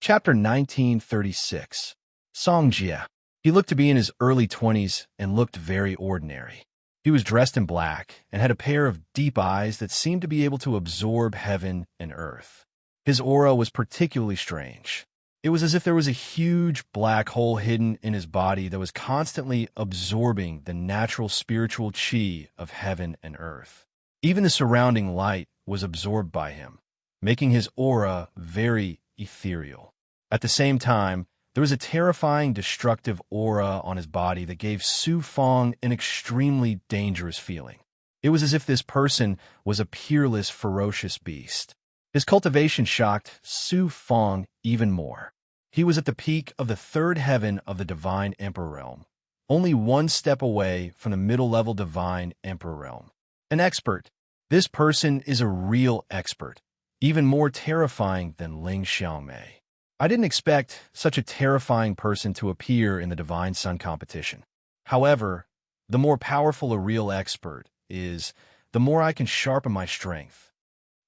Chapter 1936. Song Jia. He looked to be in his early 20s and looked very ordinary. He was dressed in black and had a pair of deep eyes that seemed to be able to absorb heaven and earth. His aura was particularly strange. It was as if there was a huge black hole hidden in his body that was constantly absorbing the natural spiritual chi of heaven and earth. Even the surrounding light was absorbed by him, making his aura very ethereal. At the same time, there was a terrifying, destructive aura on his body that gave Su Fong an extremely dangerous feeling. It was as if this person was a peerless, ferocious beast. His cultivation shocked Su Fong even more. He was at the peak of the third heaven of the Divine Emperor realm, only one step away from the middle-level Divine Emperor realm. An expert. This person is a real expert, even more terrifying than Ling Xiaomei. I didn't expect such a terrifying person to appear in the Divine Sun competition. However, the more powerful a real expert is, the more I can sharpen my strength.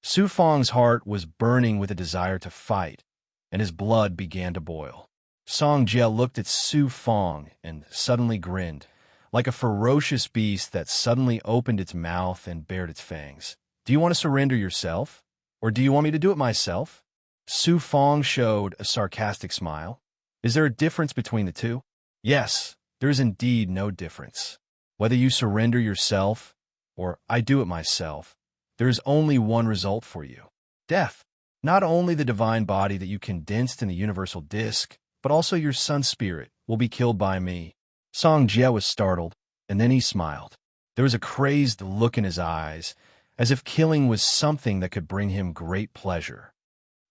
Su Fong's heart was burning with a desire to fight, and his blood began to boil. Song Jia looked at Su Fong and suddenly grinned, like a ferocious beast that suddenly opened its mouth and bared its fangs. Do you want to surrender yourself? Or do you want me to do it myself? Su Fong showed a sarcastic smile. Is there a difference between the two? Yes, there is indeed no difference. Whether you surrender yourself or I do it myself, there is only one result for you. Death. Not only the divine body that you condensed in the universal disk, but also your sun spirit will be killed by me. Song Jia was startled, and then he smiled. There was a crazed look in his eyes, as if killing was something that could bring him great pleasure.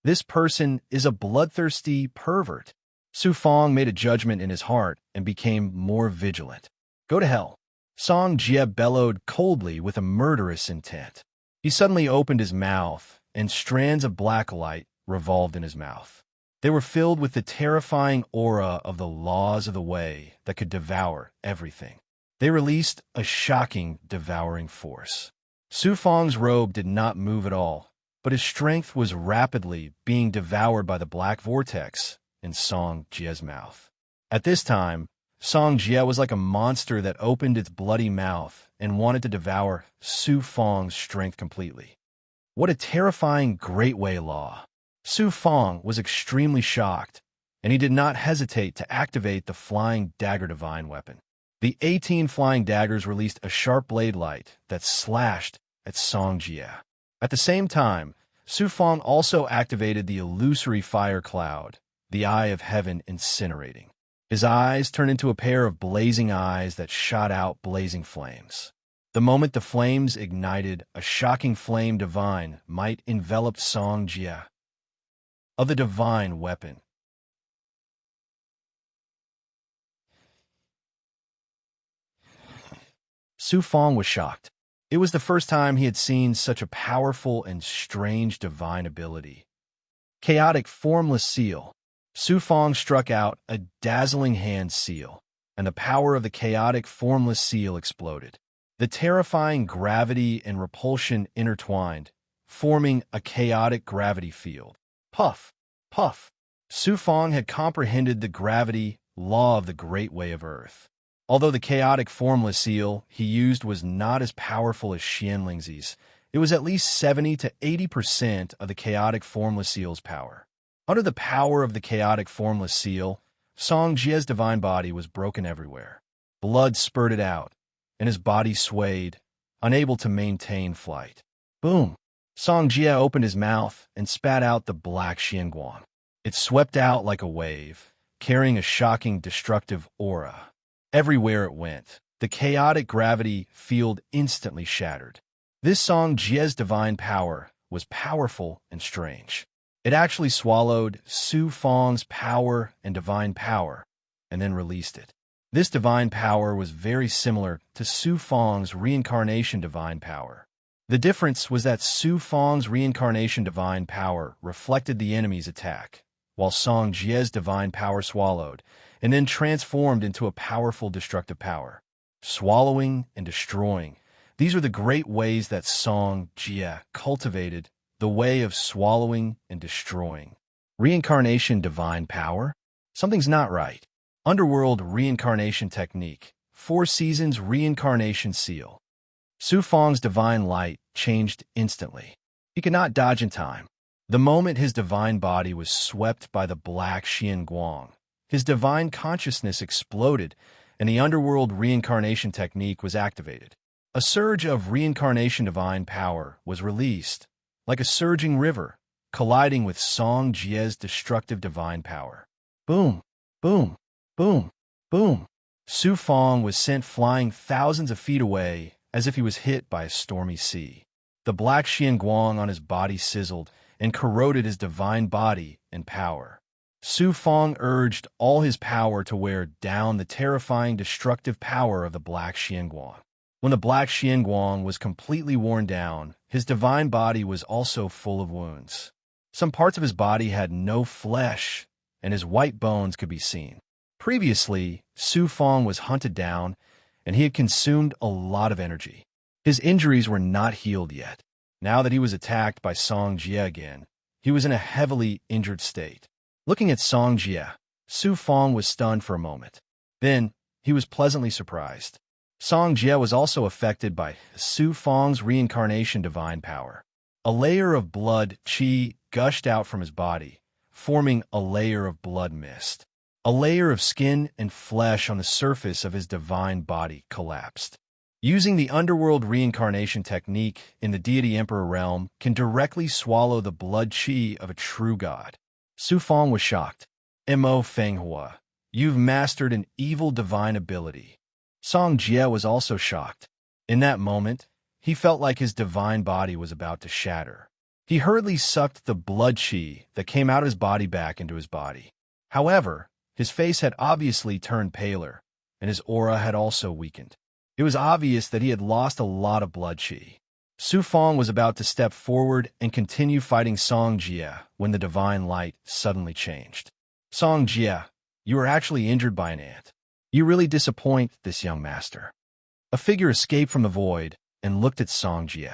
This person is a bloodthirsty pervert. Su Fong made a judgment in his heart and became more vigilant. Go to hell. Song Jia bellowed coldly with a murderous intent. He suddenly opened his mouth, and strands of black light revolved in his mouth. They were filled with the terrifying aura of the laws of the way that could devour everything. They released a shocking, devouring force. Su Fong's robe did not move at all, but his strength was rapidly being devoured by the black vortex in Song Jia's mouth. At this time, Song Jia was like a monster that opened its bloody mouth and wanted to devour Su Fong's strength completely. What a terrifying Great Way law! Su Fong was extremely shocked, and he did not hesitate to activate the Flying Dagger Divine Weapon. The 18 flying daggers released a sharp blade light that slashed at Song Jia. At the same time, Su Fong also activated the illusory fire cloud, the Eye of Heaven incinerating. His eyes turned into a pair of blazing eyes that shot out blazing flames. The moment the flames ignited, a shocking flame divine might enveloped Song Jia of the divine weapon. Su Fong was shocked. It was the first time he had seen such a powerful and strange divine ability. Chaotic formless seal. Su Fong struck out a dazzling hand seal, and the power of the chaotic formless seal exploded. The terrifying gravity and repulsion intertwined, forming a chaotic gravity field. Puff, puff. Su Fong had comprehended the gravity law of the Great Way of Earth. Although the chaotic formless seal he used was not as powerful as Xianlingzi's, it was at least 70 to 80% of the chaotic formless seal's power. Under the power of the chaotic formless seal, Song Jia's divine body was broken everywhere. Blood spurted out, and his body swayed, unable to maintain flight. Boom! Song Jia opened his mouth and spat out the black Xianguang. It swept out like a wave, carrying a shocking, destructive aura. Everywhere it went, the chaotic gravity field instantly shattered. This Song Jia's divine power was powerful and strange. It actually swallowed Su Fong's power and divine power, and then released it. This divine power was very similar to Su Fong's reincarnation divine power. The difference was that Su Fong's reincarnation divine power reflected the enemy's attack, while Song Jia's divine power swallowed, and then transformed into a powerful destructive power. Swallowing and destroying. These were the great ways that Song Jia cultivated, the way of swallowing and destroying. Reincarnation divine power? Something's not right. Underworld reincarnation technique. 4 seasons reincarnation seal. Su Feng's divine light changed instantly. He could not dodge in time. The moment his divine body was swept by the black Xian Guang, his divine consciousness exploded, and the underworld reincarnation technique was activated. A surge of reincarnation divine power was released, like a surging river, colliding with Song Jie's destructive divine power. Boom, boom, boom, boom. Su Feng was sent flying thousands of feet away as if he was hit by a stormy sea. The black Xian Guang on his body sizzled and corroded his divine body and power. Su Feng urged all his power to wear down the terrifying destructive power of the black Xian Guang. When the black Xian Guang was completely worn down, his divine body was also full of wounds. Some parts of his body had no flesh, and his white bones could be seen. Previously, Su Feng was hunted down, and he had consumed a lot of energy. His injuries were not healed yet. Now that he was attacked by Song Jie again, he was in a heavily injured state. Looking at Song Jie, Su Feng was stunned for a moment. Then, he was pleasantly surprised. Song Jie was also affected by Su Feng's reincarnation divine power. A layer of blood qi gushed out from his body, forming a layer of blood mist. A layer of skin and flesh on the surface of his divine body collapsed. Using the underworld reincarnation technique in the deity emperor realm can directly swallow the blood qi of a true god. Su Feng was shocked. Mo Fenghua, you've mastered an evil divine ability. Song Jie was also shocked. In that moment, he felt like his divine body was about to shatter. He hurriedly sucked the blood qi that came out of his body back into his body. However, his face had obviously turned paler, and his aura had also weakened. It was obvious that he had lost a lot of blood qi. Su Feng was about to step forward and continue fighting Song Jie when the divine light suddenly changed. Song Jie, you were actually injured by an ant. You really disappoint this young master. A figure escaped from the void and looked at Song Jie.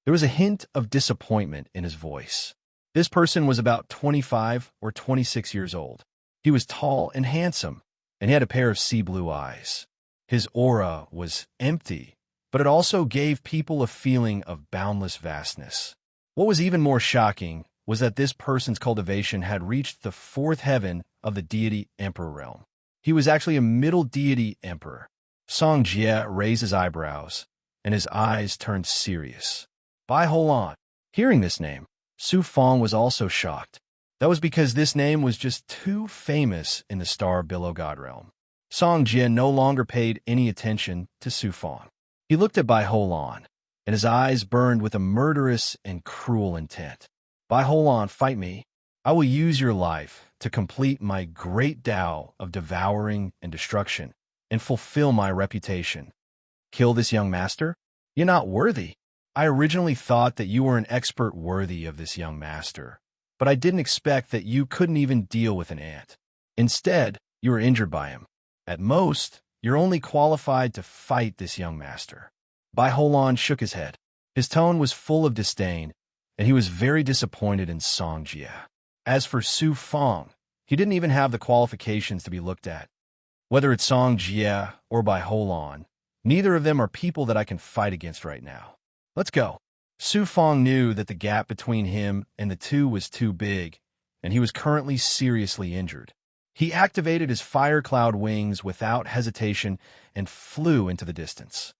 There was a hint of disappointment in his voice. This person was about 25 or 26 years old. He was tall and handsome, and he had a pair of sea blue eyes. His aura was empty, but it also gave people a feeling of boundless vastness. What was even more shocking was that this person's cultivation had reached the 4th heaven of the deity emperor realm. He was actually a middle deity emperor. Song Jie raised his eyebrows, and his eyes turned serious. Bai Holan. Hearing this name, Su Feng was also shocked. That was because this name was just too famous in the Star Below God realm. Song Jie no longer paid any attention to Su Feng. He looked at Bai Holan, and his eyes burned with a murderous and cruel intent. Bai Holan, fight me. I will use your life to complete my great Tao of devouring and destruction, and fulfill my reputation. Kill this young master? You're not worthy. I originally thought that you were an expert worthy of this young master, but I didn't expect that you couldn't even deal with an ant. Instead, you were injured by him. At most, you're only qualified to fight this young master. Bai Holan shook his head. His tone was full of disdain, and he was very disappointed in Song Jie. As for Su Feng, he didn't even have the qualifications to be looked at. Whether it's Song Jie or Bai Holan, neither of them are people that I can fight against right now. Let's go. Su Feng knew that the gap between him and the two was too big, and he was currently seriously injured. He activated his fire cloud wings without hesitation and flew into the distance.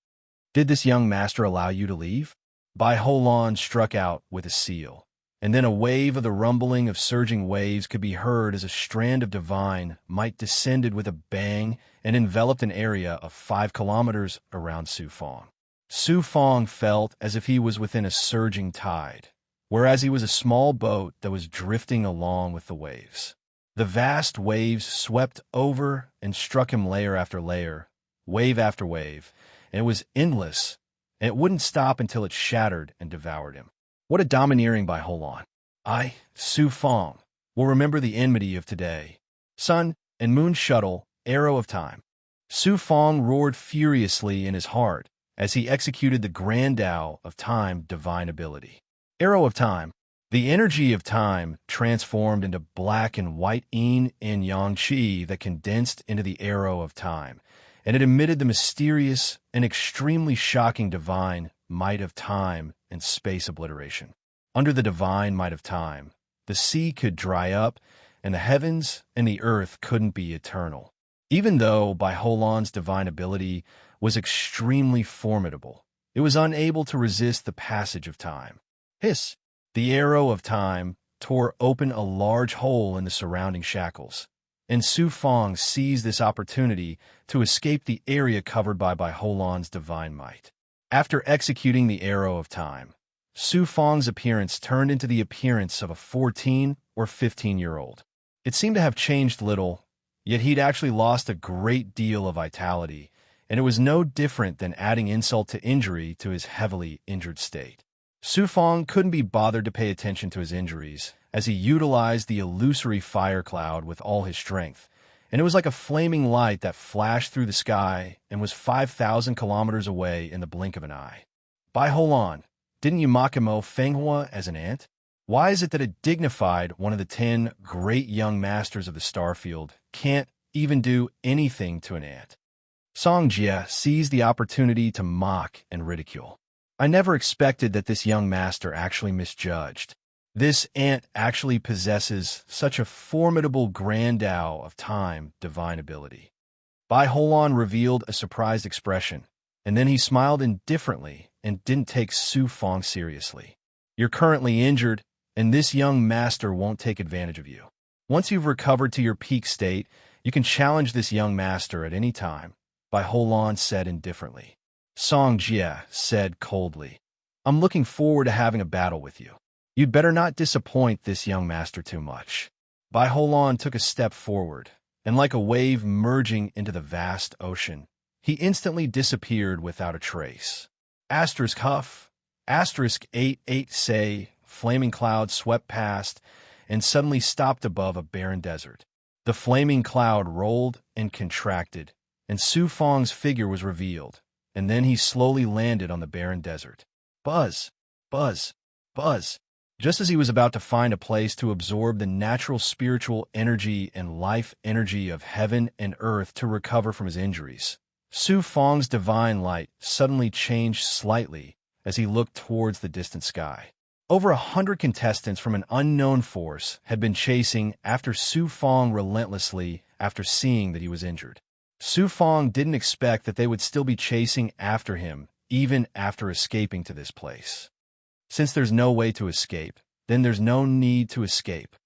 Did this young master allow you to leave? Bai Holan struck out with a seal, and then a wave of the rumbling of surging waves could be heard as a strand of divine might descended with a bang and enveloped an area of 5 kilometers around Su Feng. Su Feng felt as if he was within a surging tide, whereas he was a small boat that was drifting along with the waves. The vast waves swept over and struck him layer after layer, wave after wave, and it was endless, and it wouldn't stop until it shattered and devoured him. What a domineering Bai Holan. I, Su Feng, will remember the enmity of today. Sun and Moon Shuttle, Arrow of Time. Su Feng roared furiously in his heart as he executed the Grand Tao of Time divine ability. Arrow of Time. The energy of time transformed into black and white yin and yang qi that condensed into the arrow of time, and it emitted the mysterious and extremely shocking divine might of time and space obliteration. Under the divine might of time, the sea could dry up, and the heavens and the earth couldn't be eternal. Even though Bai Holan's divine ability was extremely formidable, it was unable to resist the passage of time. Hiss! The arrow of time tore open a large hole in the surrounding shackles, and Su Fong seized this opportunity to escape the area covered by Bai Holan's divine might. After executing the arrow of time, Su Fong's appearance turned into the appearance of a 14 or 15-year-old. It seemed to have changed little, yet he'd actually lost a great deal of vitality, and it was no different than adding insult to injury to his heavily injured state. Su Fong couldn't be bothered to pay attention to his injuries, as he utilized the illusory fire cloud with all his strength, and it was like a flaming light that flashed through the sky and was 5,000 kilometers away in the blink of an eye. Bai Holan, didn't you mock Mo Fenghua as an ant? Why is it that a dignified one of the 10 great young masters of the Starfield can't even do anything to an ant? Song Jie seized the opportunity to mock and ridicule. I never expected that this young master actually misjudged. This ant actually possesses such a formidable grand Tao of time divine ability. Bai Holan revealed a surprised expression, and then he smiled indifferently and didn't take Su Fong seriously. You're currently injured, and this young master won't take advantage of you. Once you've recovered to your peak state, you can challenge this young master at any time, Bai Holan said indifferently. Song Jie said coldly, I'm looking forward to having a battle with you. You'd better not disappoint this young master too much. Bai Holan took a step forward, and like a wave merging into the vast ocean, he instantly disappeared without a trace. Asterisk huff, asterisk 88 say, flaming cloud swept past and suddenly stopped above a barren desert. The flaming cloud rolled and contracted, and Su Fong's figure was revealed, and then he slowly landed on the barren desert. Buzz, buzz, buzz. Just as he was about to find a place to absorb the natural spiritual energy and life energy of heaven and earth to recover from his injuries, Su Fong's divine light suddenly changed slightly as he looked towards the distant sky. Over 100 contestants from an unknown force had been chasing after Su Fong relentlessly after seeing that he was injured. Su Fong didn't expect that they would still be chasing after him even after escaping to this place. Since there's no way to escape, then there's no need to escape.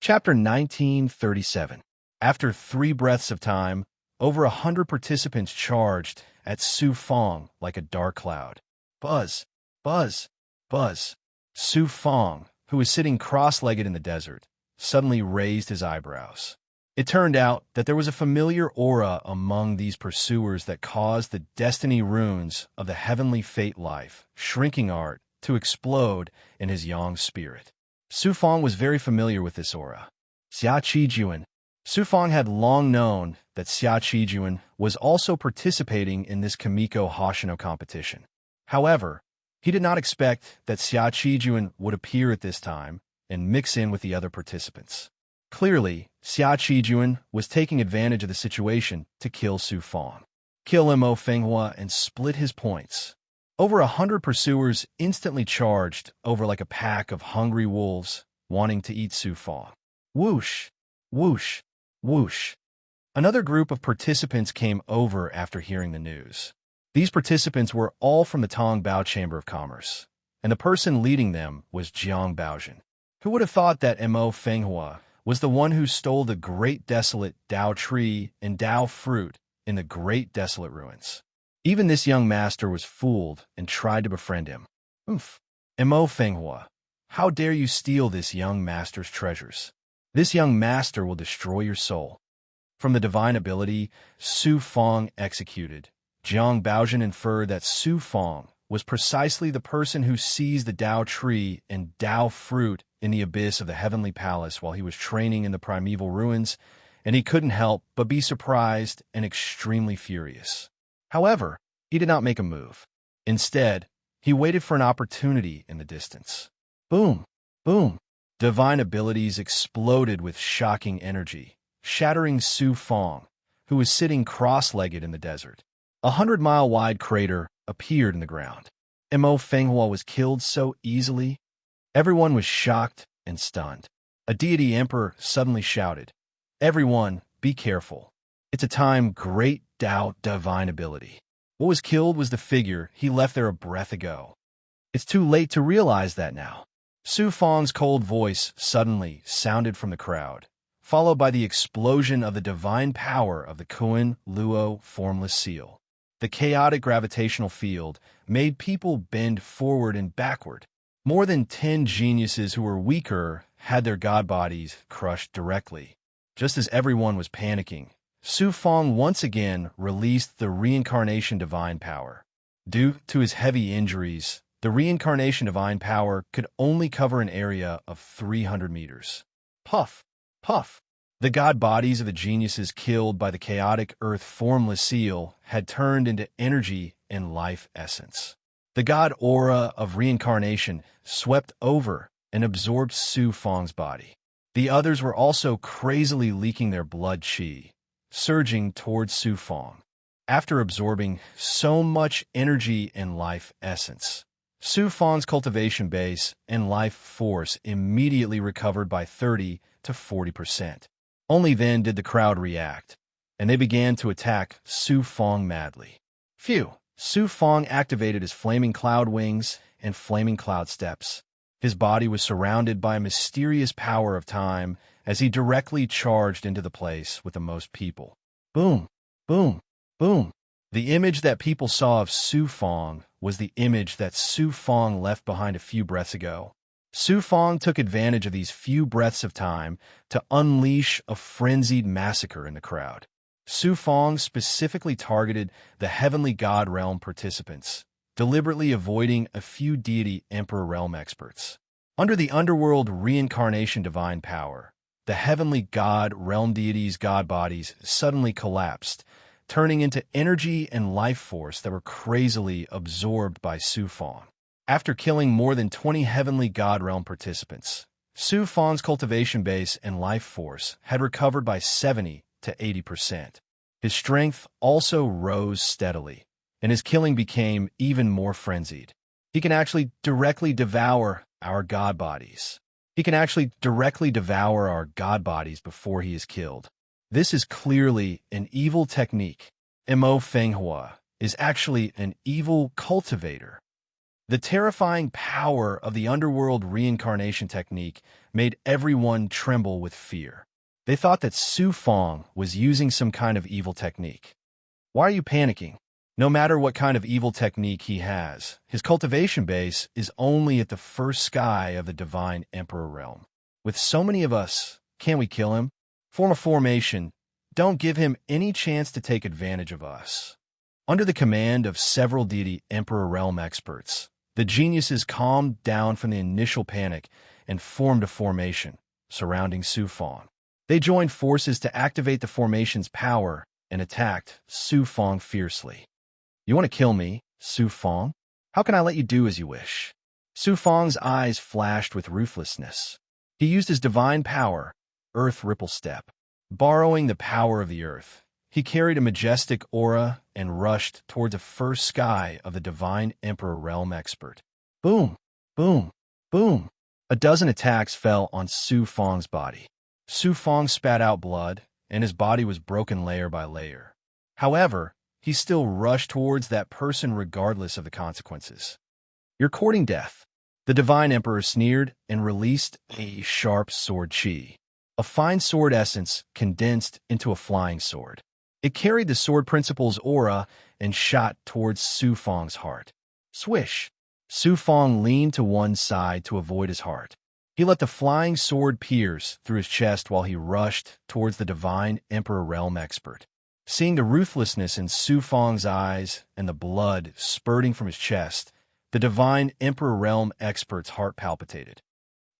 Chapter 1937. After 3 breaths of time, over 100 participants charged at Su Fong like a dark cloud. Buzz, buzz, buzz. Su Fong, who was sitting cross-legged in the desert, suddenly raised his eyebrows. It turned out that there was a familiar aura among these pursuers that caused the destiny runes of the heavenly fate life, shrinking art, to explode in his yang spirit. Su Fong was very familiar with this aura. Xia Qijuan. Su Fong had long known that Xia Qijuan was also participating in this Kamiko Hoshino competition. However, he did not expect that Xia Qijuan would appear at this time and mix in with the other participants. Clearly, Xia Qijuan was taking advantage of the situation to kill Su Fong. Kill Mo Fenghua and split his points. Over 100 pursuers instantly charged over like a pack of hungry wolves wanting to eat Su Fong. Whoosh, whoosh, whoosh. Another group of participants came over after hearing the news. These participants were all from the Tong Bao Chamber of Commerce, and the person leading them was Jiang Baojin. Who would have thought that Mo Fenghua was the one who stole the great desolate Dao tree and Dao fruit in the great desolate ruins? Even this young master was fooled and tried to befriend him. Oomph. Mo Fenghua, how dare you steal this young master's treasures? This young master will destroy your soul. From the divine ability Su Fong executed, Jiang Baojin inferred that Su Fong was precisely the person who seized the Dao tree and Dao fruit in the abyss of the heavenly palace while he was training in the primeval ruins, and he couldn't help but be surprised and extremely furious. However, he did not make a move. Instead, he waited for an opportunity in the distance. Boom! Boom! Divine abilities exploded with shocking energy, shattering Su Fong, who was sitting cross-legged in the desert. 100-mile-wide crater appeared in the ground. Mo Fenghua was killed so easily. Everyone was shocked and stunned. A deity emperor suddenly shouted, "Everyone, be careful. It's a time great doubt divine ability." What was killed was the figure he left there a breath ago. It's too late to realize that now. Su Fong's cold voice suddenly sounded from the crowd, followed by the explosion of the divine power of the Kuan Luo formless seal. The chaotic gravitational field made people bend forward and backward. More than 10 geniuses who were weaker had their god bodies crushed directly. Just as everyone was panicking, Su Fong once again released the reincarnation divine power. Due to his heavy injuries, the reincarnation divine power could only cover an area of 300 meters. Puff! Puff! The god bodies of the geniuses killed by the chaotic earth formless seal had turned into energy and life essence. The god aura of reincarnation swept over and absorbed Su Fong's body. The others were also crazily leaking their blood qi, surging towards Su Fong. After absorbing so much energy and life essence, Su Fong's cultivation base and life force immediately recovered by 30 to 40%. Only then did the crowd react, and they began to attack Su Fong madly. Phew! Su Fong activated his flaming cloud wings and flaming cloud steps. His body was surrounded by a mysterious power of time as he directly charged into the place with the most people. Boom! Boom! Boom! The image that people saw of Su Fong was the image that Su Fong left behind a few breaths ago. Su Fong took advantage of these few breaths of time to unleash a frenzied massacre in the crowd. Su Fong specifically targeted the Heavenly God Realm participants, deliberately avoiding a few deity Emperor Realm experts. Under the underworld reincarnation divine power, the Heavenly God Realm deities' god bodies suddenly collapsed, turning into energy and life force that were crazily absorbed by Su Fong. After killing more than 20 Heavenly God Realm participants, Su Fong's cultivation base and life force had recovered by 70 to 80%. His strength also rose steadily, and his killing became even more frenzied. He can actually directly devour our god bodies. Before he is killed. This is clearly an evil technique. Mo Fenghua is actually an evil cultivator. The terrifying power of the underworld reincarnation technique made everyone tremble with fear. They thought that Su Fong was using some kind of evil technique. Why are you panicking? No matter what kind of evil technique he has, his cultivation base is only at the first sky of the Divine Emperor realm. With so many of us, can't we kill him? Form a formation. Don't give him any chance to take advantage of us. Under the command of several deity Emperor realm experts, the geniuses calmed down from the initial panic and formed a formation surrounding Su Fong. They joined forces to activate the formation's power and attacked Su Fong fiercely. You want to kill me, Su Fong? How can I let you do as you wish? Su Fong's eyes flashed with ruthlessness. He used his divine power, Earth Ripple Step. Borrowing the power of the earth, he carried a majestic aura and rushed toward the first sky of the Divine Emperor Realm expert. Boom! Boom! Boom! A dozen attacks fell on Su Fong's body. Su Fong spat out blood, and his body was broken layer by layer. However, he still rushed towards that person regardless of the consequences. You're courting death. The Divine Emperor sneered and released a sharp sword chi, a fine sword essence condensed into a flying sword. It carried the sword principle's aura and shot towards Su Fong's heart. Swish! Su Fong leaned to one side to avoid his heart. He let the flying sword pierce through his chest while he rushed towards the Divine Emperor Realm expert. Seeing the ruthlessness in Su Fong's eyes and the blood spurting from his chest, the Divine Emperor Realm expert's heart palpitated.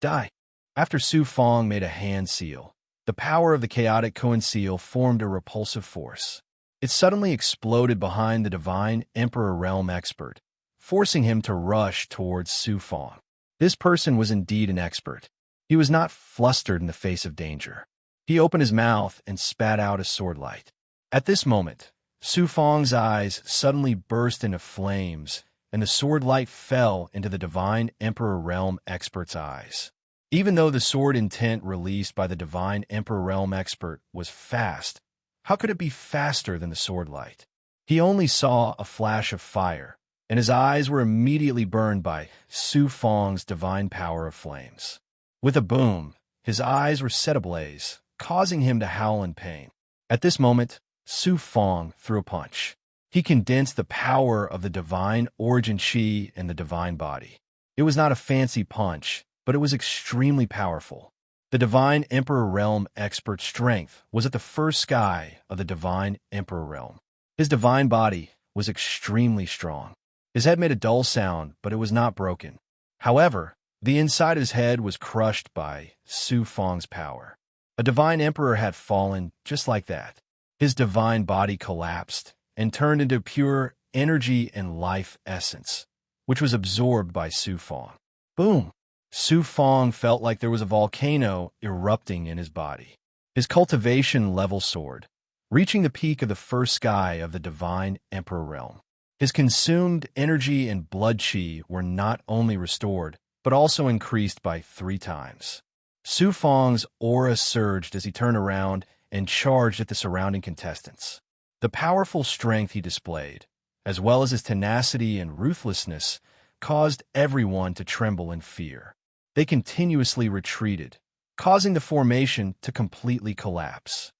Die! After Su Fong made a hand seal, the power of the chaotic Koan seal formed a repulsive force. It suddenly exploded behind the Divine Emperor Realm expert, forcing him to rush towards Su Fong. This person was indeed an expert. He was not flustered in the face of danger. He opened his mouth and spat out a sword light. At this moment, Su Feng's eyes suddenly burst into flames, and the sword light fell into the Divine Emperor Realm expert's eyes. Even though the sword intent released by the Divine Emperor Realm expert was fast, how could it be faster than the sword light? He only saw a flash of fire, and his eyes were immediately burned by Su Feng's divine power of flames. With a boom, his eyes were set ablaze, causing him to howl in pain. At this moment, Su Feng threw a punch. He condensed the power of the divine origin chi in the divine body. It was not a fancy punch, but it was extremely powerful. The Divine Emperor Realm expert's strength was at the first sky of the Divine Emperor Realm. His divine body was extremely strong. His head made a dull sound, but it was not broken. However, the inside of his head was crushed by Su Feng's power. A divine emperor had fallen just like that. His divine body collapsed and turned into pure energy and life essence, which was absorbed by Su Feng. Boom! Su Feng felt like there was a volcano erupting in his body. His cultivation level soared, reaching the peak of the first sky of the Divine Emperor Realm. His consumed energy and blood chi were not only restored, but also increased by 3 times. Su Feng's aura surged as he turned around and charged at the surrounding contestants. The powerful strength he displayed, as well as his tenacity and ruthlessness, caused everyone to tremble in fear. They continuously retreated, causing the formation to completely collapse.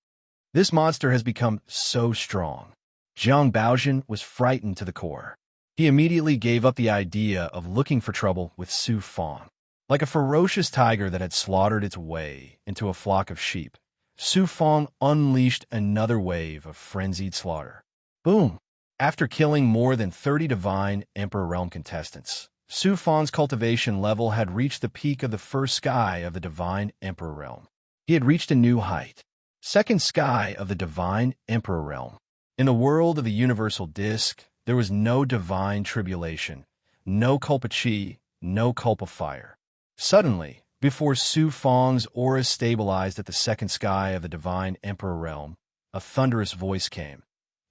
This monster has become so strong. Jiang Baojin was frightened to the core. He immediately gave up the idea of looking for trouble with Su Feng. Like a ferocious tiger that had slaughtered its way into a flock of sheep, Su Feng unleashed another wave of frenzied slaughter. Boom! After killing more than 30 Divine Emperor Realm contestants, Su Feng's cultivation level had reached the peak of the first sky of the Divine Emperor Realm. He had reached a new height. Second sky of the Divine Emperor Realm. In the world of the universal disk, there was no divine tribulation, no culpa chi, no culpa fire. Suddenly, before Su Feng's aura stabilized at the second sky of the Divine Emperor Realm, a thunderous voice came.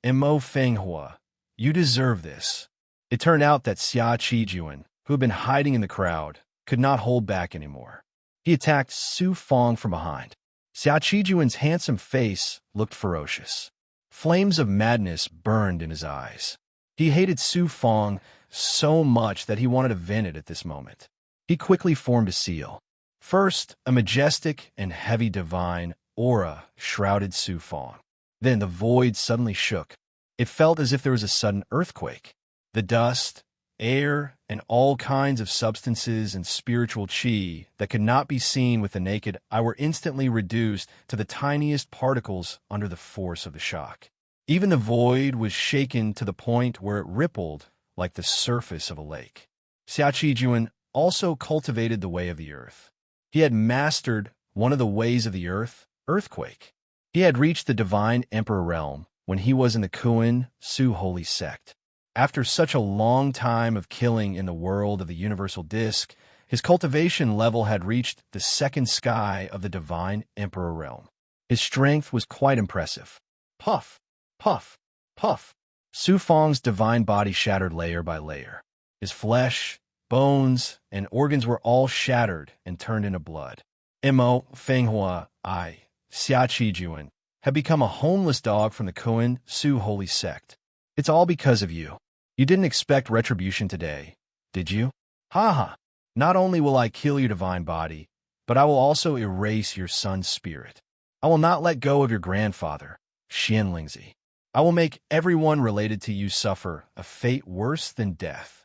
Mo Fenghua, you deserve this. It turned out that Xia Qijuan, who had been hiding in the crowd, could not hold back anymore. He attacked Su Feng from behind. Xia Qijuan's handsome face looked ferocious. Flames of madness burned in his eyes. He hated Su Feng so much that he wanted to vent it at this moment. He quickly formed a seal. First, a majestic and heavy divine aura shrouded Su Feng. Then the void suddenly shook. It felt as if there was a sudden earthquake. The dust, air, and all kinds of substances and spiritual chi that could not be seen with the naked eye were instantly reduced to the tiniest particles under the force of the shock. Even the void was shaken to the point where it rippled like the surface of a lake. Xia Qijuan also cultivated the way of the earth. He had mastered one of the ways of the earth, earthquake. He had reached the Divine Emperor Realm when he was in the Kuan Su Holy Sect. After such a long time of killing in the world of the universal disk, his cultivation level had reached the second sky of the Divine Emperor Realm. His strength was quite impressive. Puff, puff, puff. Su Feng's divine body shattered layer by layer. His flesh, bones, and organs were all shattered and turned into blood. Mo Fenghua, Xia Qijuan, had become a homeless dog from the Kuan Su Holy Sect. It's all because of you. You didn't expect retribution today, did you? Ha ha! Not only will I kill your divine body, but I will also erase your son's spirit. I will not let go of your grandfather, Xianlingzi. I will make everyone related to you suffer a fate worse than death.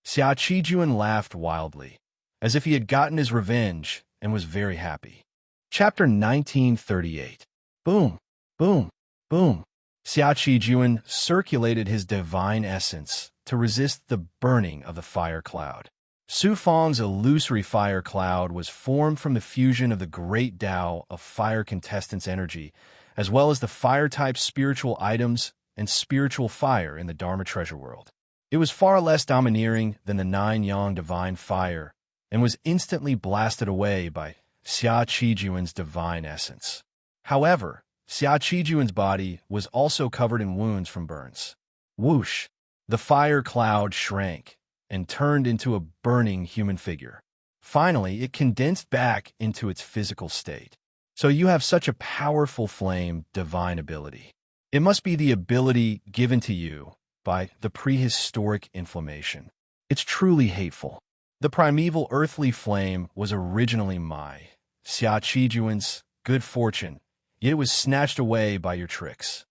Xia Qijuan laughed wildly, as if he had gotten his revenge and was very happy. Chapter 1938. Boom, boom, boom. Xia Qijuan circulated his divine essence to resist the burning of the fire cloud. Su Feng's illusory fire cloud was formed from the fusion of the great Tao of fire contestants' energy, as well as the fire-type spiritual items and spiritual fire in the Dharma treasure world. It was far less domineering than the 9 yang divine fire and was instantly blasted away by Xia Qijuan's divine essence. However, Xia Qijuan's body was also covered in wounds from burns. Whoosh! The fire cloud shrank and turned into a burning human figure. Finally, it condensed back into its physical state. So you have such a powerful flame divine ability. It must be the ability given to you by the prehistoric inflammation. It's truly hateful. The primeval earthly flame was originally my, Xia Qijuan's, good fortune, yet it was snatched away by your tricks.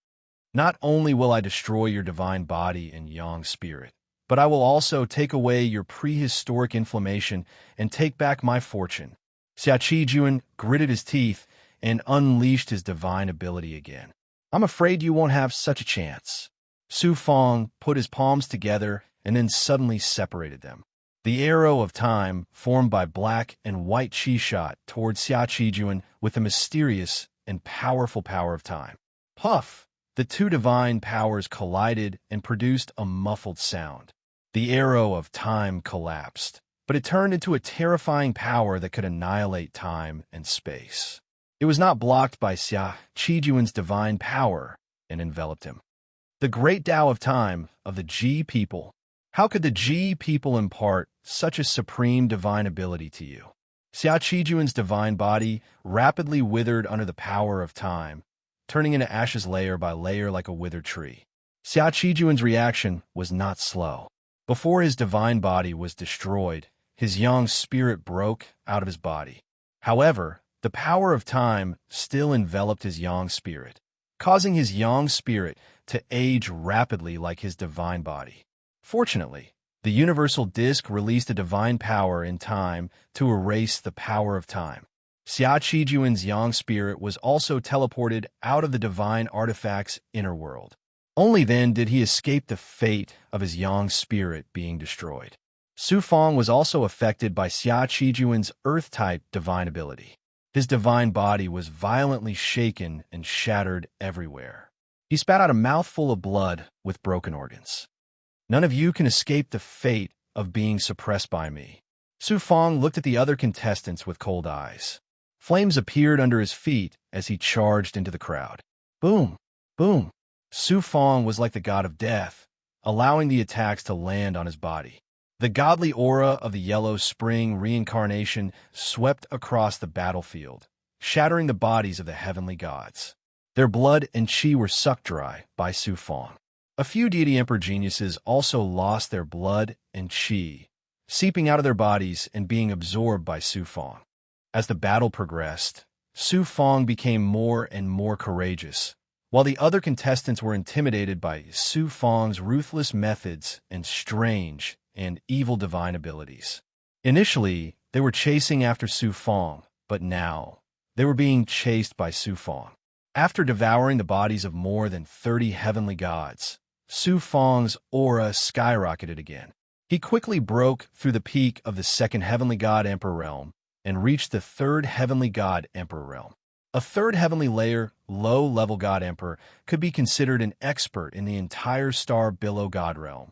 Not only will I destroy your divine body and yang spirit, but I will also take away your prehistoric inflammation and take back my fortune. Xia Qijuan gritted his teeth and unleashed his divine ability again. I'm afraid you won't have such a chance. Su Fong put his palms together and then suddenly separated them. The arrow of time formed by black and white qi shot toward Xia Qijuan with the mysterious and powerful power of time. Puff! The two divine powers collided and produced a muffled sound. The arrow of time collapsed, but it turned into a terrifying power that could annihilate time and space. It was not blocked by Xia Qijuan's divine power and enveloped him. The great Tao of time of the Ji people. How could the Ji people impart such a supreme divine ability to you? Xia Qijuan's divine body rapidly withered under the power of time, turning into ashes layer by layer like a withered tree. Xia Qijuan's reaction was not slow. Before his divine body was destroyed, his yang spirit broke out of his body. However, the power of time still enveloped his yang spirit, causing his yang spirit to age rapidly like his divine body. Fortunately, the universal disk released a divine power in time to erase the power of time. Xia Qijuan's yang spirit was also teleported out of the divine artifact's inner world. Only then did he escape the fate of his yang spirit being destroyed. Su Fong was also affected by Xia Qijuan's earth-type divine ability. His divine body was violently shaken and shattered everywhere. He spat out a mouthful of blood with broken organs. None of you can escape the fate of being suppressed by me. Su Fong looked at the other contestants with cold eyes. Flames appeared under his feet as he charged into the crowd. Boom! Boom! Su Fong was like the god of death, allowing the attacks to land on his body. The godly aura of the Yellow Spring reincarnation swept across the battlefield, shattering the bodies of the heavenly gods. Their blood and qi were sucked dry by Su Fong. A few deity emperor geniuses also lost their blood and qi, seeping out of their bodies and being absorbed by Su Fong. As the battle progressed, Su Fong became more and more courageous, while the other contestants were intimidated by Su Fong's ruthless methods and strange and evil divine abilities. Initially, they were chasing after Su Fong, but now they were being chased by Su Fong. After devouring the bodies of more than 30 heavenly gods, Su Fong's aura skyrocketed again. He quickly broke through the peak of the second heavenly god emperor realm and reached the third heavenly god emperor realm. A third heavenly layer, low-level god emperor could be considered an expert in the entire star billow god realm.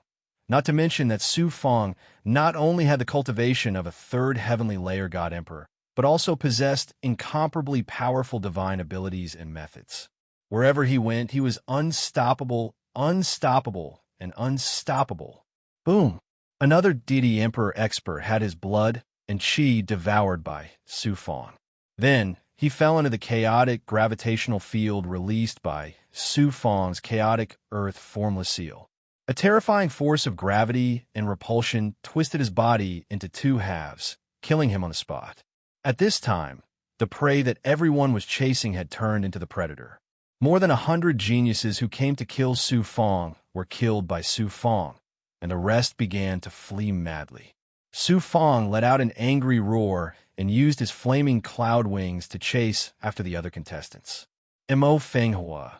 Not to mention that Su Fong not only had the cultivation of a third heavenly layer god emperor, but also possessed incomparably powerful divine abilities and methods. Wherever he went, he was unstoppable, unstoppable, and unstoppable. Boom! Another deity emperor expert had his blood and qi devoured by Su Fong. Then, he fell into the chaotic gravitational field released by Su Fong's chaotic earth formless seal. A terrifying force of gravity and repulsion twisted his body into two halves, killing him on the spot. At this time, the prey that everyone was chasing had turned into the predator. More than 100 geniuses who came to kill Su Fong were killed by Su Fong, and the rest began to flee madly. Su Fong let out an angry roar and used his flaming cloud wings to chase after the other contestants. Mo Fenghua,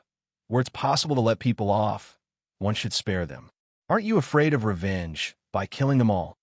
where it's possible to let people off, one should spare them. Aren't you afraid of revenge by killing them all?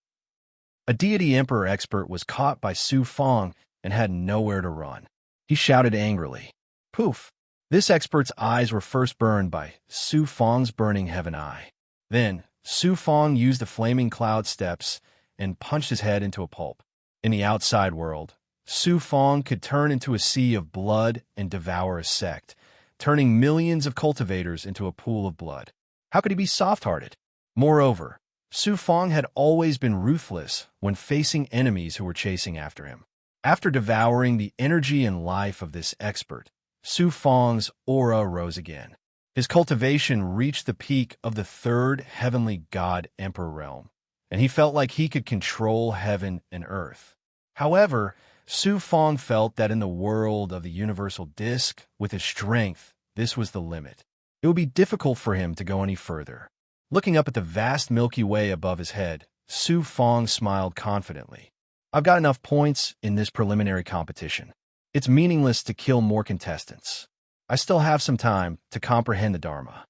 A deity emperor expert was caught by Su Fong and had nowhere to run. He shouted angrily. Poof! This expert's eyes were first burned by Su Fong's burning heaven eye. Then, Su Fong used the flaming cloud steps and punched his head into a pulp. In the outside world, Su Fong could turn into a sea of blood and devour a sect, turning millions of cultivators into a pool of blood. How could he be soft-hearted? Moreover, Su Fong had always been ruthless when facing enemies who were chasing after him. After devouring the energy and life of this expert, Su Fong's aura rose again. His cultivation reached the peak of the third heavenly god emperor realm, and he felt like he could control heaven and earth. However, Su Fong felt that in the world of the universal disk, with his strength, this was the limit. It would be difficult for him to go any further. Looking up at the vast Milky Way above his head, Su Fong smiled confidently. I've got enough points in this preliminary competition. It's meaningless to kill more contestants. I still have some time to comprehend the Dharma.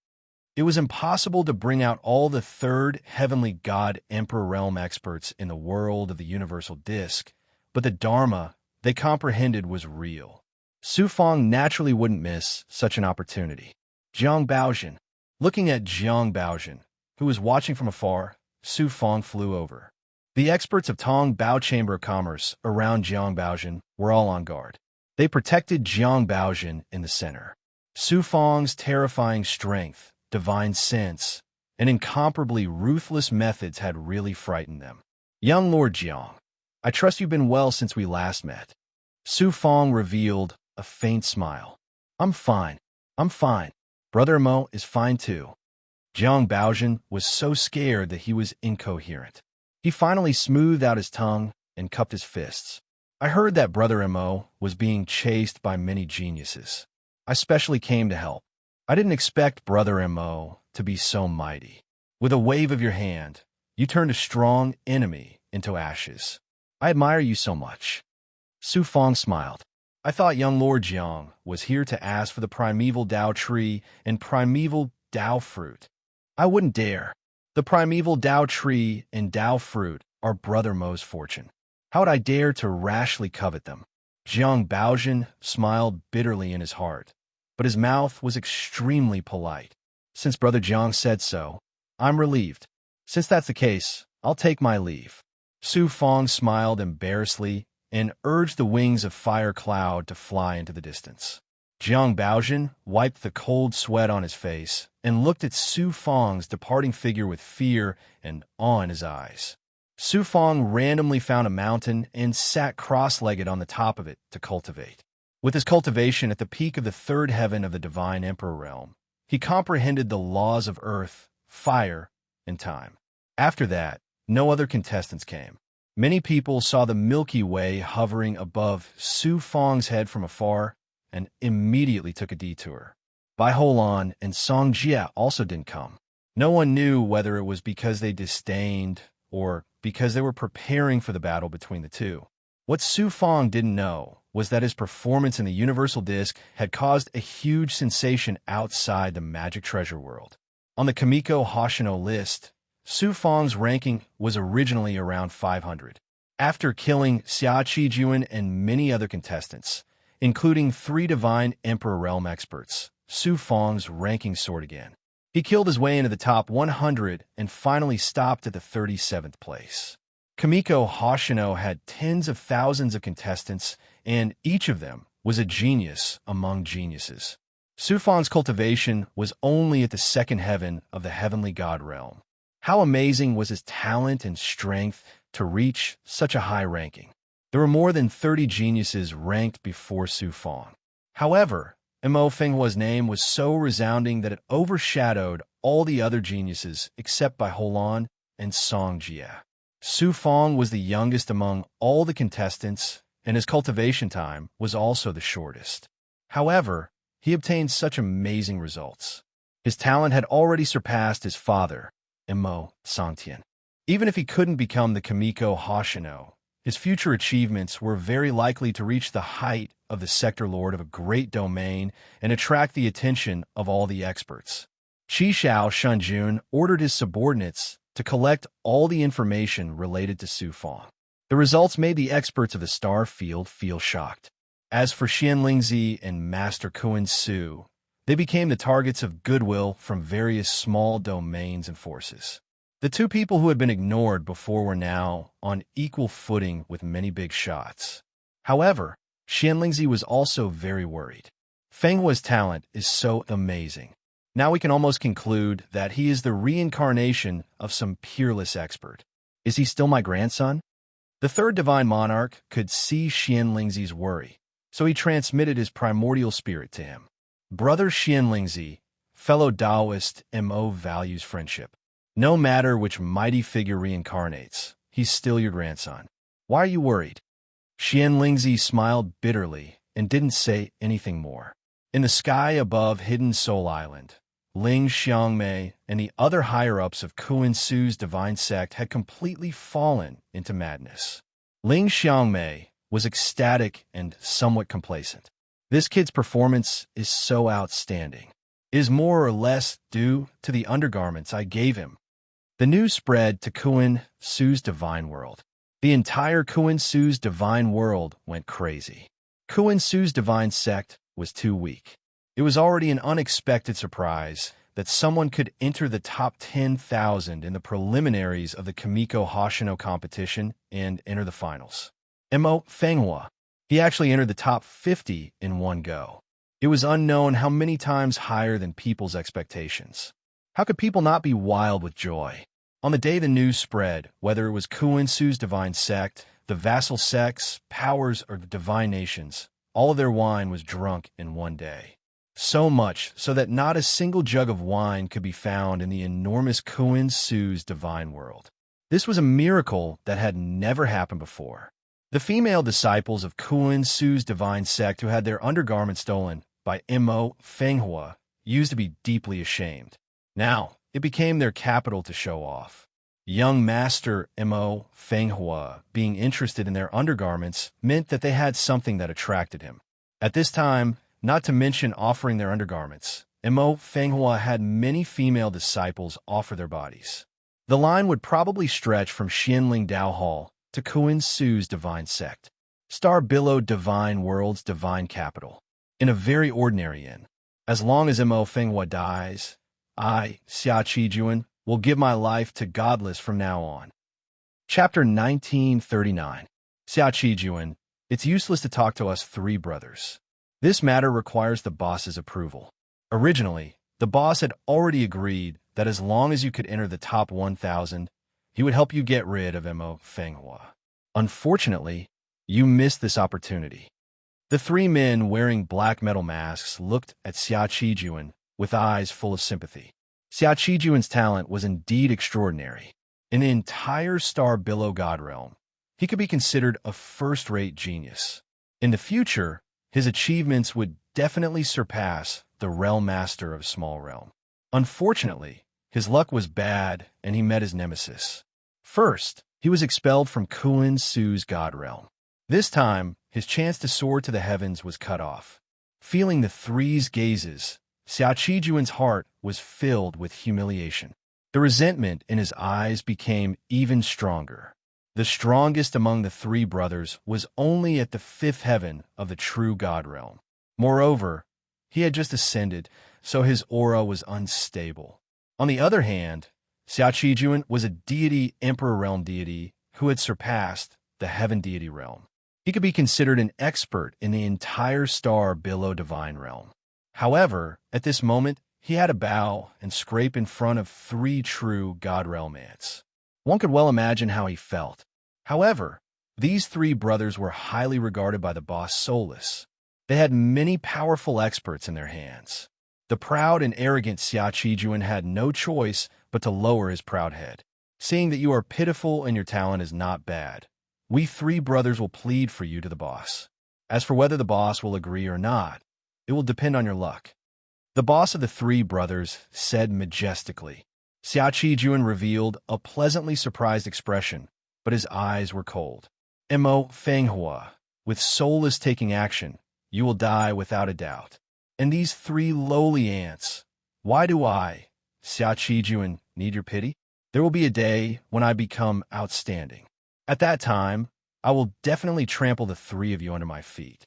It was impossible to bring out all the third heavenly god emperor realm experts in the world of the universal disk, but the Dharma they comprehended was real. Su Fong naturally wouldn't miss such an opportunity. Jiang Baozhen. Looking at Jiang Baozhen, who was watching from afar, Su Fong flew over. The experts of Tong Bao Chamber of Commerce around Jiang Baozhen were all on guard. They protected Jiang Baozhen in the center. Su Fong's terrifying strength, divine sense, and incomparably ruthless methods had really frightened them. Young Lord Jiang, I trust you've been well since we last met. Su Fong revealed a faint smile. I'm fine. Brother Mo is fine too. Jiang Baozhen was so scared that he was incoherent. He finally smoothed out his tongue and cupped his fists. I heard that Brother Mo was being chased by many geniuses. I specially came to help. I didn't expect Brother Mo to be so mighty. With a wave of your hand, you turned a strong enemy into ashes. I admire you so much. Su Fong smiled. I thought young Lord Jiang was here to ask for the primeval Dao tree and primeval Dao fruit. I wouldn't dare. The primeval Dao tree and Dao fruit are Brother Mo's fortune. How would I dare to rashly covet them? Jiang Baozhen smiled bitterly in his heart, but his mouth was extremely polite. Since Brother Jiang said so, I'm relieved. Since that's the case, I'll take my leave. Su Fong smiled embarrassedly and urged the wings of Fire Cloud to fly into the distance. Jiang Baozhen wiped the cold sweat on his face and looked at Su Fong's departing figure with fear and awe in his eyes. Su Fong randomly found a mountain and sat cross-legged on the top of it to cultivate. With his cultivation at the peak of the third heaven of the divine emperor realm, he comprehended the laws of earth, fire, and time. After that, no other contestants came. Many people saw the Milky Way hovering above Su Fong's head from afar and immediately took a detour. Bai Holan and Song Jia also didn't come. No one knew whether it was because they disdained or because they were preparing for the battle between the two. What Su Fong didn't know was that his performance in the Universal Disc had caused a huge sensation outside the Magic Treasure World. On the Kamiko Hoshino list, Su Fong's ranking was originally around 500. After killing Xia Qijuan and many other contestants, including 3 Divine Emperor Realm experts, Su Fong's ranking soared again. He killed his way into the top 100 and finally stopped at the 37th place. Kamiko Hoshino had tens of thousands of contestants, and each of them was a genius among geniuses. Su Fong's cultivation was only at the second heaven of the heavenly god realm. How amazing was his talent and strength to reach such a high ranking. There were more than 30 geniuses ranked before Su Fong. However, Mo Fenghua's name was so resounding that it overshadowed all the other geniuses except Bai Holan and Song Jia. Su Fong was the youngest among all the contestants, and his cultivation time was also the shortest. However, he obtained such amazing results. His talent had already surpassed his father, Mo Sangtian. Even if he couldn't become the Kamiko Hoshino, his future achievements were very likely to reach the height of the sector lord of a great domain and attract the attention of all the experts. Qi Shao Shunjun ordered his subordinates to collect all the information related to Su Fong. The results made the experts of the star field feel shocked. As for Xian Lingzi and Master Kuan Su, they became the targets of goodwill from various small domains and forces. The two people who had been ignored before were now on equal footing with many big shots. However, Xianlingzi was also very worried. Feng Hua's talent is so amazing. Now we can almost conclude that he is the reincarnation of some peerless expert. Is he still my grandson? The third divine monarch could see Xianlingzi's worry, so he transmitted his primordial spirit to him. Brother Xianlingzi, fellow Taoist, Mo values friendship. No matter which mighty figure reincarnates, he's still your grandson. Why are you worried? Xianlingzi smiled bitterly and didn't say anything more. In the sky above Hidden Soul Island, Ling Xiangmei and the other higher-ups of Kuan Su's divine sect had completely fallen into madness. Ling Xiangmei was ecstatic and somewhat complacent. This kid's performance is so outstanding. It is more or less due to the undergarments I gave him. The news spread to Kuan Su's divine world. The entire Kuan Su's divine world went crazy. Kuan Su's divine sect was too weak. It was already an unexpected surprise that someone could enter the top 10,000 in the preliminaries of the Kimiko Hoshino competition and enter the finals. Mo Fenghua. He actually entered the top 50 in one go. It was unknown how many times higher than people's expectations. How could people not be wild with joy? On the day the news spread, whether it was Kuan Su's divine sect, the vassal sects, powers, or divine nations, all of their wine was drunk in one day. So much so that not a single jug of wine could be found in the enormous Kuan Su's divine world. This was a miracle that had never happened before. The female disciples of Kuan Su's divine sect who had their undergarments stolen by Mo Fenghua used to be deeply ashamed. Now, it became their capital to show off. Young Master Mo Fenghua being interested in their undergarments meant that they had something that attracted him. At this time, not to mention offering their undergarments, Mo Fenghua had many female disciples offer their bodies. The line would probably stretch from Xianling Dao Hall to Kuan Su's divine sect, Star Billow Divine World's divine capital, in a very ordinary inn. As long as Mo Fenghua dies, I, Xia Qijuan, will give my life to godless from now on. Chapter 1939. Xia Qijuan, it's useless to talk to us three brothers. This matter requires the boss's approval. Originally, the boss had already agreed that as long as you could enter the top 1,000, he would help you get rid of Mo Fenghua. Unfortunately, you missed this opportunity. The three men wearing black metal masks looked at Xia Qijuan with eyes full of sympathy. Xia Qijuan's talent was indeed extraordinary. In the entire Star Billow God Realm, he could be considered a first-rate genius. In the future, his achievements would definitely surpass the Realm Master of Small Realm. Unfortunately, his luck was bad and he met his nemesis. First, he was expelled from Kuan Su's God Realm. This time, his chance to soar to the heavens was cut off. Feeling the three's gazes, Xia Qijuan's heart was filled with humiliation. The resentment in his eyes became even stronger. The strongest among the three brothers was only at the fifth heaven of the true God realm. Moreover, he had just ascended, so his aura was unstable. On the other hand, Xia Qijuan was a deity, Emperor Realm deity, who had surpassed the Heaven deity realm. He could be considered an expert in the entire Star Billow Divine Realm. However, at this moment, he had to bow and scrape in front of three true God Realm ants. One could well imagine how he felt. However, these three brothers were highly regarded by the boss Solus. They had many powerful experts in their hands. The proud and arrogant Xia Qijuan had no choice but to lower his proud head. Seeing that you are pitiful and your talent is not bad, we three brothers will plead for you to the boss. As for whether the boss will agree or not, it will depend on your luck. The boss of the three brothers said majestically. Xia Qijuan revealed a pleasantly surprised expression, but his eyes were cold. Mo Fenghua, with Solus taking action, you will die without a doubt. And these three lowly ants, why do I, Xia Qijuan, need your pity? There will be a day when I become outstanding. At that time, I will definitely trample the three of you under my feet.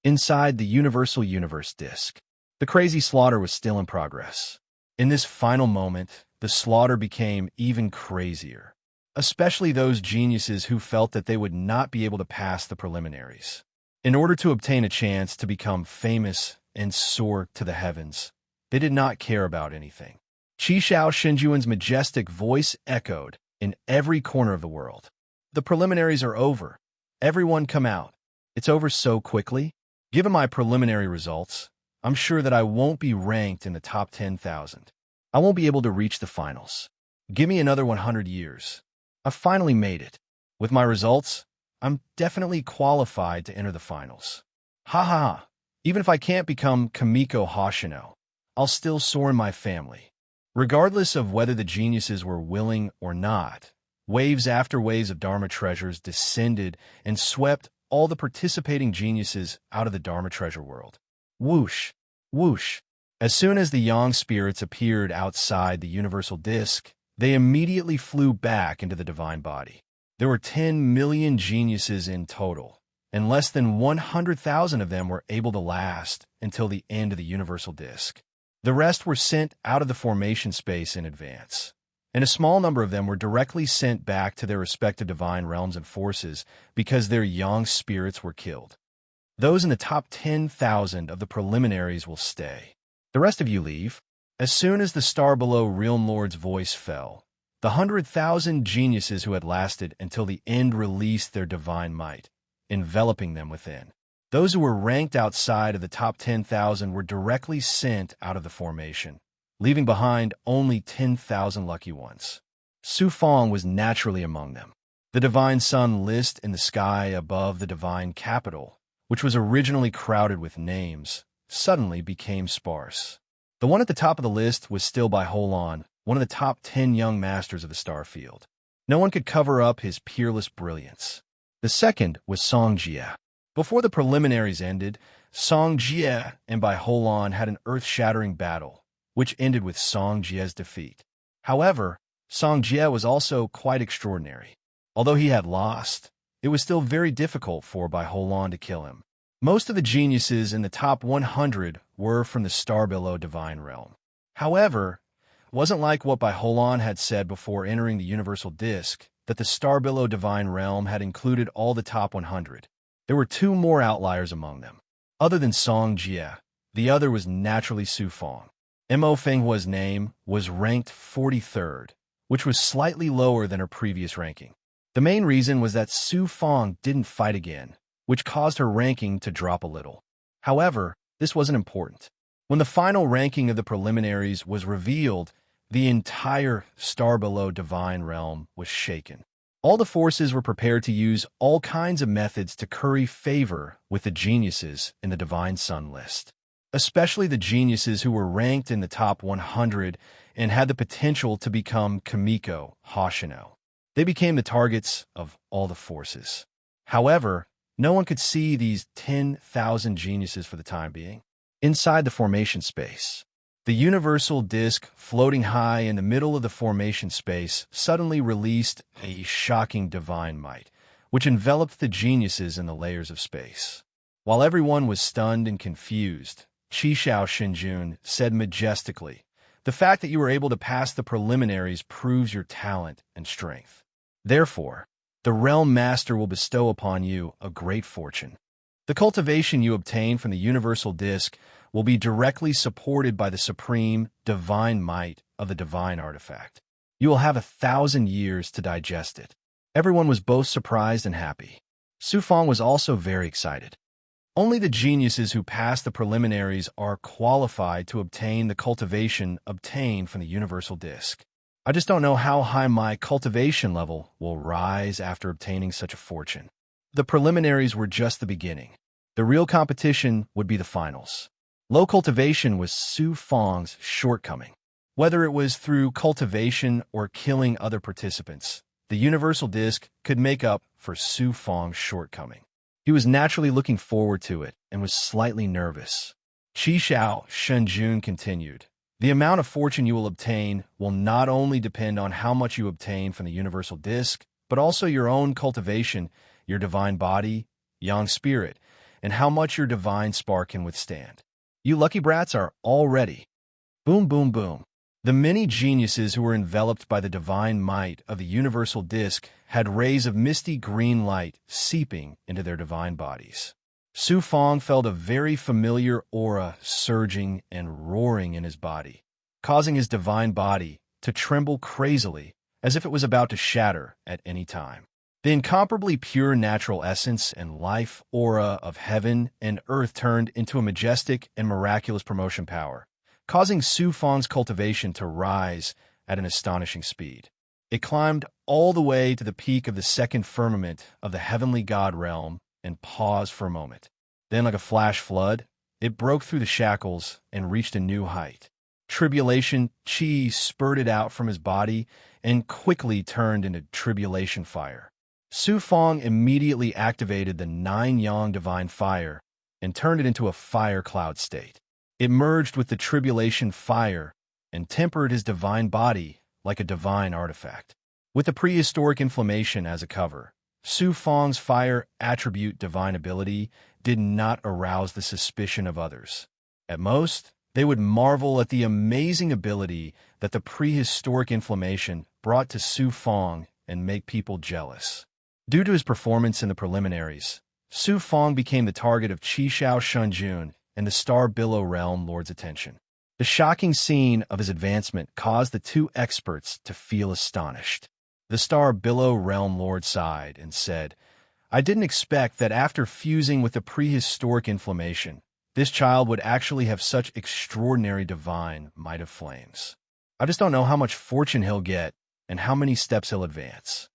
Inside the Universal Universe Disc, the crazy slaughter was still in progress. In this final moment, the slaughter became even crazier, especially those geniuses who felt that they would not be able to pass the preliminaries. In order to obtain a chance to become famous and soar to the heavens, they did not care about anything. Qishao Shenjuan's majestic voice echoed in every corner of the world. The preliminaries are over. Everyone come out. It's over so quickly. Given my preliminary results, I'm sure that I won't be ranked in the top 10,000. I won't be able to reach the finals. Give me another 100 years. I've finally made it. With my results, I'm definitely qualified to enter the finals. Ha ha ha. Even if I can't become Kamiko Hoshino, I'll still soar in my family. Regardless of whether the geniuses were willing or not, waves after waves of Dharma treasures descended and swept all the participating geniuses out of the Dharma treasure world. Whoosh, whoosh. As soon as the yang spirits appeared outside the universal disk, they immediately flew back into the divine body. There were 10 million geniuses in total, and less than 100,000 of them were able to last until the end of the universal disk. The rest were sent out of the formation space in advance, and a small number of them were directly sent back to their respective divine realms and forces because their yang spirits were killed. Those in the top 10,000 of the preliminaries will stay. The rest of you leave. As soon as the star below Realm Lord's voice fell, the 100,000 geniuses who had lasted until the end released their divine might, enveloping them within. Those who were ranked outside of the top 10,000 were directly sent out of the formation, leaving behind only 10,000 lucky ones. Su Fong was naturally among them. The divine sun list in the sky above the divine capital, which was originally crowded with names, suddenly became sparse. The one at the top of the list was still by Holon, one of the top 10 young masters of the star field. No one could cover up his peerless brilliance. The second was Song Jie. Before the preliminaries ended, Song Jie and Bai Holon had an earth-shattering battle, which ended with Song Jie's defeat. However, Song Jie was also quite extraordinary. Although he had lost, it was still very difficult for Bai Holon to kill him. Most of the geniuses in the top 100 were from the star below divine realm. However, it wasn't like what Bai Holon had said before entering the universal disk, that the star below divine realm had included all the top 100. There were two more outliers among them. Other than Song Jie, the other was naturally Su Fong. Mo Fenghua's name was ranked 43rd, which was slightly lower than her previous ranking. The main reason was that Su Fong didn't fight again, which caused her ranking to drop a little. However, this wasn't important. When the final ranking of the preliminaries was revealed, the entire star below divine realm was shaken. All the forces were prepared to use all kinds of methods to curry favor with the geniuses in the divine sun list, especially the geniuses who were ranked in the top 100 and had the potential to become Kamiko Hoshino. They became the targets of all the forces. However, no one could see these 10,000 geniuses for the time being. Inside the formation space, the universal disk floating high in the middle of the formation space suddenly released a shocking divine might, which enveloped the geniuses in the layers of space. While everyone was stunned and confused, Qishao Shenjun said majestically, "The fact that you were able to pass the preliminaries proves your talent and strength. Therefore, the Realm Master will bestow upon you a great fortune. The cultivation you obtain from the universal disk will be directly supported by the supreme divine might of the divine artifact. You will have 1,000 years to digest it." Everyone was both surprised and happy. Su Fong was also very excited. Only the geniuses who pass the preliminaries are qualified to obtain the cultivation obtained from the universal disk. I just don't know how high my cultivation level will rise after obtaining such a fortune. The preliminaries were just the beginning. The real competition would be the finals. Low cultivation was Su Fong's shortcoming. Whether it was through cultivation or killing other participants, the universal disk could make up for Su Fong's shortcoming. He was naturally looking forward to it and was slightly nervous. Qishao Shenjun continued, "The amount of fortune you will obtain will not only depend on how much you obtain from the universal disk, but also your own cultivation, your divine body, yang spirit, and how much your divine spark can withstand. You lucky brats are all ready." Boom, boom, boom. The many geniuses who were enveloped by the divine might of the universal disk had rays of misty green light seeping into their divine bodies. Su Fong felt a very familiar aura surging and roaring in his body, causing his divine body to tremble crazily as if it was about to shatter at any time. The incomparably pure natural essence and life aura of heaven and earth turned into a majestic and miraculous promotion power, causing Su Fong's cultivation to rise at an astonishing speed. It climbed all the way to the peak of the second firmament of the heavenly god realm and paused for a moment. Then, like a flash flood, it broke through the shackles and reached a new height. Tribulation chi spurted out from his body and quickly turned into tribulation fire. Su Fong immediately activated the 9-yang divine fire and turned it into a fire cloud state. It merged with the tribulation fire and tempered his divine body like a divine artifact. With the prehistoric inflammation as a cover, Su Fong's fire attribute divine ability did not arouse the suspicion of others. At most, they would marvel at the amazing ability that the prehistoric inflammation brought to Su Fong and make people jealous. Due to his performance in the preliminaries, Su Fong became the target of Qi Shao Shunjun and the Star Billow Realm Lord's attention. The shocking scene of his advancement caused the two experts to feel astonished. The Star Billow Realm Lord sighed and said, "I didn't expect that after fusing with the prehistoric inflammation, this child would actually have such extraordinary divine might of flames. I just don't know how much fortune he'll get and how many steps he'll advance."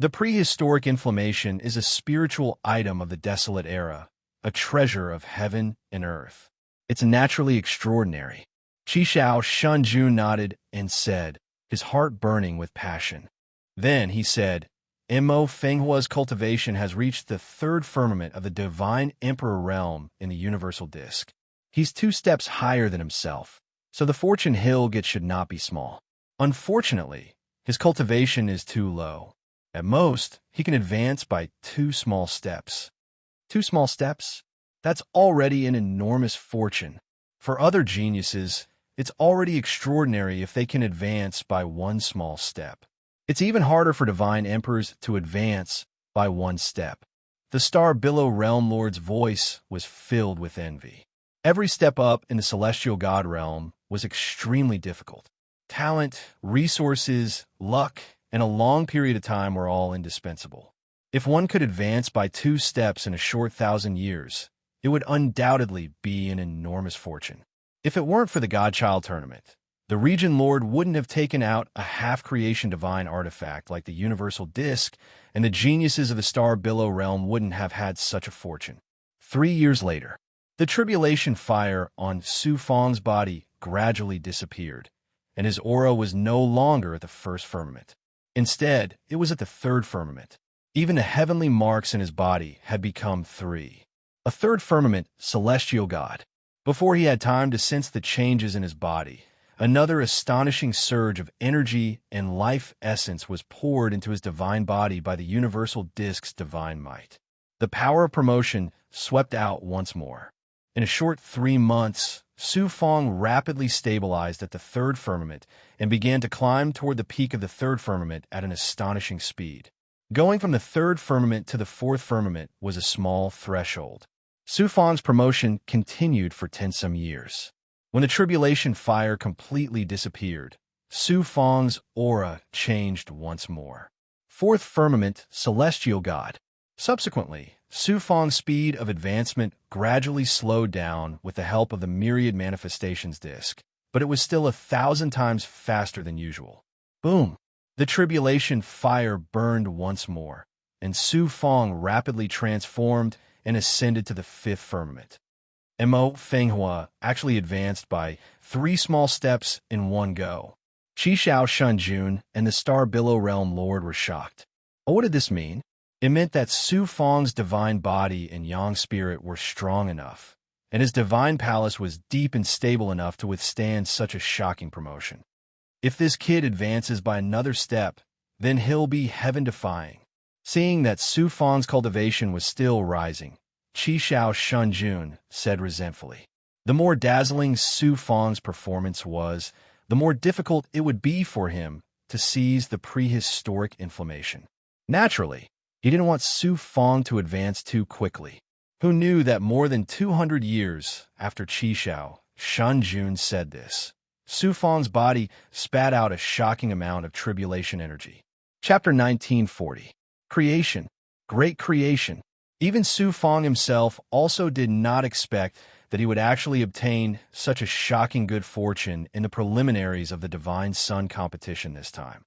The prehistoric inflammation is a spiritual item of the desolate era, a treasure of heaven and earth. It's naturally extraordinary. Qi Shao Shunjun nodded and said, his heart burning with passion. Then he said, Mo Fenghua's cultivation has reached the third firmament of the divine emperor realm in the universal disk. He's 2 steps higher than himself, so the fortune he'll get should not be small. Unfortunately, his cultivation is too low. At most, he can advance by 2 small steps. 2 small steps? That's already an enormous fortune. For other geniuses, it's already extraordinary if they can advance by 1 small step. It's even harder for divine emperors to advance by 1 step. The Star Billow Realm Lord's voice was filled with envy. Every step up in the celestial god realm was extremely difficult. Talent, resources, luck, and a long period of time were all indispensable. If one could advance by 2 steps in a short 1,000 years, it would undoubtedly be an enormous fortune. If it weren't for the Godchild tournament, the Region Lord wouldn't have taken out a half-creation divine artifact like the Universal Disk, and the geniuses of the Star Billow realm wouldn't have had such a fortune. 3 years later, the tribulation fire on Su Fong's body gradually disappeared, and his aura was no longer at the first firmament. Instead, it was at the third firmament. Even the heavenly marks in his body had become 3. A third firmament, celestial god. Before he had time to sense the changes in his body, another astonishing surge of energy and life essence was poured into his divine body by the universal disk's divine might. The power of promotion swept out once more. In a short 3 months, Su Fong rapidly stabilized at the third firmament and began to climb toward the peak of the third firmament at an astonishing speed. Going from the third firmament to the fourth firmament was a small threshold. Su Fong's promotion continued for 10-some years. When the tribulation fire completely disappeared, Su Fong's aura changed once more. Fourth firmament, celestial god. Subsequently, Su Fong's speed of advancement gradually slowed down with the help of the myriad manifestations disk, but it was still 1,000 times faster than usual. Boom! The tribulation fire burned once more, and Su Fong rapidly transformed and ascended to the 5th firmament. Mo Fenghua actually advanced by 3 small steps in one go. Qi Shao Shunjun and the Star Billow Realm Lord were shocked. What did this mean? It meant that Su Fong's divine body and yang spirit were strong enough, and his divine palace was deep and stable enough to withstand such a shocking promotion. If this kid advances by another step, then he'll be heaven-defying. Seeing that Su Fong's cultivation was still rising, Qi Shao Shunjun said resentfully. The more dazzling Su Fong's performance was, the more difficult it would be for him to seize the prehistoric inflammation. Naturally, he didn't want Su Fong to advance too quickly. Who knew that more than 200 years after Qishao, Shanjun said this, Su Fong's body spat out a shocking amount of tribulation energy. Chapter 1940. Creation. Great creation. Even Su Fong himself also did not expect that he would actually obtain such a shocking good fortune in the preliminaries of the Divine Sun competition this time,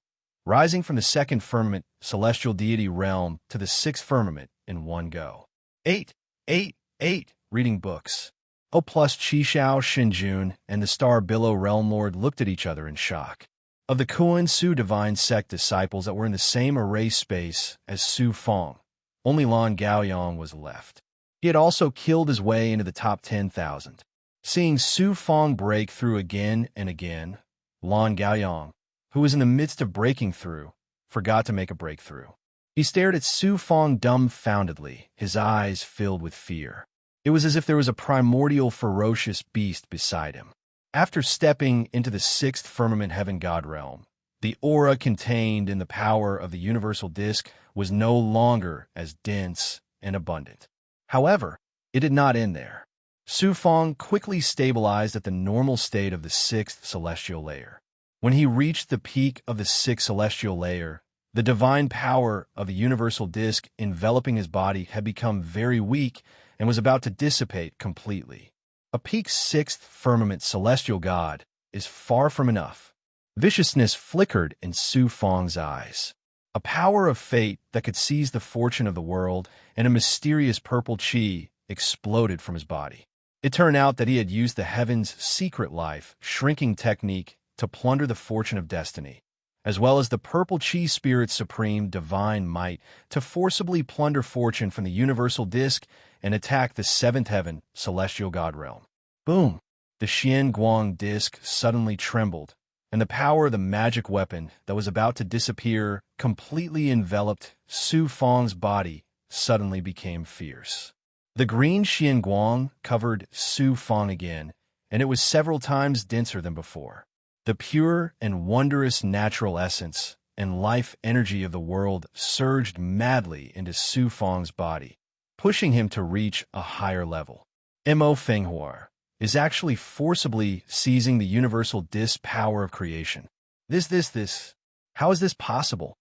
rising from the second firmament celestial deity realm to the sixth firmament in one go. 8, 8, 8, reading books. Oh, plus Qishao, Shinjun, and the star Billow Realm Lord looked at each other in shock. Of the Kuan Su divine sect disciples that were in the same array space as Su Fong, only Lan Gaoyong was left. He had also killed his way into the top 10,000. Seeing Su Fong break through again and again, Lan Gaoyong, who was in the midst of breaking through, forgot to make a breakthrough. He stared at Su Fong dumbfoundedly, his eyes filled with fear. It was as if there was a primordial ferocious beast beside him. After stepping into the sixth firmament heaven god realm, the aura contained in the power of the universal disk was no longer as dense and abundant. However, it did not end there. Su Fong quickly stabilized at the normal state of the sixth celestial layer. When he reached the peak of the sixth celestial layer, the divine power of the universal disk enveloping his body had become very weak and was about to dissipate completely. A peak sixth firmament celestial god is far from enough. Viciousness flickered in Su Fong's eyes. A power of fate that could seize the fortune of the world and a mysterious purple chi exploded from his body. It turned out that he had used the heaven's secret life shrinking technique to plunder the fortune of destiny, as well as the purple chi spirit's supreme divine might to forcibly plunder fortune from the universal disk and attack the seventh heaven celestial god realm. Boom! The Xian Guang disk suddenly trembled, and the power of the magic weapon that was about to disappear completely enveloped Su Fong's body suddenly became fierce. The green Xian Guang covered Su Fong again, and it was several times denser than before. The pure and wondrous natural essence and life energy of the world surged madly into Su Fong's body, pushing him to reach a higher level. Mo Fenghua is actually forcibly seizing the universal disk power of creation. How is this possible?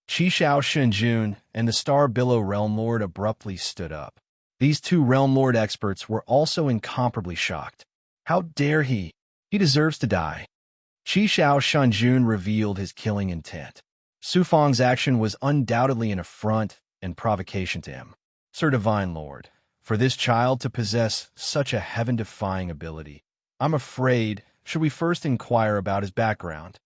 Qishao Shenjun and the star Billow Realm Lord abruptly stood up. These two Realm Lord experts were also incomparably shocked. How dare he? He deserves to die. Qishao Shenjun revealed his killing intent. Su Fong's action was undoubtedly an affront and provocation to him. Sir Divine Lord, for this child to possess such a heaven-defying ability, I'm afraid, should we first inquire about his background?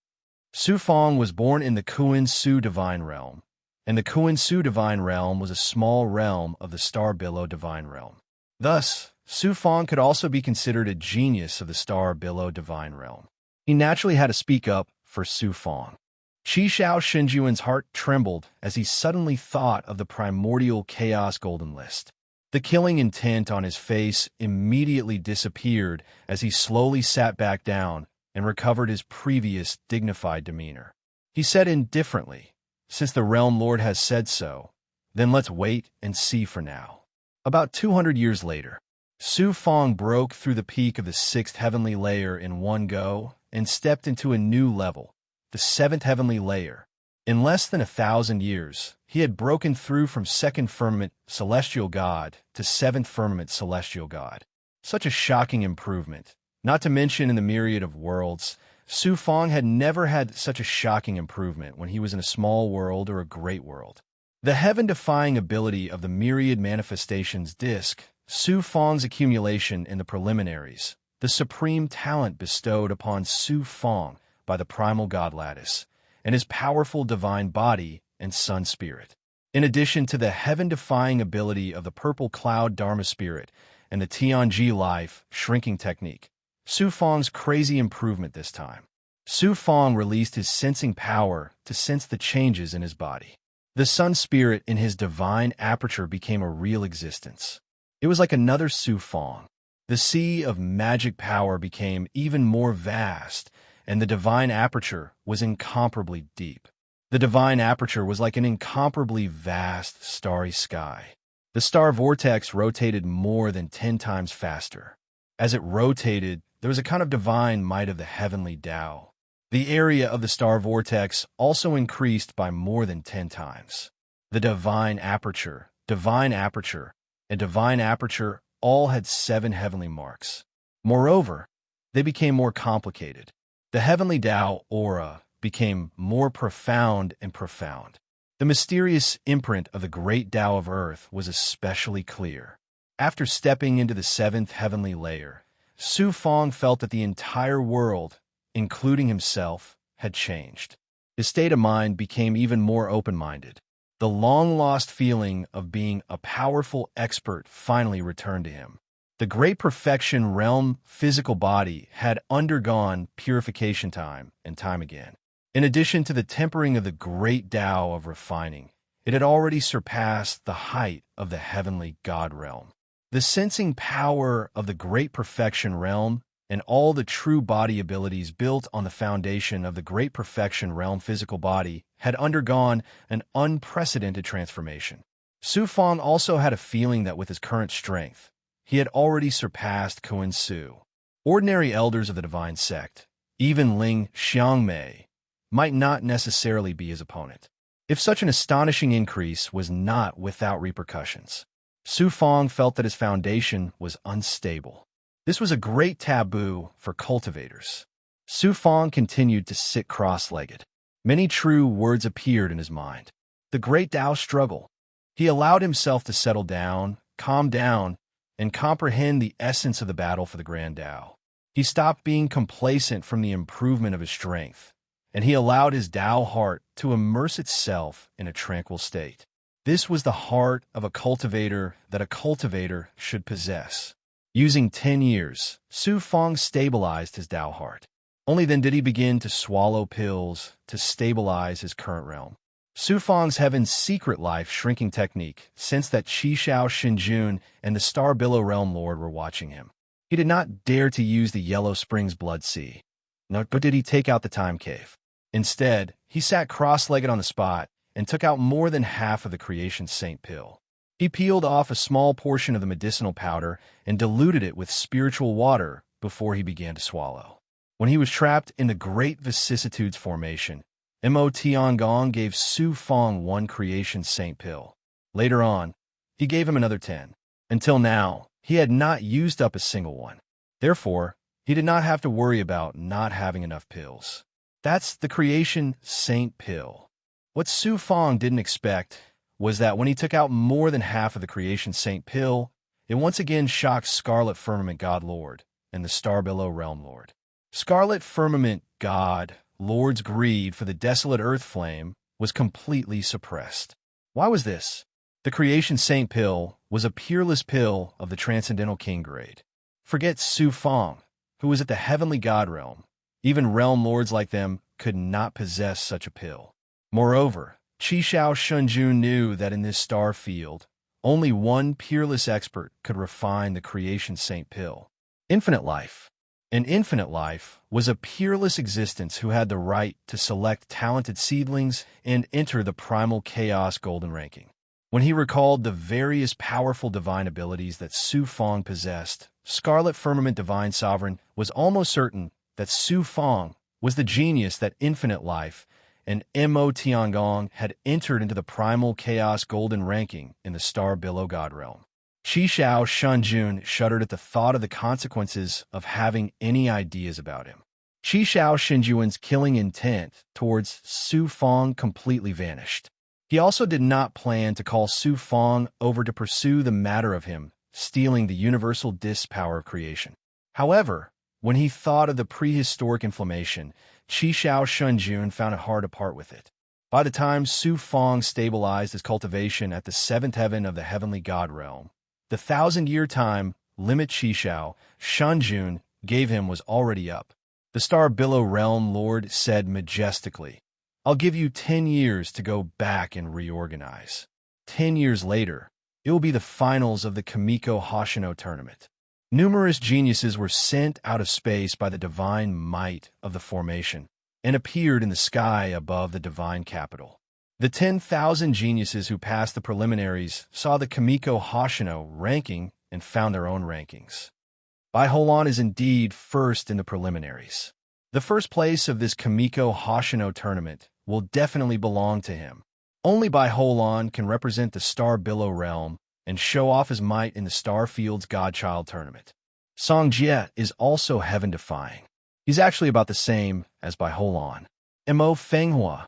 Su Fong was born in the Kuan Su Divine Realm, and the Kuan Su Divine Realm was a small realm of the Star Billow Divine Realm. Thus, Su Fong could also be considered a genius of the Star Billow Divine Realm. He naturally had to speak up for Su Fong. Qishao Shinjuan's heart trembled as he suddenly thought of the primordial chaos golden list. The killing intent on his face immediately disappeared as he slowly sat back down and recovered his previous dignified demeanor. He said indifferently, "Since the Realm Lord has said so, then let's wait and see for now." About 200 years later, Su Fong broke through the peak of the sixth heavenly layer in one go and stepped into a new level, the seventh heavenly layer. In less than 1,000 years, he had broken through from second firmament celestial god to seventh firmament celestial god. Such a shocking improvement. Not to mention in the myriad of worlds, Su Fong had never had such a shocking improvement when he was in a small world or a great world. The heaven-defying ability of the myriad manifestations disk, Su Fong's accumulation in the preliminaries, the supreme talent bestowed upon Su Fong by the primal god lattice, and his powerful divine body and sun spirit. In addition to the heaven-defying ability of the purple cloud dharma spirit and the Tianji life shrinking technique, Su Fong's crazy improvement this time. Su Fong released his sensing power to sense the changes in his body. The sun spirit in his divine aperture became a real existence. It was like another Su Fong. The sea of magic power became even more vast and the divine aperture was incomparably deep. The divine aperture was like an incomparably vast, starry sky. The star vortex rotated more than 10 times faster. As it rotated, there was a kind of divine might of the heavenly Tao. The area of the star vortex also increased by more than 10 times. The divine aperture, and divine aperture all had 7 heavenly marks. Moreover, they became more complicated. The heavenly Tao aura became more profound and profound. The mysterious imprint of the great Tao of Earth was especially clear. After stepping into the 7th heavenly layer, Su Fong felt that the entire world, including himself, had changed. His state of mind became even more open-minded. The long-lost feeling of being a powerful expert finally returned to him. The great perfection realm physical body had undergone purification time and time again. In addition to the tempering of the great Tao of refining, it had already surpassed the height of the heavenly God realm. The sensing power of the great perfection realm and all the true body abilities built on the foundation of the great perfection realm physical body had undergone an unprecedented transformation. Su Fong also had a feeling that with his current strength, he had already surpassed Kuan Su. Ordinary elders of the divine sect, even Ling Xiangmei, might not necessarily be his opponent. If such an astonishing increase was not without repercussions, Su Fong felt that his foundation was unstable. This was a great taboo for cultivators. Su Fong continued to sit cross-legged. Many true words appeared in his mind. The great Tao struggle. He allowed himself to settle down, calm down, and comprehend the essence of the battle for the grand Tao. He stopped being complacent from the improvement of his strength, and he allowed his Tao heart to immerse itself in a tranquil state. This was the heart of a cultivator that a cultivator should possess. Using 10 years, Su Fong stabilized his Tao heart. Only then did he begin to swallow pills to stabilize his current realm. Su Fong's Heaven's secret life shrinking technique sensed that Qi Shao Xinjun and the Star Billow Realm Lord were watching him. He did not dare to use the Yellow Springs Blood Sea, nor did he take out the Time Cave. Instead, he sat cross-legged on the spot and took out more than half of the Creation Saint pill. He peeled off a small portion of the medicinal powder and diluted it with spiritual water before he began to swallow. When he was trapped in the Great Vicissitudes formation, Mo Tiangong gave Su Fong 1 Creation Saint pill. Later on, he gave him another 10. Until now, he had not used up a single one. Therefore, he did not have to worry about not having enough pills. That's the Creation Saint pill. What Su Fong didn't expect was that when he took out more than half of the Creation Saint pill, it once again shocked Scarlet Firmament God Lord and the Star Billow Realm Lord. Scarlet Firmament God Lord's greed for the desolate earth flame was completely suppressed. Why was this? The Creation Saint pill was a peerless pill of the Transcendental King grade. Forget Su Fong, who was at the heavenly God realm. Even realm lords like them could not possess such a pill. Moreover, Qi Shao Shunjun knew that in this star field, only one peerless expert could refine the Creation Saint pill. Infinite life. An infinite life was a peerless existence who had the right to select talented seedlings and enter the primal chaos golden ranking. When he recalled the various powerful divine abilities that Su Fong possessed, Scarlet Firmament Divine Sovereign was almost certain that Su Fong was the genius that infinite life and Mo Tiangong had entered into the primal chaos golden ranking in the Star Billow God realm. Qi Shao Shunjun shuddered at the thought of the consequences of having any ideas about him. Qi Shao Xinjuan's killing intent towards Su Fong completely vanished. He also did not plan to call Su Fong over to pursue the matter of him stealing the universal dis power of creation. However, when he thought of the prehistoric inflammation, Qi Shao Shunjun found it hard to part with it. By the time Su Fong stabilized his cultivation at the 7th heaven of the heavenly God realm, the 1,000-year time limit Qi Shao Shunjun gave him was already up. The Star Billow Realm Lord said majestically, "I'll give you 10 years to go back and reorganize. 10 years later, it will be the finals of the Kamiko Hoshino tournament. Numerous geniuses were sent out of space by the divine might of the formation and appeared in the sky above the divine capital. The 10,000 geniuses who passed the preliminaries saw the Kamiko Hoshino ranking and found their own rankings. Bai Holan is indeed first in the preliminaries. The first place of this Kamiko Hoshino tournament will definitely belong to him. Only Bai Holan can represent the Star Billow realm and show off his might in the Starfield's Godchild tournament. Song Jie is also heaven-defying. He's actually about the same as Bai Holan. Mo Fenghua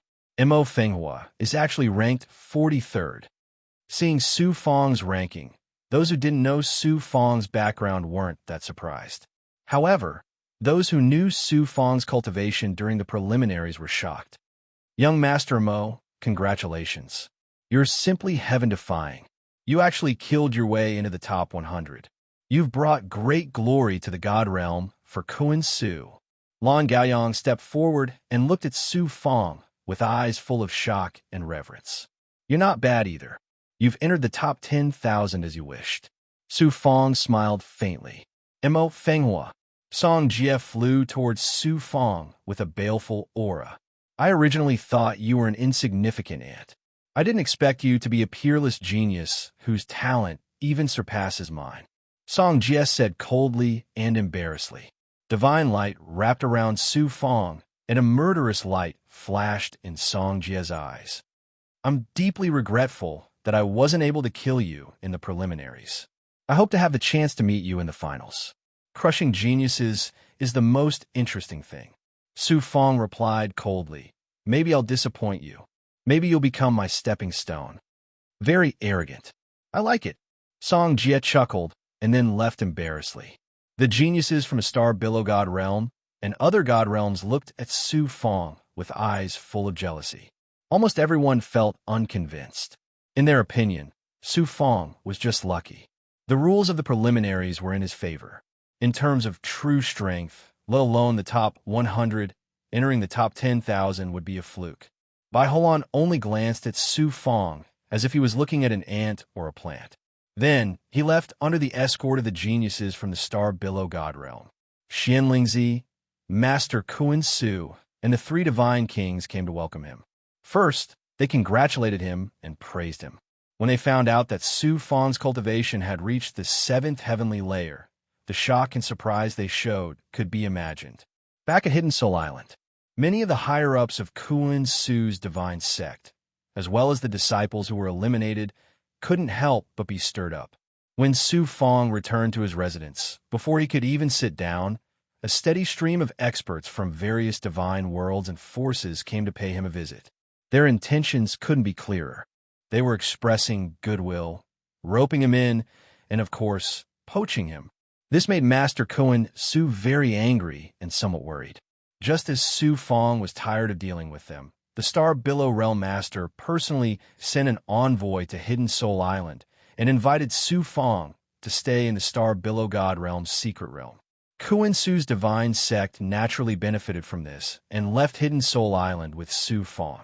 is actually ranked 43rd. Seeing Su Feng's ranking, those who didn't know Su Feng's background weren't that surprised. However, those who knew Su Feng's cultivation during the preliminaries were shocked. Young Master Mo, congratulations. You're simply heaven-defying. You actually killed your way into the top 100. You've brought great glory to the God realm for Kuan Su. Lan Gaoyang stepped forward and looked at Su Feng with eyes full of shock and reverence. You're not bad either. You've entered the top 10,000 as you wished. Su Feng smiled faintly. Mo Fenghua. Song Jie flew towards Su Feng with a baleful aura. I originally thought you were an insignificant ant. I didn't expect you to be a peerless genius whose talent even surpasses mine. Song Jie said coldly and embarrassedly. Divine light wrapped around Su Feng, and a murderous light flashed in Song Jie's eyes. I'm deeply regretful that I wasn't able to kill you in the preliminaries. I hope to have the chance to meet you in the finals. Crushing geniuses is the most interesting thing. Su Feng replied coldly. Maybe I'll disappoint you. Maybe you'll become my stepping stone. Very arrogant. I like it. Song Jie chuckled and then left embarrassedly. The geniuses from a Star Billow God realm and other God realms looked at Su Feng with eyes full of jealousy. Almost everyone felt unconvinced. In their opinion, Su Feng was just lucky. The rules of the preliminaries were in his favor. In terms of true strength, let alone the top 100, entering the top 10,000 would be a fluke. Bai Holan only glanced at Su Feng as if he was looking at an ant or a plant. Then, he left under the escort of the geniuses from the Star Billow God realm. Xianlingzi, Master Kuan Su, and the three divine kings came to welcome him. First, they congratulated him and praised him. When they found out that Su Feng's cultivation had reached the 7th heavenly layer, the shock and surprise they showed could be imagined. Back at Hidden Soul Island, many of the higher-ups of Kuan Su's divine sect, as well as the disciples who were eliminated, couldn't help but be stirred up. When Su Feng returned to his residence, before he could even sit down, a steady stream of experts from various divine worlds and forces came to pay him a visit. Their intentions couldn't be clearer. They were expressing goodwill, roping him in, and of course, poaching him. This made Master Kuan Su very angry and somewhat worried. Just as Su Feng was tired of dealing with them, the Star Billow Realm Master personally sent an envoy to Hidden Soul Island and invited Su Feng to stay in the Star Billow God Realm's secret realm. Kuan Su's divine sect naturally benefited from this and left Hidden Soul Island with Su Feng.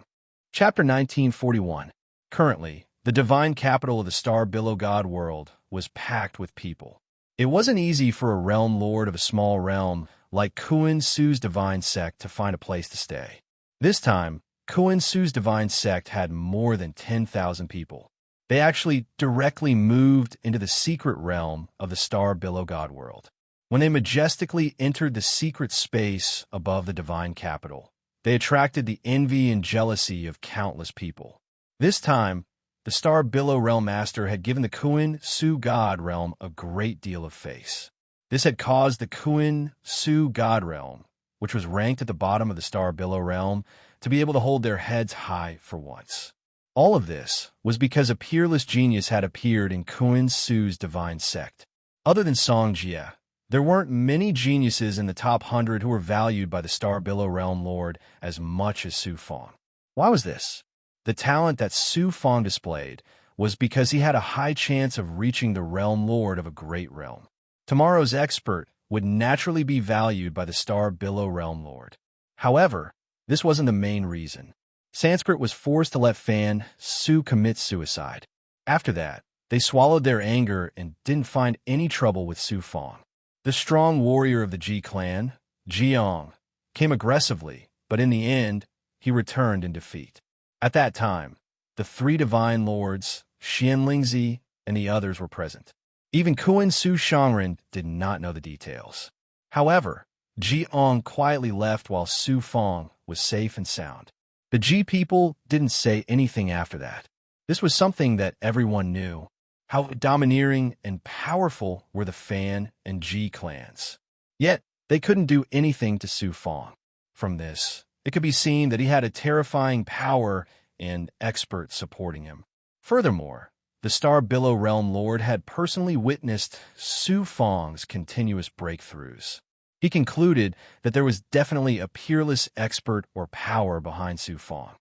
Chapter 1941. Currently, the divine capital of the Star Billow God world was packed with people. It wasn't easy for a realm lord of a small realm like Kuan Su's divine sect to find a place to stay. This time, Kuan Su's divine sect had more than 10,000 people. They actually directly moved into the secret realm of the Star Billow God world. When they majestically entered the secret space above the divine capital, they attracted the envy and jealousy of countless people. This time, the Star Billow Realm Master had given the Kuan Su God realm a great deal of face. This had caused the Kuan Su God realm, which was ranked at the bottom of the Star Billow realm, to be able to hold their heads high for once. All of this was because a peerless genius had appeared in Kuan Su's divine sect. Other than Song Jie, there weren't many geniuses in the top 100 who were valued by the Star Billow Realm Lord as much as Su Feng. Why was this? The talent that Su Feng displayed was because he had a high chance of reaching the Realm Lord of a great realm. Tomorrow's expert would naturally be valued by the Star Billow Realm Lord. However, this wasn't the main reason. Sanskrit was forced to let Fan Su commit suicide. After that, they swallowed their anger and didn't find any trouble with Su Feng. The strong warrior of the Ji clan, Jiang, came aggressively, but in the end, he returned in defeat. At that time, the three divine lords, Xian Lingzi, and the others were present. Even Kuan Su Shangren did not know the details. However, Jiang quietly left while Su Fong was safe and sound. The Ji people didn't say anything after that. This was something that everyone knew. How domineering and powerful were the Fan and Ji clans. Yet, they couldn't do anything to Su Fong. From this, it could be seen that he had a terrifying power and expert supporting him. Furthermore, the Star Billow Realm Lord had personally witnessed Su Fong's continuous breakthroughs. He concluded that there was definitely a peerless expert or power behind Su Fong.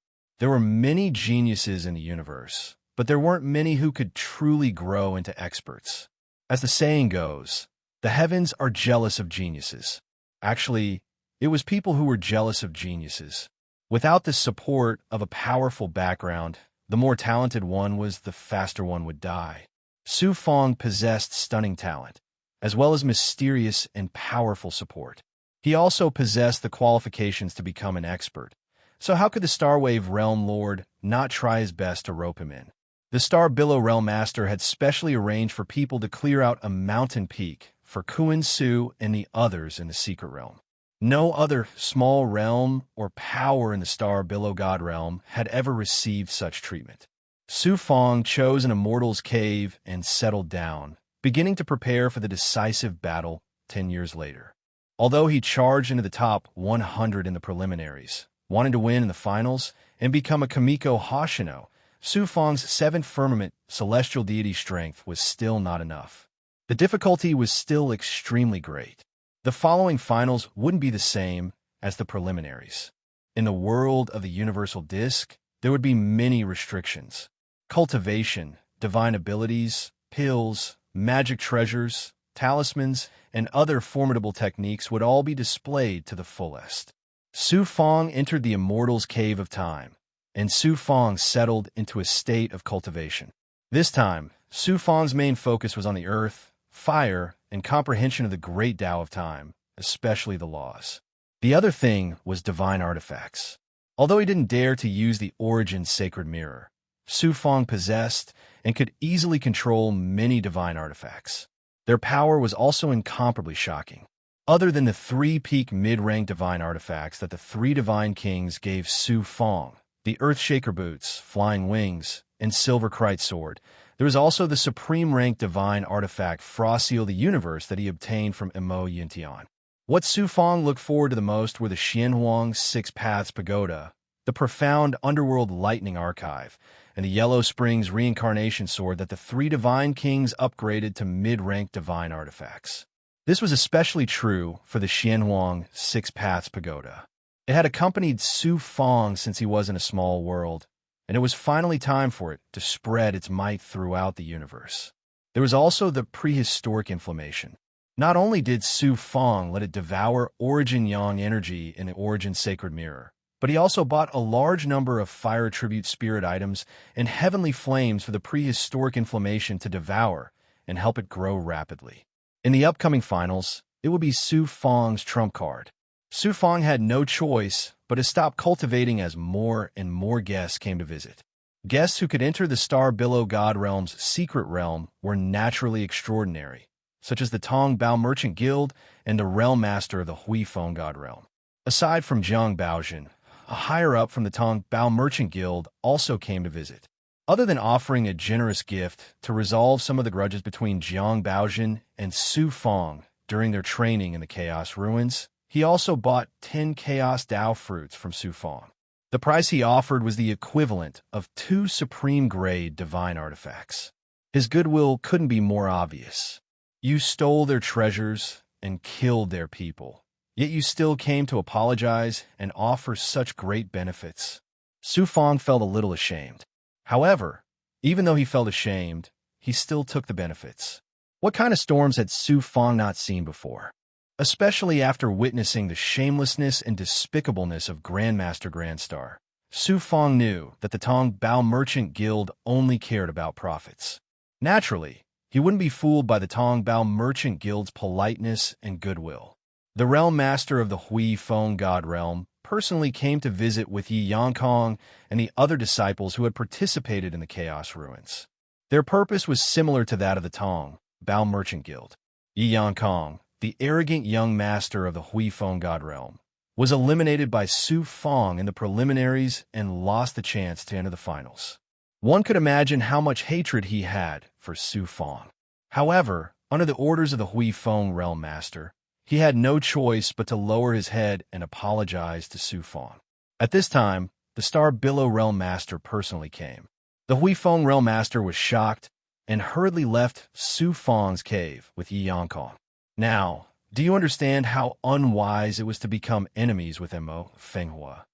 There were many geniuses in the universe, but there weren't many who could truly grow into experts. As the saying goes, the heavens are jealous of geniuses. Actually, it was people who were jealous of geniuses. Without the support of a powerful background, the more talented one was, the faster one would die. Su Fong possessed stunning talent, as well as mysterious and powerful support. He also possessed the qualifications to become an expert. So how could the Starwave Realm Lord not try his best to rope him in? The Star Billow Realm Master had specially arranged for people to clear out a mountain peak for Kuan Su and the others in the Secret Realm. No other small realm or power in the Star Billow God Realm had ever received such treatment. Su Fong chose an immortal's cave and settled down, beginning to prepare for the decisive battle 10 years later. Although he charged into the top 100 in the preliminaries, wanting to win in the finals and become a Kamiko Hoshino, Su Fong's seventh firmament celestial deity strength was still not enough. The difficulty was still extremely great. The following finals wouldn't be the same as the preliminaries. In the world of the universal disc, there would be many restrictions. Cultivation, divine abilities, pills, magic treasures, talismans, and other formidable techniques would all be displayed to the fullest. Su Fong entered the Immortal's Cave of Time, and Su Fong settled into a state of cultivation. This time, Su Fong's main focus was on the earth, fire, and comprehension of the great Tao of time, especially the laws. The other thing was divine artifacts. Although he didn't dare to use the Origin Sacred Mirror, Su Fong possessed and could easily control many divine artifacts. Their power was also incomparably shocking. Other than the three-peak mid-rank divine artifacts that the three divine kings gave Su Fong, the Earthshaker Boots, Flying Wings, and Silverkite Sword, there was also the supreme-rank divine artifact Frostseal the Universe that he obtained from Emo Yintian. What Su Fong looked forward to the most were the Xianhuang Six Paths Pagoda, the profound Underworld Lightning Archive, and the Yellow Springs Reincarnation Sword that the three divine kings upgraded to mid-rank divine artifacts. This was especially true for the Xianhuang Six Paths Pagoda. It had accompanied Su Fong since he was in a small world, and it was finally time for it to spread its might throughout the universe. There was also the prehistoric inflammation. Not only did Su Fong let it devour Origin Yang energy in the Origin Sacred Mirror, but he also bought a large number of fire attribute spirit items and heavenly flames for the prehistoric inflammation to devour and help it grow rapidly. In the upcoming finals, it would be Su Fong's trump card. Su Fong had no choice but to stop cultivating as more and more guests came to visit. Guests who could enter the Star Billow God Realm's secret realm were naturally extraordinary, such as the Tong Bao Merchant Guild and the Realm Master of the Hui Feng God Realm. Aside from Jiang Baojin, a higher-up from the Tong Bao Merchant Guild also came to visit. Other than offering a generous gift to resolve some of the grudges between Jiang Baojin and Su Fong during their training in the Chaos Ruins, he also bought 10 Chaos Dao fruits from Su Fong. The price he offered was the equivalent of 2 supreme-grade divine artifacts. His goodwill couldn't be more obvious. You stole their treasures and killed their people, yet you still came to apologize and offer such great benefits. Su Fong felt a little ashamed. However, even though he felt ashamed, he still took the benefits. What kind of storms had Su Fong not seen before? Especially after witnessing the shamelessness and despicableness of Grandmaster Grandstar, Su Fong knew that the Tong Bao Merchant Guild only cared about profits. Naturally, He wouldn't be fooled by the Tongbao Merchant Guild's politeness and goodwill. The realm master of the Hui Feng God Realm personally came to visit with Yi Yankong and the other disciples who had participated in the Chaos Ruins. Their purpose was similar to that of the Tong Bao Merchant Guild. Yi Yankong, the arrogant young master of the Hui Feng God Realm, was eliminated by Su Feng in the preliminaries and lost the chance to enter the finals. One could imagine how much hatred he had for Su Feng. However, under the orders of the Hui Feng Realm Master, he had no choice but to lower his head and apologize to Su Feng. At this time, the Star Billow Realm Master personally came. The Hui Feng Realm Master was shocked and hurriedly left Su Feng's cave with Yi Yankong. Now, do you understand how unwise it was to become enemies with Mo Fenghua?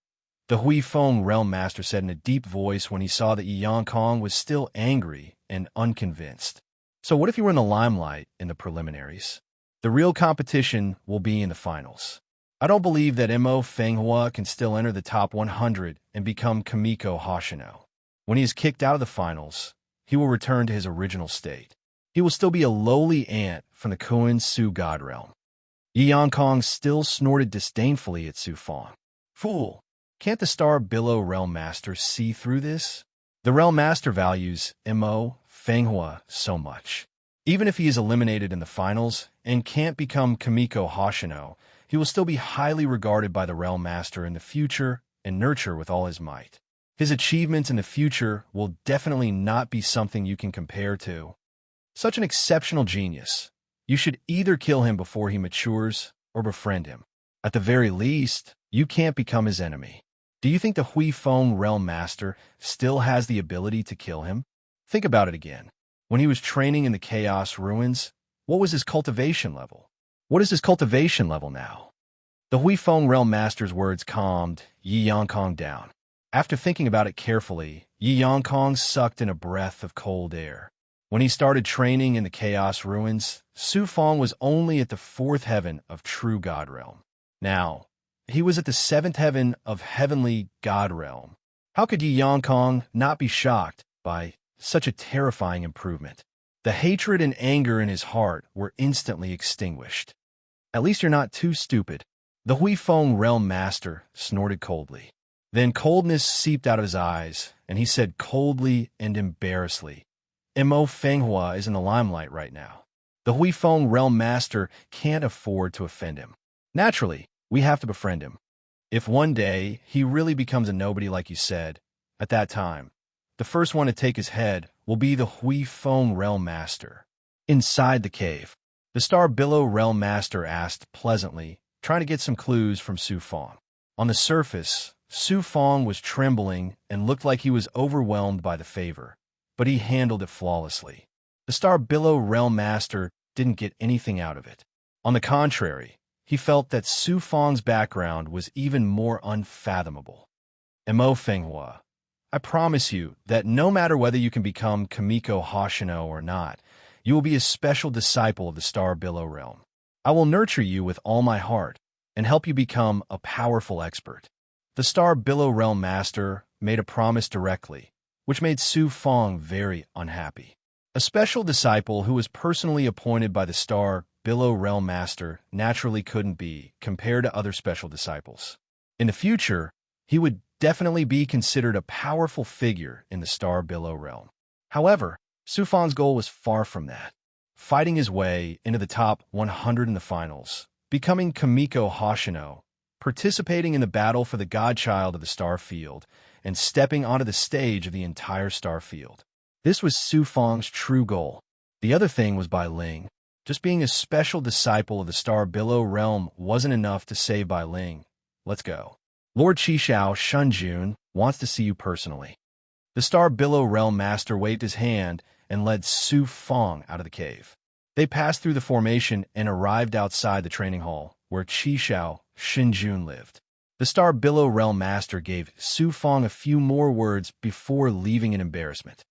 The Hui Feng Realm Master said in a deep voice when he saw that Yi Yankong was still angry and unconvinced. So what if you were in the limelight in the preliminaries? The real competition will be in the finals. I don't believe that Mo Fenghua can still enter the top 100 and become Kamiko Hoshino. When he is kicked out of the finals, he will return to his original state. He will still be a lowly ant from the Kuan Su God Realm. Yi Yankong still snorted disdainfully at Su Feng. Fool! Can't the Star Billow Realm Master see through this? The Realm Master values Mo Fenghua so much. Even if he is eliminated in the finals and can't become Kamiko Hoshino, he will still be highly regarded by the Realm Master in the future and nurture with all his might. His achievements in the future will definitely not be something you can compare to. Such an exceptional genius. You should either kill him before he matures or befriend him. At the very least, you can't become his enemy. Do you think the Hui Feng Realm Master still has the ability to kill him? Think about it again. When he was training in the Chaos Ruins, what was his cultivation level? What is his cultivation level now? The Hui Feng Realm Master's words calmed Yi Yankong down. After thinking about it carefully, Yi Yankong sucked in a breath of cold air. When he started training in the Chaos Ruins, Su Feng was only at the 4th heaven of True God Realm. Now, he was at the 7th heaven of Heavenly God Realm. How could Yi Yankong not be shocked by such a terrifying improvement? The hatred and anger in his heart were instantly extinguished. At least you're not too stupid. The Hui Feng Realm Master snorted coldly. Then coldness seeped out of his eyes, and he said coldly and embarrassedly, Mo Fenghua is in the limelight right now. The Hui Feng Realm Master can't afford to offend him. Naturally, we have to befriend him. If one day he really becomes a nobody like you said, at that time, the first one to take his head will be the Hui Feng Realm Master. Inside the cave, the Star Billow Realm Master asked pleasantly, trying to get some clues from Su Feng. On the surface, Su Feng was trembling and looked like he was overwhelmed by the favor, but he handled it flawlessly. The Star Billow Realm Master didn't get anything out of it. On the contrary, he felt that Su Feng's background was even more unfathomable. Mo Fenghua, I promise you that no matter whether you can become Kamiko Hoshino or not, you will be a special disciple of the Star Billow Realm. I will nurture you with all my heart and help you become a powerful expert. The Star Billow Realm Master made a promise directly, which made Su Feng very unhappy. A special disciple who was personally appointed by the Star Billow Realm Master naturally couldn't be compared to other special disciples. In the future, he would definitely be considered a powerful figure in the Star Billow Realm. However, Su Feng's goal was far from that. Fighting his way into the top 100 in the finals, becoming Kamiko Hoshino, participating in the battle for the godchild of the star field, and stepping onto the stage of the entire star field. This was Su Feng's true goal. The other thing was Bai Ling. Just being a special disciple of the Star Billow Realm wasn't enough to save Bai Ling. Let's go. Lord Qishao Shunjun wants to see you personally. The Star Billow Realm Master waved his hand and led Su Feng out of the cave. They passed through the formation and arrived outside the training hall, where Qishao Shunjun lived. The Star Billow Realm Master gave Su Feng a few more words before leaving in embarrassment.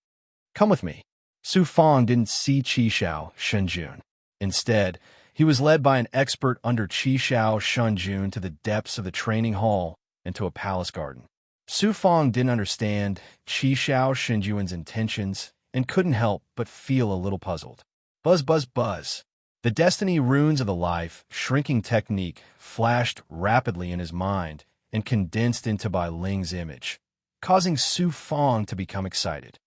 Come with me. Su Feng didn't see Qishao Shunjun. Instead, he was led by an expert under Qishao Shunjun to the depths of the training hall and to a palace garden. Su Feng didn't understand Qishao Shunjun's intentions and couldn't help but feel a little puzzled. Buzz, buzz, buzz. The destiny runes of the life shrinking technique flashed rapidly in his mind and condensed into Bai Ling's image, causing Su Fong to become excited.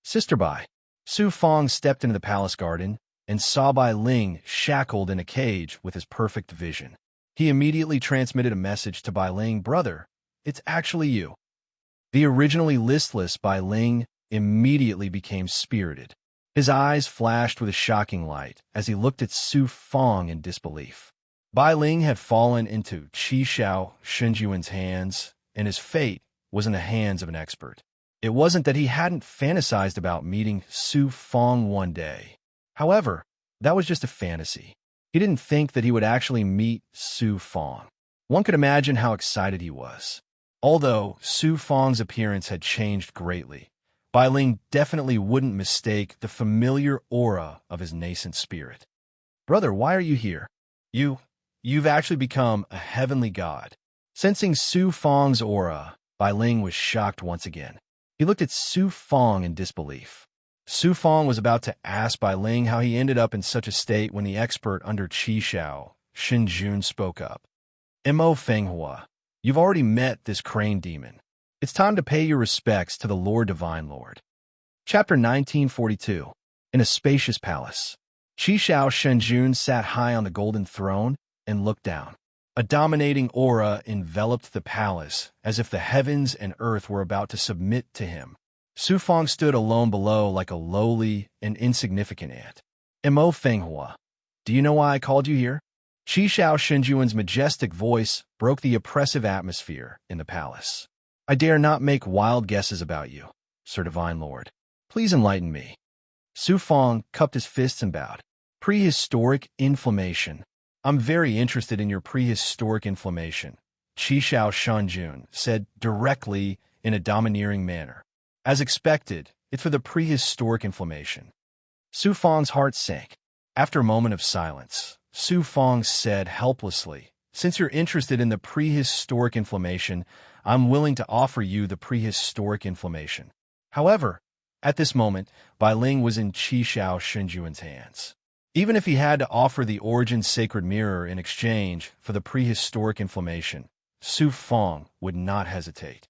Sister Bai. Su Fong stepped into the palace garden and saw Bai Ling shackled in a cage with his perfect vision. He immediately transmitted a message to Bai Ling, "Brother, it's actually you." The originally listless Bai Ling immediately became spirited. His eyes flashed with a shocking light as he looked at Su Fong in disbelief. Bai Ling had fallen into Qi Xiao Shenjuan's hands, and his fate was in the hands of an expert. It wasn't that he hadn't fantasized about meeting Su Fong one day. However, that was just a fantasy. He didn't think that he would actually meet Su Fong. One could imagine how excited he was. Although Su Fong's appearance had changed greatly, Bai Ling definitely wouldn't mistake the familiar aura of his nascent spirit. "Brother, why are you here? You've actually become a heavenly god." Sensing Su Fong's aura, Bai Ling was shocked once again. He looked at Su Fong in disbelief. Su Fong was about to ask Bai Ling how he ended up in such a state when the expert under Qi Xiao, Xinjun, spoke up. "Mo Fenghua, you've already met this crane demon. It's time to pay your respects to the Lord Divine Lord." Chapter 1942. In a spacious palace, Qi Xiao Shenjun sat high on the golden throne and looked down. A dominating aura enveloped the palace, as if the heavens and earth were about to submit to him. Su Fong stood alone below like a lowly and insignificant ant. "Mo Fenghua, do you know why I called you here?" Qi Xiao Shenjuan's majestic voice broke the oppressive atmosphere in the palace. "I dare not make wild guesses about you, Sir Divine Lord. Please enlighten me." Su Fong cupped his fists and bowed. "Prehistoric inflammation. I'm very interested in your prehistoric inflammation," Qi Xiao Shenjun said directly in a domineering manner. "As expected, it's for the prehistoric inflammation." Su Fong's heart sank. After a moment of silence, Su Fong said helplessly, "Since you're interested in the prehistoric inflammation, I'm willing to offer you the prehistoric inflammation." However, at this moment, Bai Ling was in Qi Xiao Shenjuan's hands. Even if he had to offer the Origin Sacred Mirror in exchange for the prehistoric inflammation, Su Fong would not hesitate.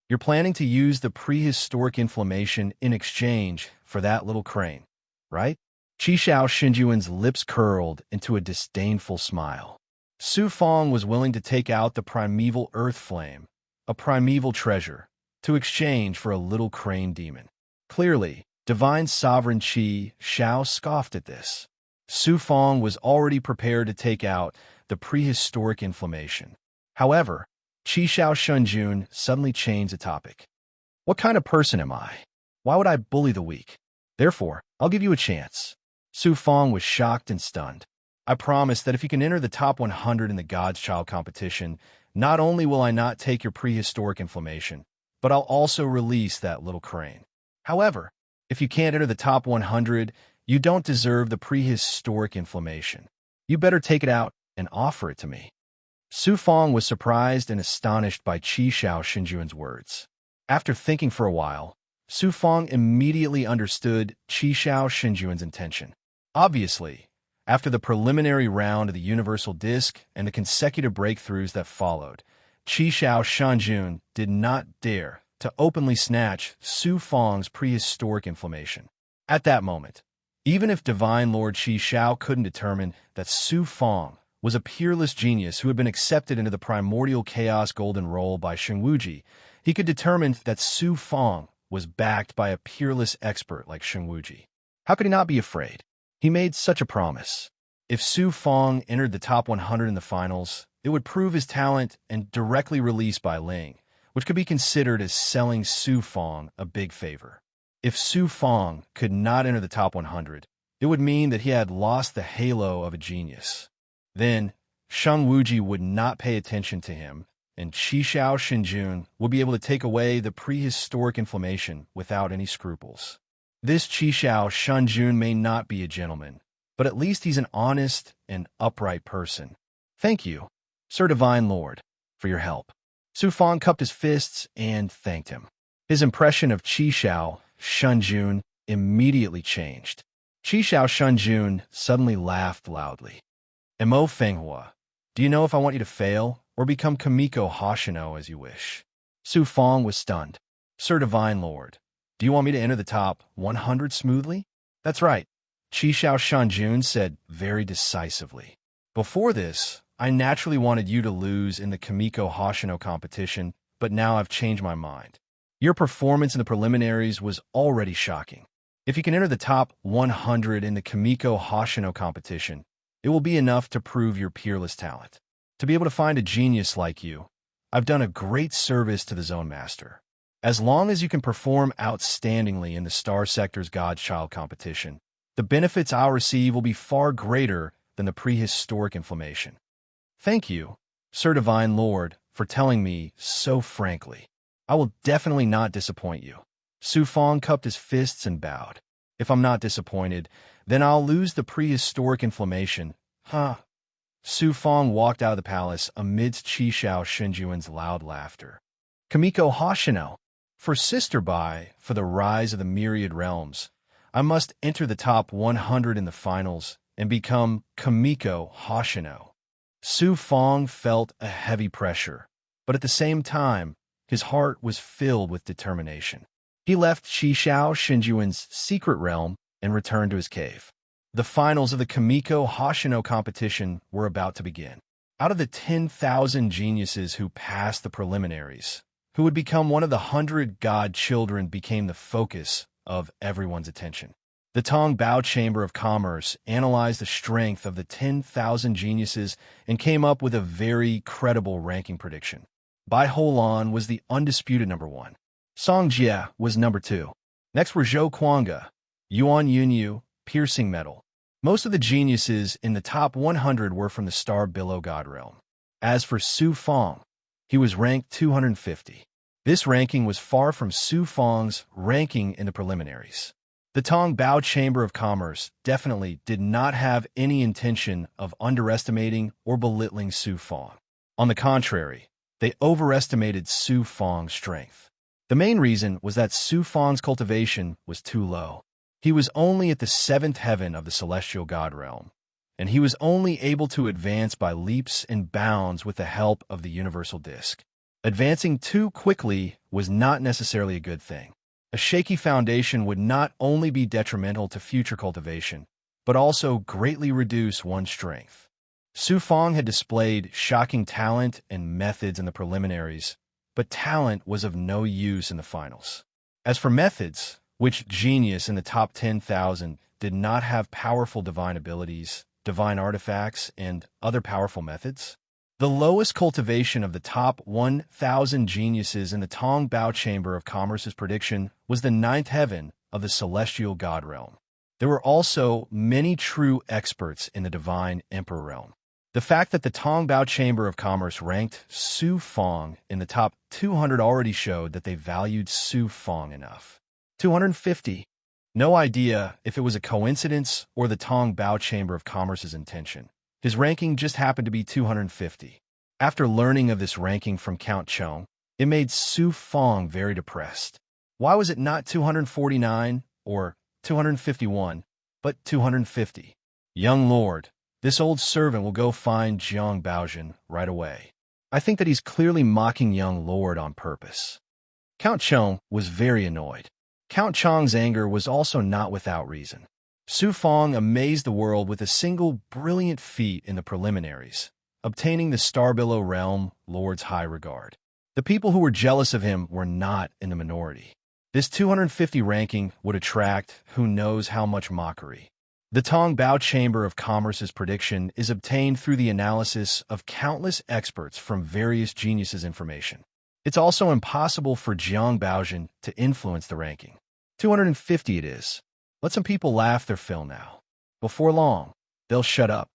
"You're planning to use the prehistoric inflammation in exchange for that little crane, right?" Qi Xiao Shenjuan's lips curled into a disdainful smile. Su Fong was willing to take out the primeval earth flame, a primeval treasure, to exchange for a little crane demon. Clearly, Divine Sovereign Qi Xiao scoffed at this. Su Fong was already prepared to take out the prehistoric inflammation. However, Qi Xiao Shenjun suddenly changed the topic. "What kind of person am I? Why would I bully the weak? Therefore, I'll give you a chance." Su Fong was shocked and stunned. "I promise that if you can enter the top 100 in the God's Child competition, not only will I not take your prehistoric inflammation, but I'll also release that little crane. However, if you can't enter the top 100, you don't deserve the prehistoric inflammation. You better take it out and offer it to me." Su Fong was surprised and astonished by Qi Xiao Shenjuan's words. After thinking for a while, Su Fong immediately understood Qi Xiao Shenjuan's intention. Obviously, after the preliminary round of the Universal Disc and the consecutive breakthroughs that followed, Qi Xiao Shenjun did not dare to openly snatch Su Fong's prehistoric inflammation. At that moment, even if Divine Lord Qi Xiao couldn't determine that Su Fong was a peerless genius who had been accepted into the primordial chaos golden role by Sheng Wuji, he could determine that Su Fong was backed by a peerless expert like Sheng Wuji. How could he not be afraid? He made such a promise. If Su Fong entered the top 100 in the finals, it would prove his talent and directly release Bai Ling, which could be considered as selling Su Fong a big favor. If Su Fong could not enter the top 100, it would mean that he had lost the halo of a genius. Then, Sheng Wuji would not pay attention to him, and Qi Xiao Shenjun would be able to take away the prehistoric inflammation without any scruples. This Qi Xiao Shenjun may not be a gentleman, but at least he's an honest and upright person. "Thank you, Sir Divine Lord, for your help." Su Fong cupped his fists and thanked him. His impression of Qi Xiao Shenjun immediately changed. Qishao Shunjun suddenly laughed loudly. Emo Fenghua, do you know if I want you to fail or become Kamiko Hoshino as you wish? Su Fong was stunned. Sir Divine Lord, do you want me to enter the top 100 smoothly? That's right, Qishao Shunjun said very decisively. Before this, I naturally wanted you to lose in the Kamiko Hoshino competition, but now I've changed my mind. Your performance in the preliminaries was already shocking. If you can enter the top 100 in the Kamiko Hoshino competition, it will be enough to prove your peerless talent. To be able to find a genius like you, I've done a great service to the Zone Master. As long as you can perform outstandingly in the Star Sector's Godchild competition, the benefits I'll receive will be far greater than the prehistoric inflammation. Thank you, Sir Divine Lord, for telling me so frankly. I will definitely not disappoint you. Su Fong cupped his fists and bowed. If I'm not disappointed, then I'll lose the prehistoric inflammation. Huh. Su Fong walked out of the palace amidst Qishao Shinjuan's loud laughter. Kamiko Hoshino, for Sister Bai, for the rise of the myriad realms, I must enter the top 100 in the finals and become Kamiko Hoshino. Su Fong felt a heavy pressure, but at the same time, his heart was filled with determination. He left Qishao Shinjuan's secret realm and returned to his cave. The finals of the Kamiko Hoshino competition were about to begin. Out of the 10,000 geniuses who passed the preliminaries, who would become one of the 100 god children became the focus of everyone's attention. The Tong Bao Chamber of Commerce analyzed the strength of the 10,000 geniuses and came up with a very credible ranking prediction. Bai Holan was the undisputed number 1. Song Jie was number 2. Next were Zhou Kuanga, Yuan Yunyu, Piercing Metal. Most of the geniuses in the top 100 were from the Star Below God realm. As for Su Fong, he was ranked 250. This ranking was far from Su Fong's ranking in the preliminaries. The Tong Bao Chamber of Commerce definitely did not have any intention of underestimating or belittling Su Fong. On the contrary, they overestimated Su Fong's strength. The main reason was that Su Fong's cultivation was too low. He was only at the 7th heaven of the celestial god realm, and he was only able to advance by leaps and bounds with the help of the universal disk. Advancing too quickly was not necessarily a good thing. A shaky foundation would not only be detrimental to future cultivation, but also greatly reduce one's strength. Su Fong had displayed shocking talent and methods in the preliminaries, but talent was of no use in the finals. As for methods, which genius in the top 10,000 did not have powerful divine abilities, divine artifacts, and other powerful methods? The lowest cultivation of the top 1,000 geniuses in the Tong Bao Chamber of Commerce's prediction was the 9th heaven of the celestial god realm. There were also many true experts in the divine emperor realm. The fact that the Tong Bao Chamber of Commerce ranked Su Fong in the top 200 already showed that they valued Su Fong enough. 250. No idea if it was a coincidence or the Tong Bao Chamber of Commerce's intention. His ranking just happened to be 250. After learning of this ranking from Count Chong, it made Su Fong very depressed. Why was it not 249 or 251, but 250? Young lord, this old servant will go find Jiang Baojin right away. I think that he's clearly mocking young lord on purpose. Count Chong was very annoyed. Count Chong's anger was also not without reason. Su Fong amazed the world with a single brilliant feat in the preliminaries, obtaining the Star Below Realm Lord's high regard. The people who were jealous of him were not in the minority. This 250 ranking would attract who knows how much mockery. The Tong Bao Chamber of Commerce's prediction is obtained through the analysis of countless experts from various geniuses' information. It's also impossible for Jiang Baojin to influence the ranking. 250 it is. Let some people laugh their fill now. Before long, they'll shut up.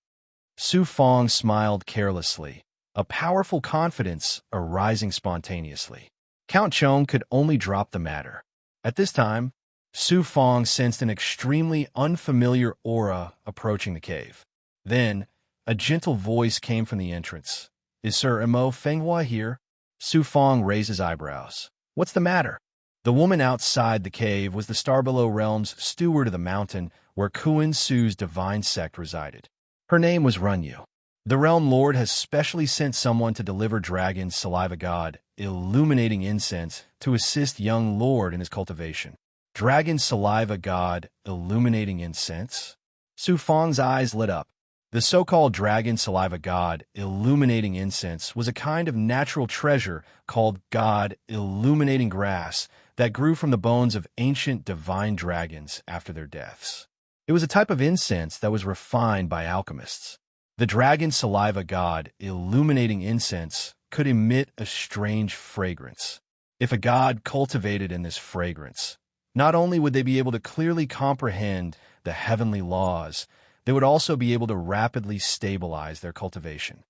Su Fong smiled carelessly, a powerful confidence arising spontaneously. Count Chong could only drop the matter. At this time, Su Fong sensed an extremely unfamiliar aura approaching the cave. Then, a gentle voice came from the entrance. "Is Sir Emo Fenghua here?" Su Fong raised his eyebrows. "What's the matter?" The woman outside the cave was the Starbelow Realm's steward of the mountain where Kuin Su's divine sect resided. Her name was Runyu. The Realm Lord has specially sent someone to deliver Dragon's Saliva God, illuminating incense, to assist young Lord in his cultivation. Dragon's Saliva God, illuminating incense? Su Fang's eyes lit up. The so-called Dragon Saliva God, illuminating incense, was a kind of natural treasure called God, illuminating grass that grew from the bones of ancient divine dragons after their deaths. It was a type of incense that was refined by alchemists. The Dragon Saliva God, illuminating incense, could emit a strange fragrance. If a god cultivated in this fragrance, not only would they be able to clearly comprehend the heavenly laws, they would also be able to rapidly stabilize their cultivation.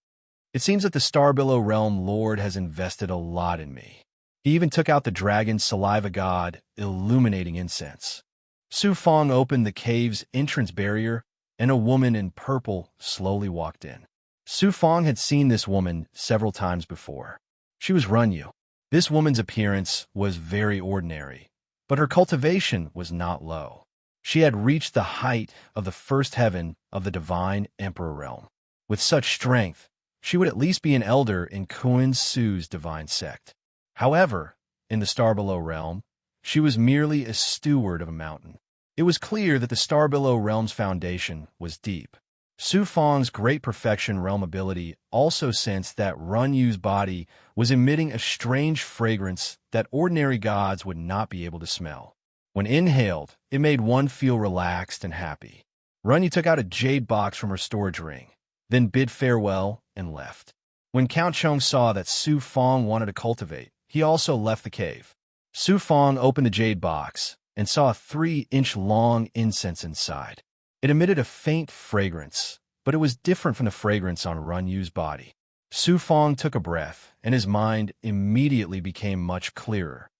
It seems that the Starbelow Realm Lord has invested a lot in me. He even took out the Dragon Saliva God, illuminating incense. Su Fang opened the cave's entrance barrier, and a woman in purple slowly walked in. Su Fang had seen this woman several times before. She was Runyu. This woman's appearance was very ordinary, but her cultivation was not low. She had reached the height of the first heaven of the divine Emperor realm. With such strength, she would at least be an elder in Kuin Su's divine sect. However, in the Starbelow realm, she was merely a steward of a mountain. It was clear that the Starbelow realm's foundation was deep. Su Fang's great perfection realm ability also sensed that Runyu's body was emitting a strange fragrance that ordinary gods would not be able to smell. When inhaled, it made one feel relaxed and happy. Runyu took out a jade box from her storage ring, then bid farewell and left. When Count Chong saw that Su Fang wanted to cultivate, he also left the cave. Su Fang opened the jade box and saw a 3-inch-long incense inside. It emitted a faint fragrance, but it was different from the fragrance on Runyu's body. Su Fang took a breath, and his mind immediately became much clearer.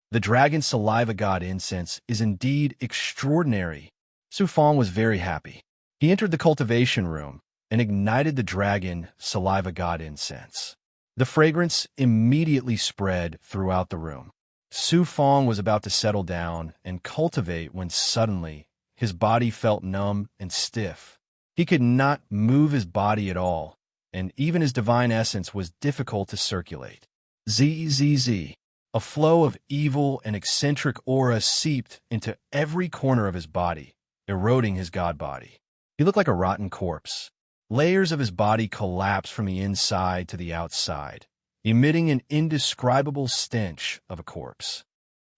The Dragon Saliva God incense is indeed extraordinary. Su Fang was very happy. He entered the cultivation room and ignited the Dragon Saliva God incense. The fragrance immediately spread throughout the room. Su Fang was about to settle down and cultivate when suddenly his body felt numb and stiff. He could not move his body at all, and even his divine essence was difficult to circulate. Zzz. A flow of evil and eccentric aura seeped into every corner of his body, eroding his god body. He looked like a rotten corpse. Layers of his body collapsed from the inside to the outside, emitting an indescribable stench of a corpse.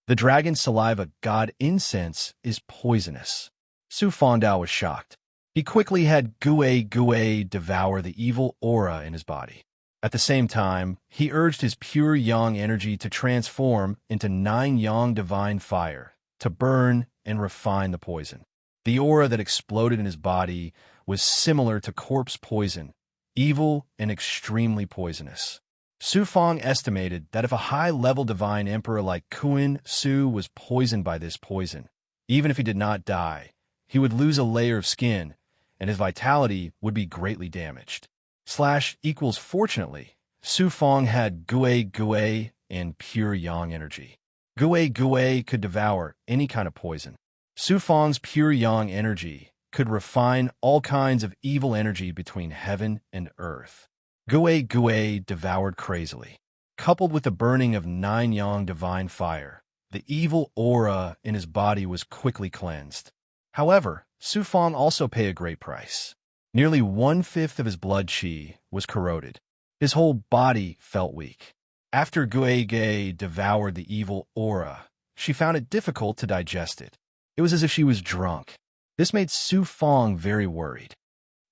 The Dragon Saliva God incense is poisonous. Su Fangdao was shocked. He quickly had Gui devour the evil aura in his body. At the same time, he urged his pure yang energy to transform into 9 yang divine fire, to burn and refine the poison. The aura that exploded in his body was similar to corpse poison, evil and extremely poisonous. Su Fang estimated that if a high-level divine emperor like Kuin Su was poisoned by this poison, even if he did not die, he would lose a layer of skin, and his vitality would be greatly damaged. Fortunately, Su Fang had Gui and pure yang energy. Gui could devour any kind of poison. Su Fang's pure yang energy could refine all kinds of evil energy between heaven and earth. Gui devoured crazily. Coupled with the burning of 9 yang divine fire, the evil aura in his body was quickly cleansed. However, Su Fang also paid a great price. Nearly 1/5 of his blood qi was corroded. His whole body felt weak. After Gui devoured the evil aura, she found it difficult to digest it. It was as if she was drunk. This made Su Fang very worried.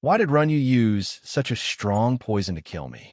Why did Runyu use such a strong poison to kill me?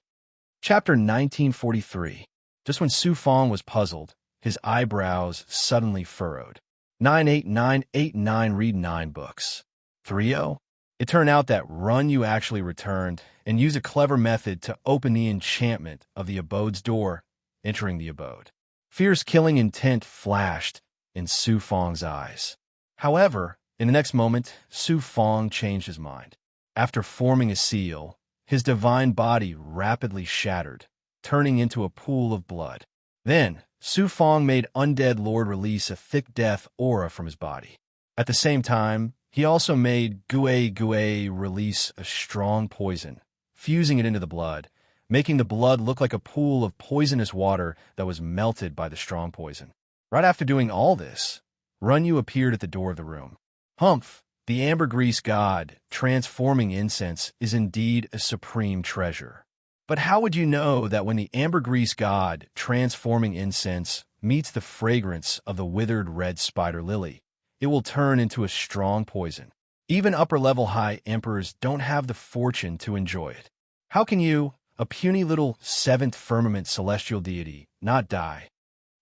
Chapter 1943. Just when Su Fang was puzzled, his eyebrows suddenly furrowed. 98989 read 9 books. 30? It turned out that Runyu actually returned and used a clever method to open the enchantment of the abode's door, entering the abode. Fierce killing intent flashed in Su Fang's eyes. However, in the next moment, Su Fang changed his mind. After forming a seal, his divine body rapidly shattered, turning into a pool of blood. Then, Su Fong made Undead Lord release a thick death aura from his body. At the same time, he also made Gue Gue release a strong poison, fusing it into the blood, making the blood look like a pool of poisonous water that was melted by the strong poison. Right after doing all this, Runyu appeared at the door of the room. Humph, the ambergris god, transforming incense, is indeed a supreme treasure. But how would you know that when the ambergris god, transforming incense, meets the fragrance of the withered red spider lily, it will turn into a strong poison? Even upper-level high emperors don't have the fortune to enjoy it. How can you, a puny little seventh firmament celestial deity, not die?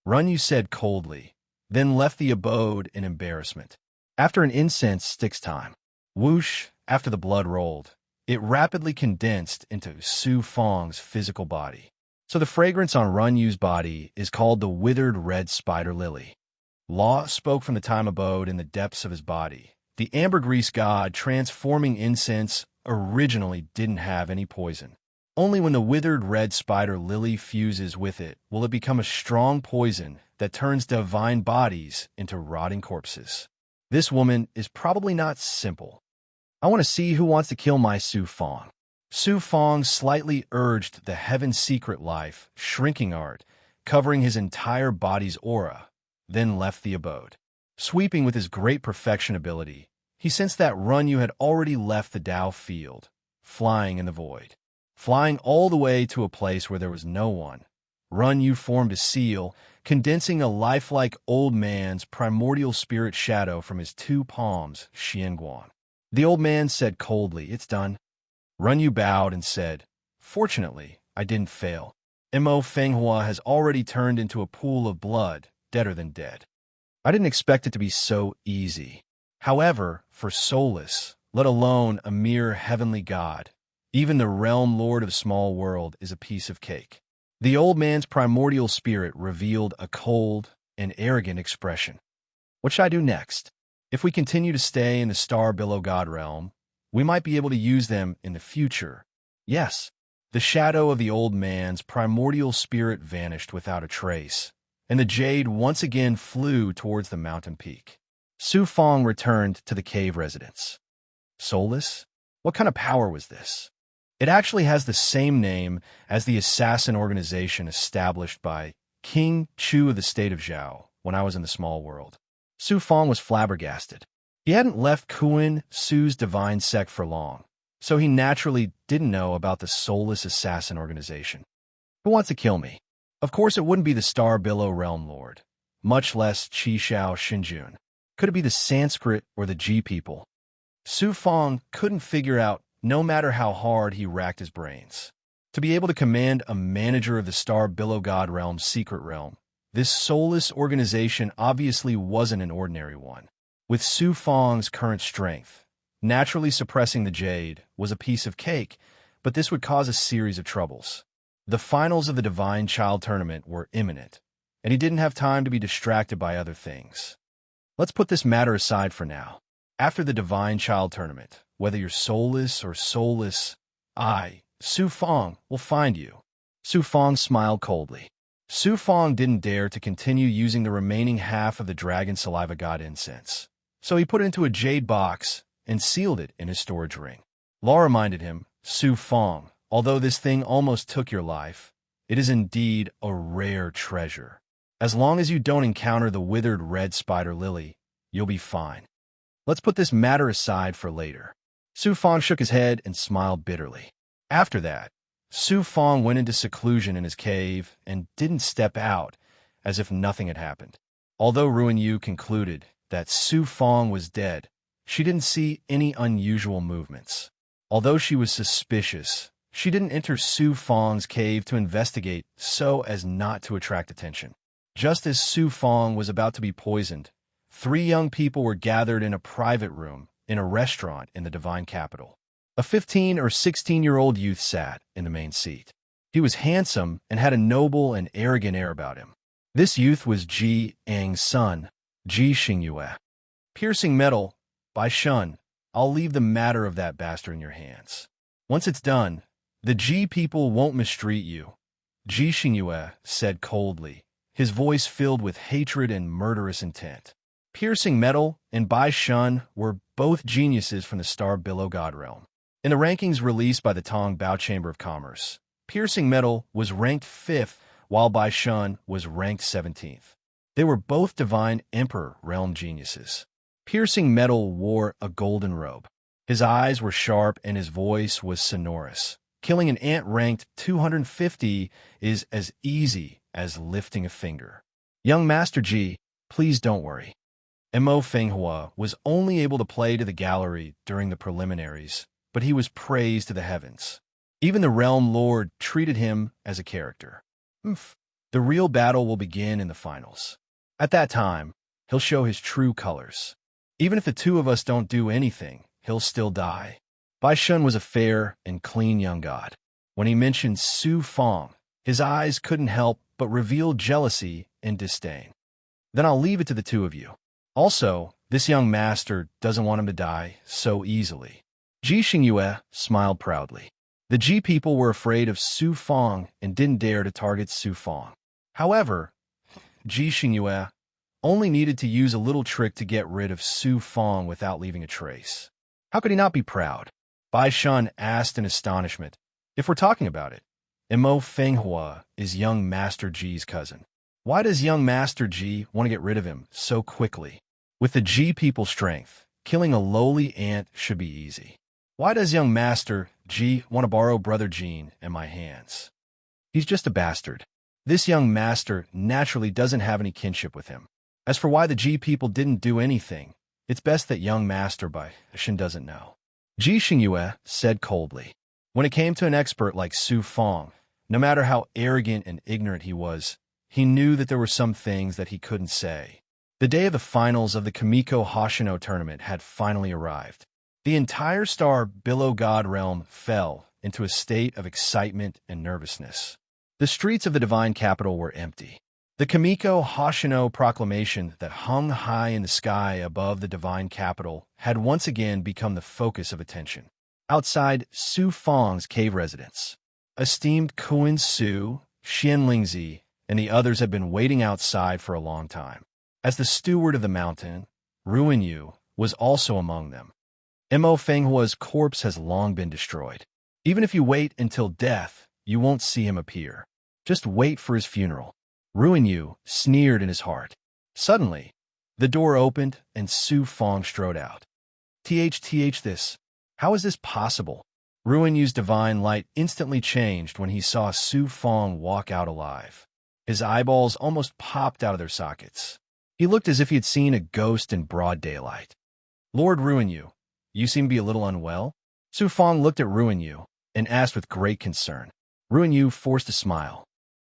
Runyu said coldly, then left the abode in embarrassment. After an incense sticks time, whoosh, after the blood rolled, it rapidly condensed into Su Fong's physical body. So the fragrance on Runyu's body is called the withered red spider lily. Law spoke from the time abode in the depths of his body. The ambergris god transforming incense originally didn't have any poison. Only when the withered red spider lily fuses with it will it become a strong poison that turns divine bodies into rotting corpses. This woman is probably not simple. I want to see who wants to kill my Su Fong. Su Fong slightly urged the heaven secret life, shrinking art, covering his entire body's aura, then left the abode. Sweeping with his great perfection ability, he sensed that Runyu had already left the Dao field, flying in the void. Flying all the way to a place where there was no one, Runyu formed a seal, condensing a lifelike old man's primordial spirit shadow from his two palms, Xianguan. The old man said coldly, "It's done." Runyu bowed and said, "Fortunately, I didn't fail. Mo Fenghua has already turned into a pool of blood, deader than dead. I didn't expect it to be so easy. However, for soulless, let alone a mere heavenly god, even the realm lord of small world is a piece of cake." The old man's primordial spirit revealed a cold and arrogant expression. "What should I do next? If we continue to stay in the star below god realm, we might be able to use them in the future." Yes, the shadow of the old man's primordial spirit vanished without a trace, and the jade once again flew towards the mountain peak. Su Fong returned to the cave residence. Soulless? What kind of power was this? It actually has the same name as the assassin organization established by King Chu of the state of Zhao when I was in the small world. Su Fong was flabbergasted. He hadn't left Kuan Su's divine sect for long, so he naturally didn't know about the soulless assassin organization. Who wants to kill me? Of course it wouldn't be the Star Billow Realm Lord, much less Qi Shao Xinjun. Could it be the Sanskrit or the G people? Su Fong couldn't figure out, no matter how hard he racked his brains. To be able to command a manager of the Star Billow God Realm's secret realm, this soulless organization obviously wasn't an ordinary one. With Su Fong's current strength, naturally suppressing the jade was a piece of cake, but this would cause a series of troubles. The finals of the Divine Child Tournament were imminent, and he didn't have time to be distracted by other things. Let's put this matter aside for now. After the Divine Child Tournament, whether you're soulless or soulless, I, Su Fong, will find you. Su Fong smiled coldly. Su Fong didn't dare to continue using the remaining half of the Dragon Saliva God incense, so he put it into a jade box and sealed it in his storage ring. Law reminded him, "Su Fong, although this thing almost took your life, it is indeed a rare treasure. As long as you don't encounter the withered red spider lily, you'll be fine. Let's put this matter aside for later." Su Fong shook his head and smiled bitterly. After that, Su Fong went into seclusion in his cave and didn't step out, as if nothing had happened. Although Ruin Yu concluded that Su Fong was dead, she didn't see any unusual movements. Although she was suspicious, she didn't enter Su Fong's cave to investigate so as not to attract attention. Just as Su Fong was about to be poisoned, 3 young people were gathered in a private room in a restaurant in the divine capital. A 15 or 16-year-old youth sat in the main seat. He was handsome and had a noble and arrogant air about him. This youth was Ji Ang's son, Ji Xingyue. "Piercing metal, by Shun, I'll leave the matter of that bastard in your hands. Once it's done, the Ji people won't mistreat you," Ji Xingyue said coldly, his voice filled with hatred and murderous intent. Piercing Metal and Bai Shun were both geniuses from the Star Below God realm. In the rankings released by the Tong Bao Chamber of Commerce, Piercing Metal was ranked 5th, while Bai Shun was ranked 17th. They were both Divine Emperor realm geniuses. Piercing Metal wore a golden robe. His eyes were sharp and his voice was sonorous. Killing an ant ranked 250 is as easy as lifting a finger. Young Master Ji, please don't worry. Mo Fenghua was only able to play to the gallery during the preliminaries, but he was praised to the heavens. Even the Realm Lord treated him as a character. The real battle will begin in the finals. At that time, he'll show his true colors. Even if the two of us don't do anything, he'll still die. Bai Shun was a fair and clean young god. When he mentioned Su Fong, his eyes couldn't help but reveal jealousy and disdain. Then I'll leave it to the two of you. Also, this young master doesn't want him to die so easily. Ji Xingyue smiled proudly. The Ji people were afraid of Su Fong and didn't dare to target Su Fong. However, Ji Xingyue only needed to use a little trick to get rid of Su Fong without leaving a trace. How could he not be proud? Bai Shun asked in astonishment. If we're talking about it, Mo Fenghua is young Master Ji's cousin. Why does young Master Ji want to get rid of him so quickly? With the Ji people's strength, killing a lowly ant should be easy. Why does young Master Ji want to borrow Brother Jean and my hands? He's just a bastard. This young master naturally doesn't have any kinship with him. As for why the Ji people didn't do anything, it's best that young Master Bai Shun doesn't know. Ji Xingyue said coldly. When it came to an expert like Su Fong, no matter how arrogant and ignorant he was, he knew that there were some things that he couldn't say. The day of the finals of the Kamiko Hoshino tournament had finally arrived. The entire Star Below God realm fell into a state of excitement and nervousness. The streets of the divine capital were empty. The Kamiko Hoshino proclamation that hung high in the sky above the divine capital had once again become the focus of attention. Outside Su Fong's cave residence, esteemed Kuan Su, Xianlingzi, and the others had been waiting outside for a long time. As the steward of the mountain, Ruin Yu was also among them. Mo Fenghua's corpse has long been destroyed. Even if you wait until death, you won't see him appear. Just wait for his funeral. Ruin Yu sneered in his heart. Suddenly, the door opened and Su Fong strode out. This. How is this possible? Ruin Yu's divine light instantly changed when he saw Su Fong walk out alive. His eyeballs almost popped out of their sockets. He looked as if he had seen a ghost in broad daylight. Lord Ruin Yu, you seem to be a little unwell? Su Fong looked at Ruin Yu and asked with great concern. Ruin Yu forced a smile.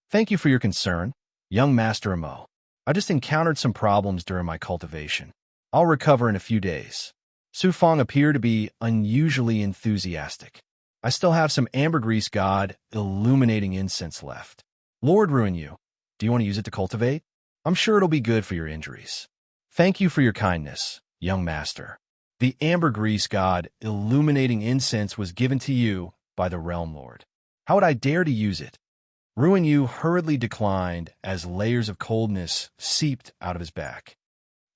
Thank you for your concern, young Master Mo. I just encountered some problems during my cultivation. I'll recover in a few days. Su Fong appeared to be unusually enthusiastic. I still have some ambergris god illuminating incense left. Lord Ruin Yu, do you want to use it to cultivate? I'm sure it'll be good for your injuries. Thank you for your kindness, young master. The ambergris god illuminating incense was given to you by the Realm Lord. How would I dare to use it? Ruin Yu hurriedly declined as layers of coldness seeped out of his back.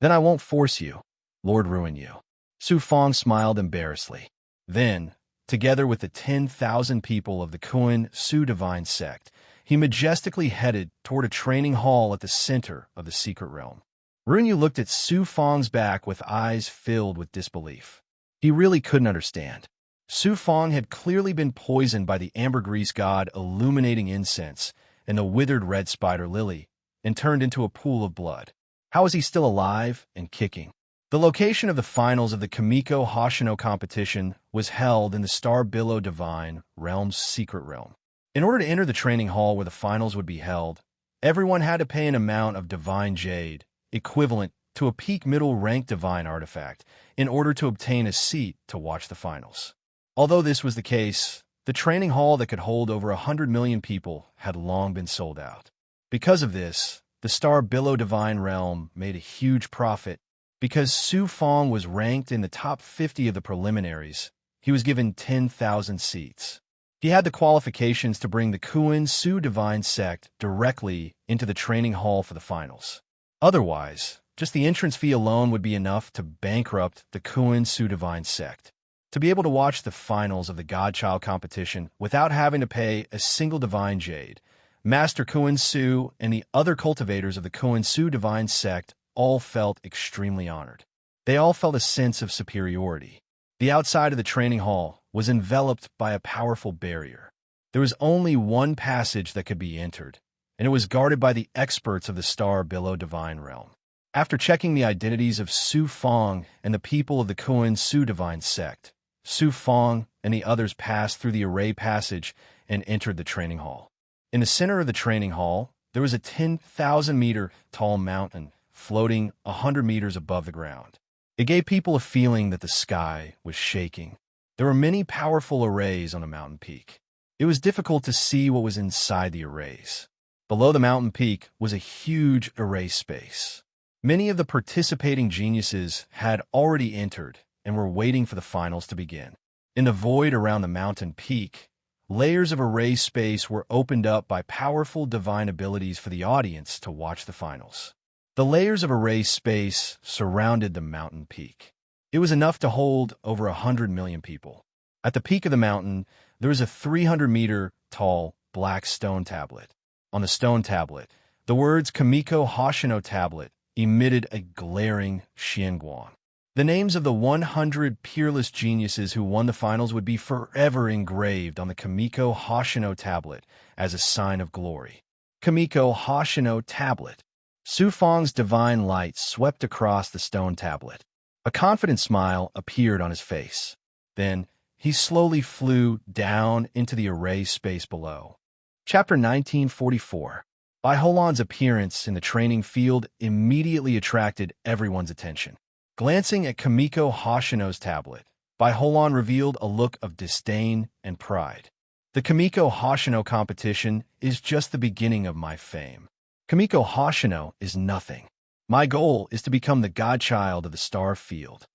Then I won't force you, Lord Ruin Yu. Su Fong smiled embarrassedly. Then, together with the 10,000 people of the Kuan Su divine sect, he majestically headed toward a training hall at the center of the secret realm. Ruin Yu looked at Su Fong's back with eyes filled with disbelief. He really couldn't understand. Su Fong had clearly been poisoned by the ambergris god illuminating incense and the withered red spider lily and turned into a pool of blood. How is he still alive and kicking? The location of the finals of the Kamiko Hoshino competition was held in the Star Below Divine Realm's secret realm. In order to enter the training hall where the finals would be held, everyone had to pay an amount of divine jade, equivalent to a peak middle rank divine artifact, in order to obtain a seat to watch the finals. Although this was the case, the training hall that could hold over 100 million people had long been sold out. Because of this, the Star Below Divine Realm made a huge profit. Because Su Fong was ranked in the top 50 of the preliminaries, he was given 10,000 seats. He had the qualifications to bring the Kuan Su divine sect directly into the training hall for the finals. Otherwise, just the entrance fee alone would be enough to bankrupt the Kuan Su divine sect. To be able to watch the finals of the Godchild competition without having to pay a single divine jade, Master Kuan Su and the other cultivators of the Kuan Su divine sect all felt extremely honored. They all felt a sense of superiority. The outside of the training hall was enveloped by a powerful barrier. There was only one passage that could be entered, and it was guarded by the experts of the star below divine realm. After checking the identities of Su Fong and the people of the Kuan Su divine sect, Su Fong and the others passed through the array passage and entered the training hall. In the center of the training hall, there was a 10,000-meter tall mountain floating 100 meters above the ground. It gave people a feeling that the sky was shaking. There were many powerful arrays on the mountain peak. It was difficult to see what was inside the arrays. Below the mountain peak was a huge array space. Many of the participating geniuses had already entered and were waiting for the finals to begin. In the void around the mountain peak, layers of array space were opened up by powerful divine abilities for the audience to watch the finals. The layers of array space surrounded the mountain peak. It was enough to hold over 100 million people. At the peak of the mountain, there was a 300-meter tall black stone tablet. On the stone tablet, the words Kamiko Hoshino Tablet emitted a glaring xianguan. The names of the 100 peerless geniuses who won the finals would be forever engraved on the Kamiko Hoshino Tablet as a sign of glory. Kamiko Hoshino Tablet. Su Fong's divine light swept across the stone tablet. A confident smile appeared on his face. Then, he slowly flew down into the array space below. Chapter 1944. Bai Holan's appearance in the training field immediately attracted everyone's attention. Glancing at Kamiko Hoshino's tablet, Bai Holan revealed a look of disdain and pride. The Kamiko Hoshino competition is just the beginning of my fame. Kamiko Hoshino is nothing. My goal is to become the godchild of the star field.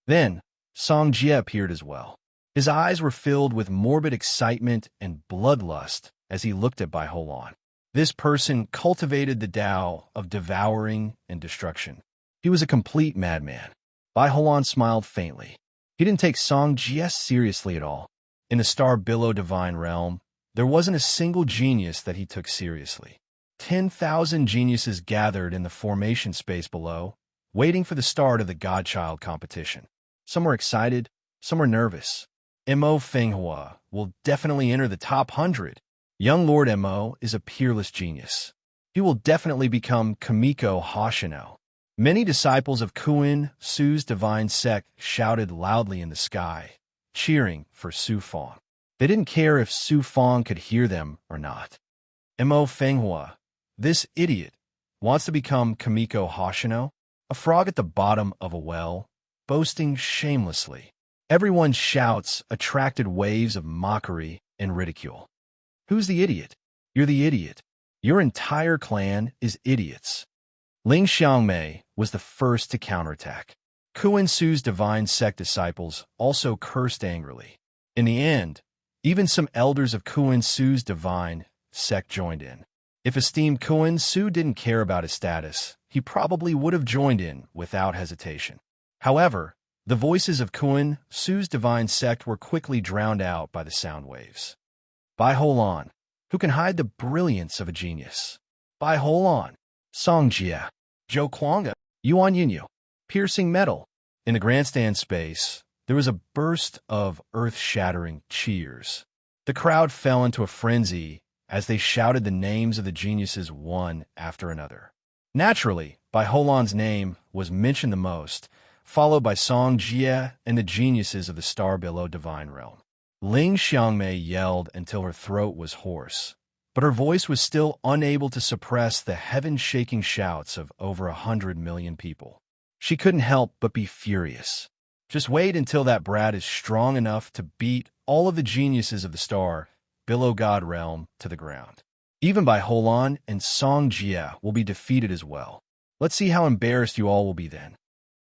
Then, Song Jie appeared as well. His eyes were filled with morbid excitement and bloodlust as he looked at Bai Holan. This person cultivated the Tao of devouring and destruction. He was a complete madman. Bai Holan smiled faintly. He didn't take Song Jie seriously at all. In the star below divine realm, there wasn't a single genius that he took seriously. 10,000 geniuses gathered in the formation space below, waiting for the start of the Godchild competition. Some were excited, some were nervous. Mo Fenghua will definitely enter the top 100. Young Lord Mo is a peerless genius. He will definitely become Kamiko Hoshino. Many disciples of Kuan Su's divine sect shouted loudly in the sky, cheering for Su Fong. They didn't care if Su Fong could hear them or not. Mo Fenghua, this idiot, wants to become Kamiko Hoshino, a frog at the bottom of a well, boasting shamelessly. Everyone's shouts attracted waves of mockery and ridicule. Who's the idiot? You're the idiot. Your entire clan is idiots. Ling Xiangmei was the first to counterattack. Kuan Su's divine sect disciples also cursed angrily. In the end, even some elders of Kuan Su's divine sect joined in. If esteemed Kuan Su didn't care about his status, he probably would have joined in without hesitation. However, the voices of Kuan Su's divine sect were quickly drowned out by the sound waves. Bai Holan, who can hide the brilliance of a genius? Bai Holan, Song Jie, Zhou Kuanga, Yuan Yinyu, piercing metal. In the grandstand space, there was a burst of earth-shattering cheers. The crowd fell into a frenzy as they shouted the names of the geniuses one after another. Naturally, Bai Holan's name was mentioned the most, followed by Song Jie and the geniuses of the star below divine realm. Ling Xiangmei yelled until her throat was hoarse, but her voice was still unable to suppress the heaven-shaking shouts of over 100 million people. She couldn't help but be furious. Just wait until that brat is strong enough to beat all of the geniuses of the star below God realm to the ground. Even Bai Holan and Song Jie will be defeated as well. Let's see how embarrassed you all will be then.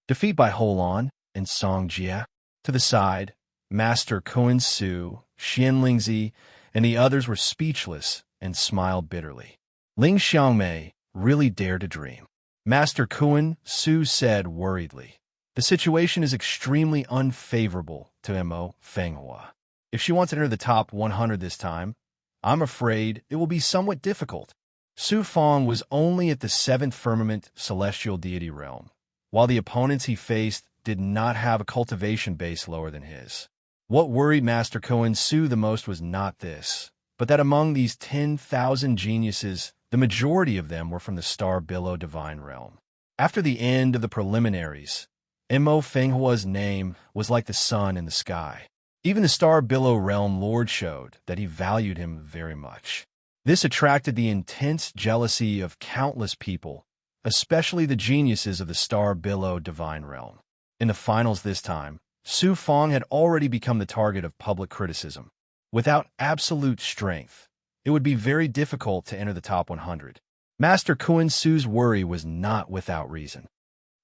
Defeat Bai Holan and Song Jie. To the side, Master Koan Su, Xianlingzi, and the others were speechless and smiled bitterly. Ling Xiangmei really dared to dream. Master Koan Su said worriedly, "The situation is extremely unfavorable to Mo Fenghua. If she wants to enter the top 100 this time, I'm afraid it will be somewhat difficult." Su Fong was only at the 7th firmament celestial deity realm, while the opponents he faced did not have a cultivation base lower than his. What worried Master Koan Su the most was not this, but that among these 10,000 geniuses, the majority of them were from the star billow divine realm. After the end of the preliminaries, Mo Fenghua's name was like the sun in the sky. Even the star billow realm lord showed that he valued him very much. This attracted the intense jealousy of countless people, especially the geniuses of the star billow divine realm. In the finals this time, Su Fong had already become the target of public criticism. Without absolute strength, it would be very difficult to enter the top 100. Master Koan Su's worry was not without reason.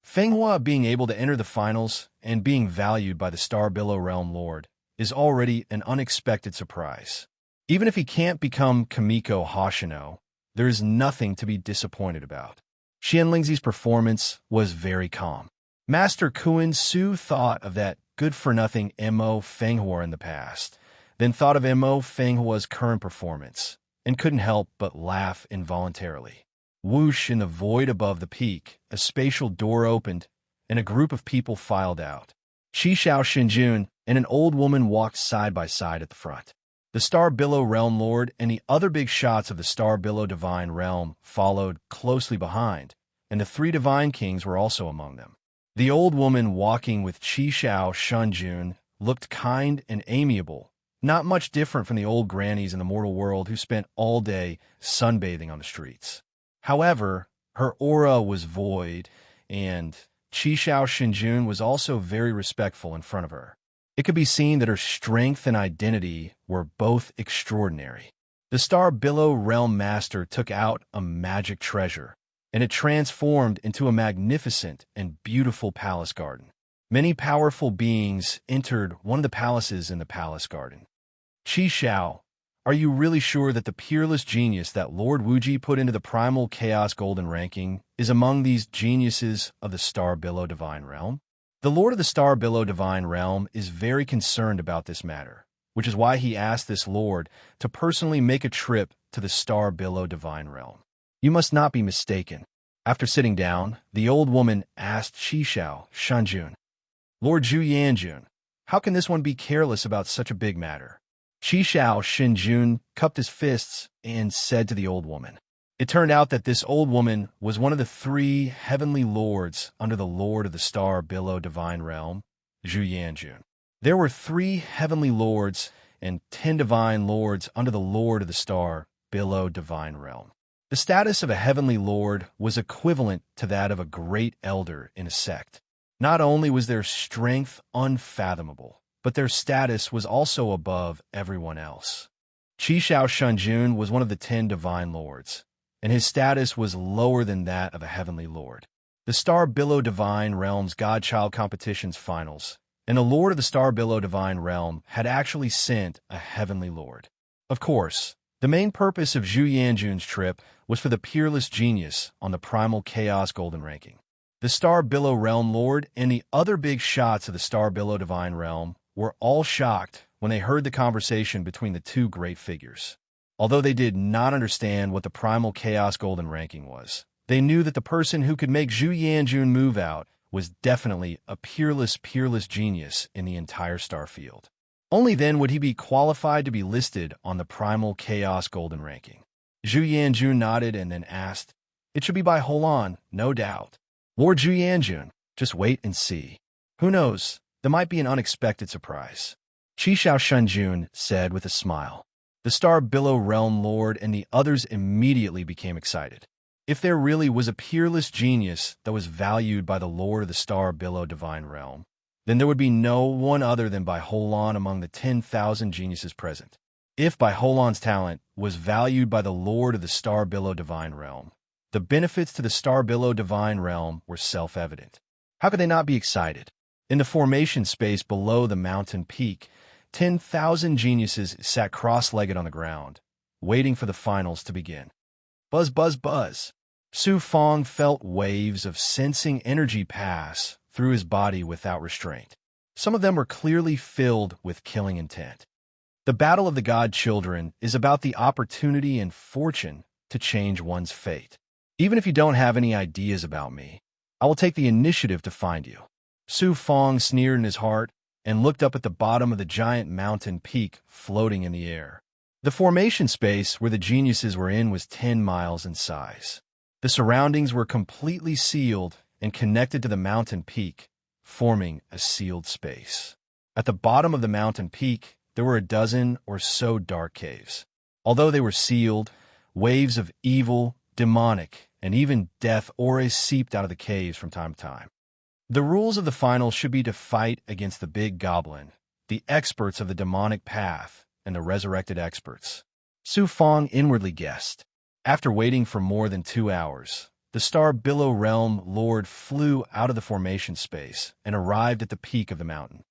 Fenghua being able to enter the finals and being valued by the star billow realm lord is already an unexpected surprise. Even if he can't become Kamiko Hoshino, there is nothing to be disappointed about. Xianlingzi's performance was very calm. Master Koan Su thought of that good-for-nothing Mo Fenghua in the past, then thought of Mo Fenghua's current performance, and couldn't help but laugh involuntarily. Whoosh, in the void above the peak, a spatial door opened, and a group of people filed out. Qishao Shinjun and an old woman walked side by side at the front. The Star Billow Realm Lord and the other big shots of the Star Billow Divine Realm followed closely behind, and the 3 Divine Kings were also among them. The old woman walking with Qishao Shinjun looked kind and amiable, not much different from the old grannies in the mortal world who spent all day sunbathing on the streets. However, her aura was void, and Qishao Shinjun was also very respectful in front of her. It could be seen that her strength and identity were both extraordinary. The Star Billow Realm Master took out a magic treasure, and it transformed into a magnificent and beautiful palace garden. Many powerful beings entered one of the palaces in the palace garden. Qishao, are you really sure that the peerless genius that Lord Wuji put into the Primal Chaos Golden Ranking is among these geniuses of the Star Billow Divine Realm? The Lord of the Star Billow Divine Realm is very concerned about this matter, which is why he asked this Lord to personally make a trip to the Star Billow Divine Realm. You must not be mistaken. After sitting down, the old woman asked Qishao Shanjun, Lord Zhu Yanjun, how can this one be careless about such a big matter? Qishao Shinjun cupped his fists and said to the old woman. It turned out that this old woman was one of the 3 heavenly lords under the Lord of the Star Billow Divine Realm, Zhu Yanjun. There were 3 heavenly lords and 10 divine lords under the Lord of the Star Billow Divine Realm. The status of a heavenly lord was equivalent to that of a great elder in a sect. Not only was their strength unfathomable, but their status was also above everyone else. Qishao Shanjun was one of the 10 divine lords, and his status was lower than that of a heavenly lord. The Star Billow Divine Realm's Godchild Competitions finals, and the Lord of the Star Billow Divine Realm had actually sent a heavenly lord. Of course, the main purpose of Zhu Yanjun's trip was for the peerless genius on the Primal Chaos Golden Ranking. The Star Billow Realm Lord and the other big shots of the Star Billow Divine Realm were all shocked when they heard the conversation between the 2 great figures. Although they did not understand what the Primal Chaos Golden Ranking was, they knew that the person who could make Zhu Yanjun move out was definitely a peerless genius in the entire star field. Only then would he be qualified to be listed on the Primal Chaos Golden Ranking. Zhu Yanjun nodded and then asked, It should be by Holan, no doubt. Lord Zhu Yanjun, just wait and see. Who knows, there might be an unexpected surprise. Qishao Shanjun said with a smile. The Star Billow Realm Lord and the others immediately became excited. If there really was a peerless genius that was valued by the Lord of the Star Billow Divine Realm, then there would be no one other than Bai Holan among the 10,000 geniuses present. If Bai Holan's talent was valued by the Lord of the Star Billow Divine Realm, the benefits to the Star Billow Divine Realm were self-evident. How could they not be excited? In the formation space below the mountain peak, 10,000 geniuses sat cross-legged on the ground, waiting for the finals to begin. Buzz, buzz, buzz. Su Fong felt waves of sensing energy pass through his body without restraint. Some of them were clearly filled with killing intent. The battle of the god children is about the opportunity and fortune to change one's fate. Even if you don't have any ideas about me, I will take the initiative to find you. Su Fong sneered in his heart and looked up at the bottom of the giant mountain peak floating in the air. The formation space where the geniuses were in was 10 miles in size. The surroundings were completely sealed and connected to the mountain peak, forming a sealed space. At the bottom of the mountain peak, there were a dozen or so dark caves. Although they were sealed, waves of evil, demonic, and even death auras seeped out of the caves from time to time. The rules of the final should be to fight against the big goblin, the experts of the demonic path, and the resurrected experts. Su Fong inwardly guessed. After waiting for more than 2 hours, the star Billow Realm Lord flew out of the formation space and arrived at the peak of the mountain.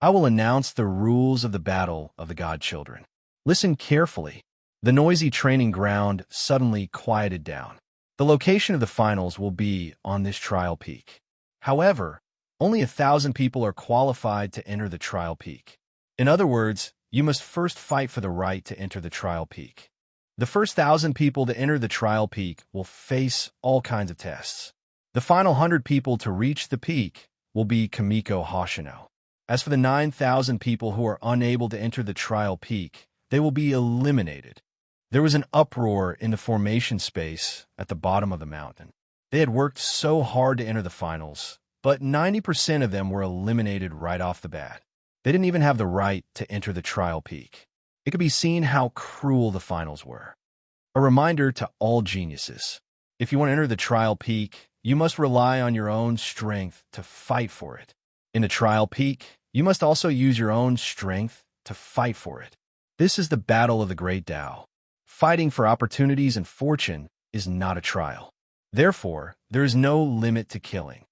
I will announce the rules of the battle of the god children. Listen carefully. The noisy training ground suddenly quieted down. The location of the finals will be on this trial peak. However, only 1,000 people are qualified to enter the trial peak. In other words, you must first fight for the right to enter the trial peak. The first 1,000 people to enter the trial peak will face all kinds of tests. The final 100 people to reach the peak will be Kamiko Hoshino. As for the 9,000 people who are unable to enter the trial peak, they will be eliminated. There was an uproar in the formation space at the bottom of the mountain. They had worked so hard to enter the finals, but 90% of them were eliminated right off the bat. They didn't even have the right to enter the trial peak. It could be seen how cruel the finals were. A reminder to all geniuses. If you want to enter the trial peak, you must rely on your own strength to fight for it. In the trial peak, you must also use your own strength to fight for it. This is the battle of the great Tao. Fighting for opportunities and fortune is not a trial. Therefore, there is no limit to killing.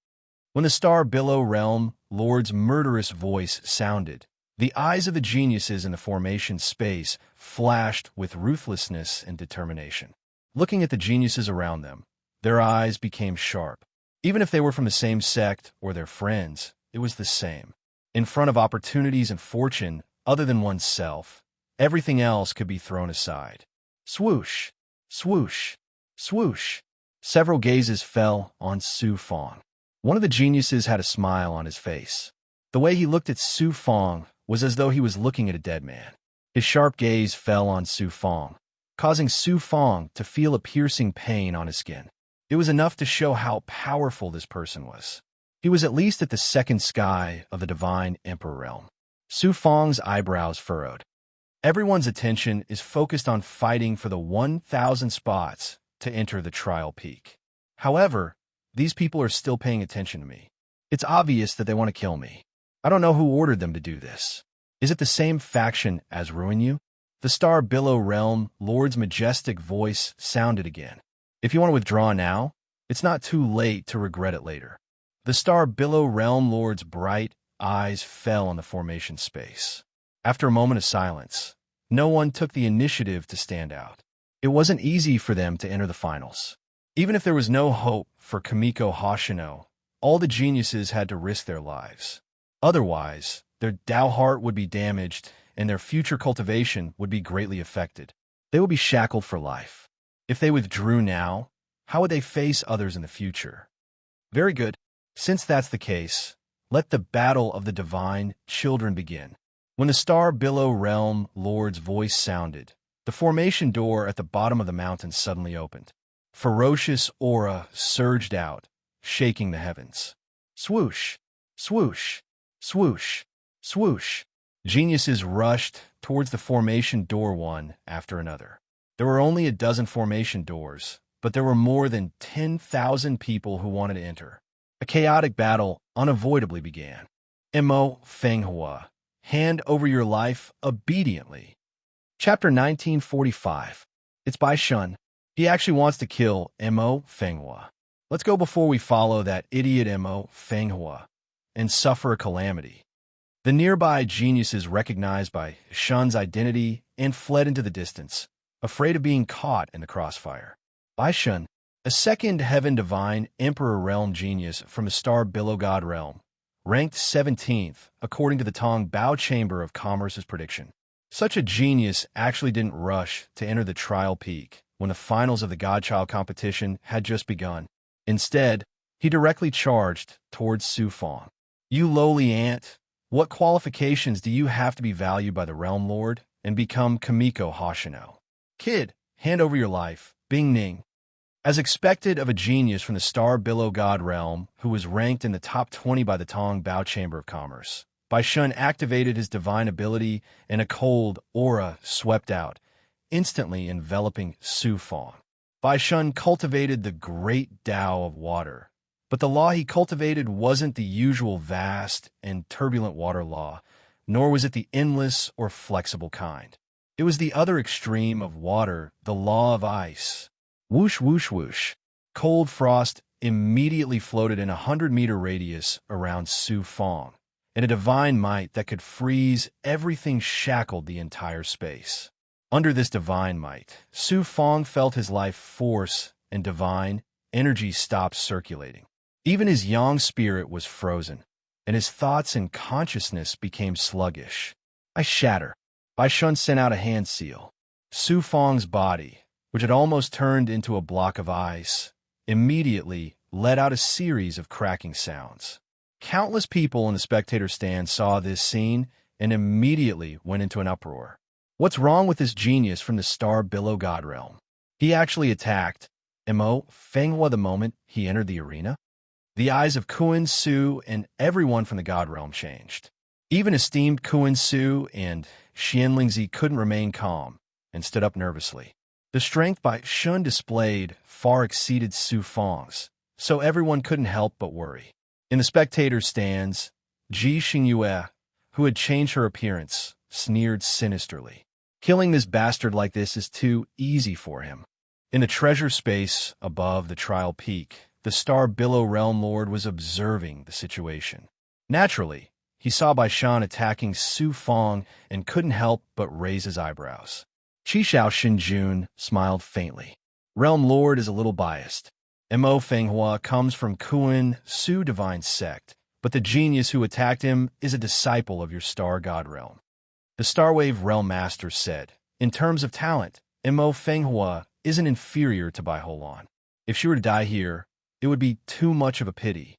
When the star Billow Realm Lord's murderous voice sounded, the eyes of the geniuses in the formation space flashed with ruthlessness and determination. Looking at the geniuses around them, their eyes became sharp. Even if they were from the same sect or their friends, it was the same. In front of opportunities and fortune other than oneself, everything else could be thrown aside. Swoosh, swoosh, swoosh. Several gazes fell on Su Fong. One of the geniuses had a smile on his face. The way he looked at Su Fong was as though he was looking at a dead man. His sharp gaze fell on Su Fong, causing Su Fong to feel a piercing pain on his skin. It was enough to show how powerful this person was. He was at least at the second sky of the divine emperor realm. Su Fong's eyebrows furrowed. Everyone's attention is focused on fighting for the 1,000 spots to enter the trial peak. However, these people are still paying attention to me. It's obvious that they want to kill me. I don't know who ordered them to do this. Is it the same faction as Ruin You? The star Billow Realm Lord's majestic voice sounded again. If you want to withdraw now, it's not too late to regret it later. The star Billow Realm Lord's bright eyes fell on the formation space. After a moment of silence, no one took the initiative to stand out. It wasn't easy for them to enter the finals. Even if there was no hope for Kamiko Hoshino, all the geniuses had to risk their lives. Otherwise, their Tao heart would be damaged and their future cultivation would be greatly affected. They would be shackled for life. If they withdrew now, how would they face others in the future? Very good. Since that's the case, let the battle of the divine children begin. When the star Billow Realm Lord's voice sounded, the formation door at the bottom of the mountain suddenly opened. Ferocious aura surged out, shaking the heavens. Swoosh, swoosh, swoosh, swoosh. Geniuses rushed towards the formation door one after another. There were only a dozen formation doors, but there were more than 10,000 people who wanted to enter. A chaotic battle unavoidably began. Mo Fenghua, hand over your life obediently. Chapter 1945. It's by Shun. He actually wants to kill Mo Fenghua. Let's go before we follow that idiot Mo Fenghua. and suffer a calamity. The nearby geniuses recognized Bai Shun's identity and fled into the distance, afraid of being caught in the crossfire. Bai Shun, a second heaven divine emperor realm genius from the star Billow God realm, ranked 17th according to the Tong Bao Chamber of Commerce's prediction. Such a genius actually didn't rush to enter the trial peak when the finals of the Godchild competition had just begun. Instead, he directly charged towards Su Fong. "You lowly ant, what qualifications do you have to be valued by the Realm Lord and become Kamiko Hoshino? Kid, hand over your life, Bing Ning." As expected of a genius from the star Billow God realm who was ranked in the top 20 by the Tong Bao Chamber of Commerce, Bai Shun activated his divine ability and a cold aura swept out, instantly enveloping Su Fong. Bai Shun cultivated the great Tao of water, but the law he cultivated wasn't the usual vast and turbulent water law, nor was it the endless or flexible kind. It was the other extreme of water, the law of ice. Whoosh, whoosh, whoosh. Cold frost immediately floated in a 100-meter radius around Su Fong, and a divine might that could freeze everything shackled the entire space. Under this divine might, Su Fong felt his life force and divine energy stopped circulating. Even his yang spirit was frozen, and his thoughts and consciousness became sluggish. "I shatter." Bai Shun sent out a hand seal. Su Fong's body, which had almost turned into a block of ice, immediately let out a series of cracking sounds. Countless people in the spectator stand saw this scene and immediately went into an uproar. What's wrong with this genius from the star Billow God realm? He actually attacked Mo Fenghua the moment he entered the arena? The eyes of Kuan Su and everyone from the God realm changed. Even esteemed Kuan Su and Xianlingzi couldn't remain calm and stood up nervously. The strength Bai Shun displayed far exceeded Su Fong's, so everyone couldn't help but worry. In the spectators' stands, Ji Xingyue, who had changed her appearance, sneered sinisterly. Killing this bastard like this is too easy for him. In the treasure space above the trial peak, the star Billow Realm Lord was observing the situation. Naturally, he saw Bai Shun attacking Su Fong and couldn't help but raise his eyebrows. Qishao Xinjun smiled faintly. "Realm Lord is a little biased. Mo Fenghua comes from Kuan Su divine sect, but the genius who attacked him is a disciple of your star god realm." The Starwave Realm Master said, "In terms of talent, Mo Fenghua isn't inferior to Bai Holan. If she were to die here, it would be too much of a pity."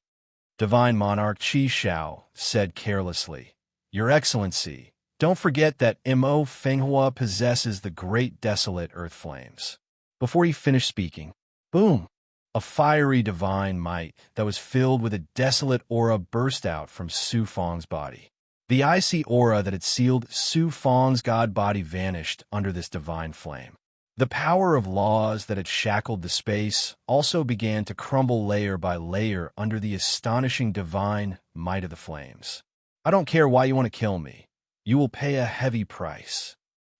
Divine Monarch Qi Shao said carelessly, "Your Excellency, don't forget that Mo Fenghua possesses the great desolate earth flames." Before he finished speaking, boom! A fiery divine might that was filled with a desolate aura burst out from Su Fong's body. The icy aura that had sealed Su Fong's god body vanished under this divine flame. The power of laws that had shackled the space also began to crumble layer by layer under the astonishing divine might of the flames. "I don't care why you want to kill me. You will pay a heavy price."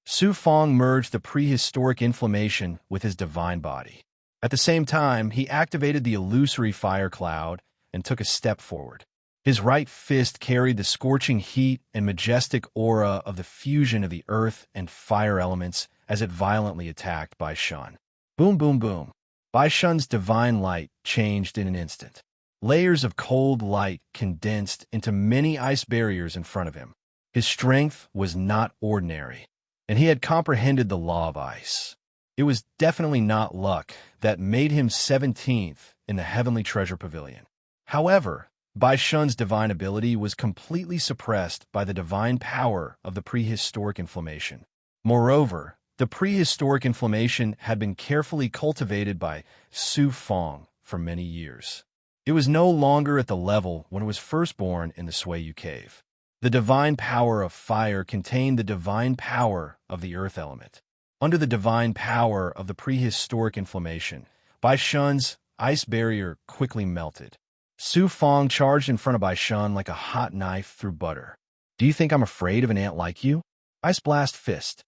Su Fong merged the prehistoric inflammation with his divine body. At the same time, he activated the illusory fire cloud and took a step forward. His right fist carried the scorching heat and majestic aura of the fusion of the earth and fire elements as it violently attacked Bai Shun. Boom, boom, boom. Bai Shun's divine light changed in an instant. Layers of cold light condensed into many ice barriers in front of him. His strength was not ordinary, and he had comprehended the law of ice. It was definitely not luck that made him 17th in the Heavenly Treasure Pavilion. However, Bai Shun's divine ability was completely suppressed by the divine power of the prehistoric inflammation. Moreover, the prehistoric inflammation had been carefully cultivated by Su Fong for many years. It was no longer at the level when it was first born in the Suiyu Cave. The divine power of fire contained the divine power of the earth element. Under the divine power of the prehistoric inflammation, Bai Shun's ice barrier quickly melted. Su Fong charged in front of Bai Shun like a hot knife through butter. "Do you think I'm afraid of an ant like you?" Ice blast fist.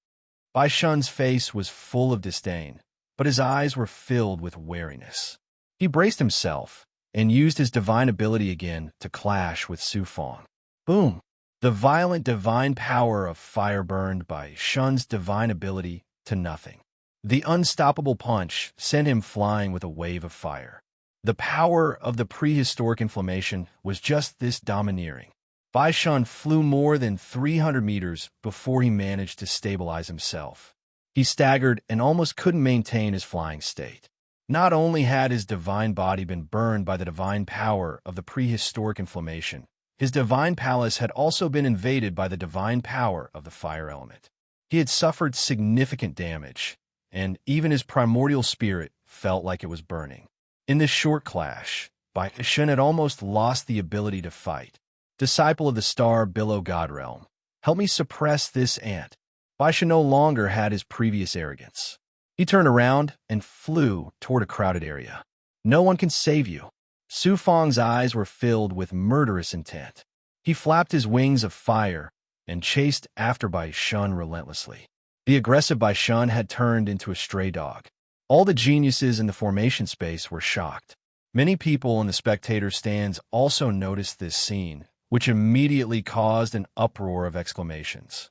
Bai Shun's face was full of disdain, but his eyes were filled with wariness. He braced himself and used his divine ability again to clash with Su Fong. Boom! The violent divine power of fire burned Bai Shun's divine ability to nothing. The unstoppable punch sent him flying with a wave of fire. The power of the prehistoric inflammation was just this domineering. Bai Shun flew more than 300 meters before he managed to stabilize himself. He staggered and almost couldn't maintain his flying state. Not only had his divine body been burned by the divine power of the prehistoric inflammation, his divine palace had also been invaded by the divine power of the fire element. He had suffered significant damage, and even his primordial spirit felt like it was burning. In this short clash, Bai Shun had almost lost the ability to fight. Disciple of the star below God realm, help me suppress this ant. Bai Shun no longer had his previous arrogance. He turned around and flew toward a crowded area. No one can save you. Su Fong's eyes were filled with murderous intent. He flapped his wings of fire and chased after Bai Shun relentlessly. The aggressive Bai Shun had turned into a stray dog. All the geniuses in the formation space were shocked. Many people in the spectator stands also noticed this scene, which immediately caused an uproar of exclamations.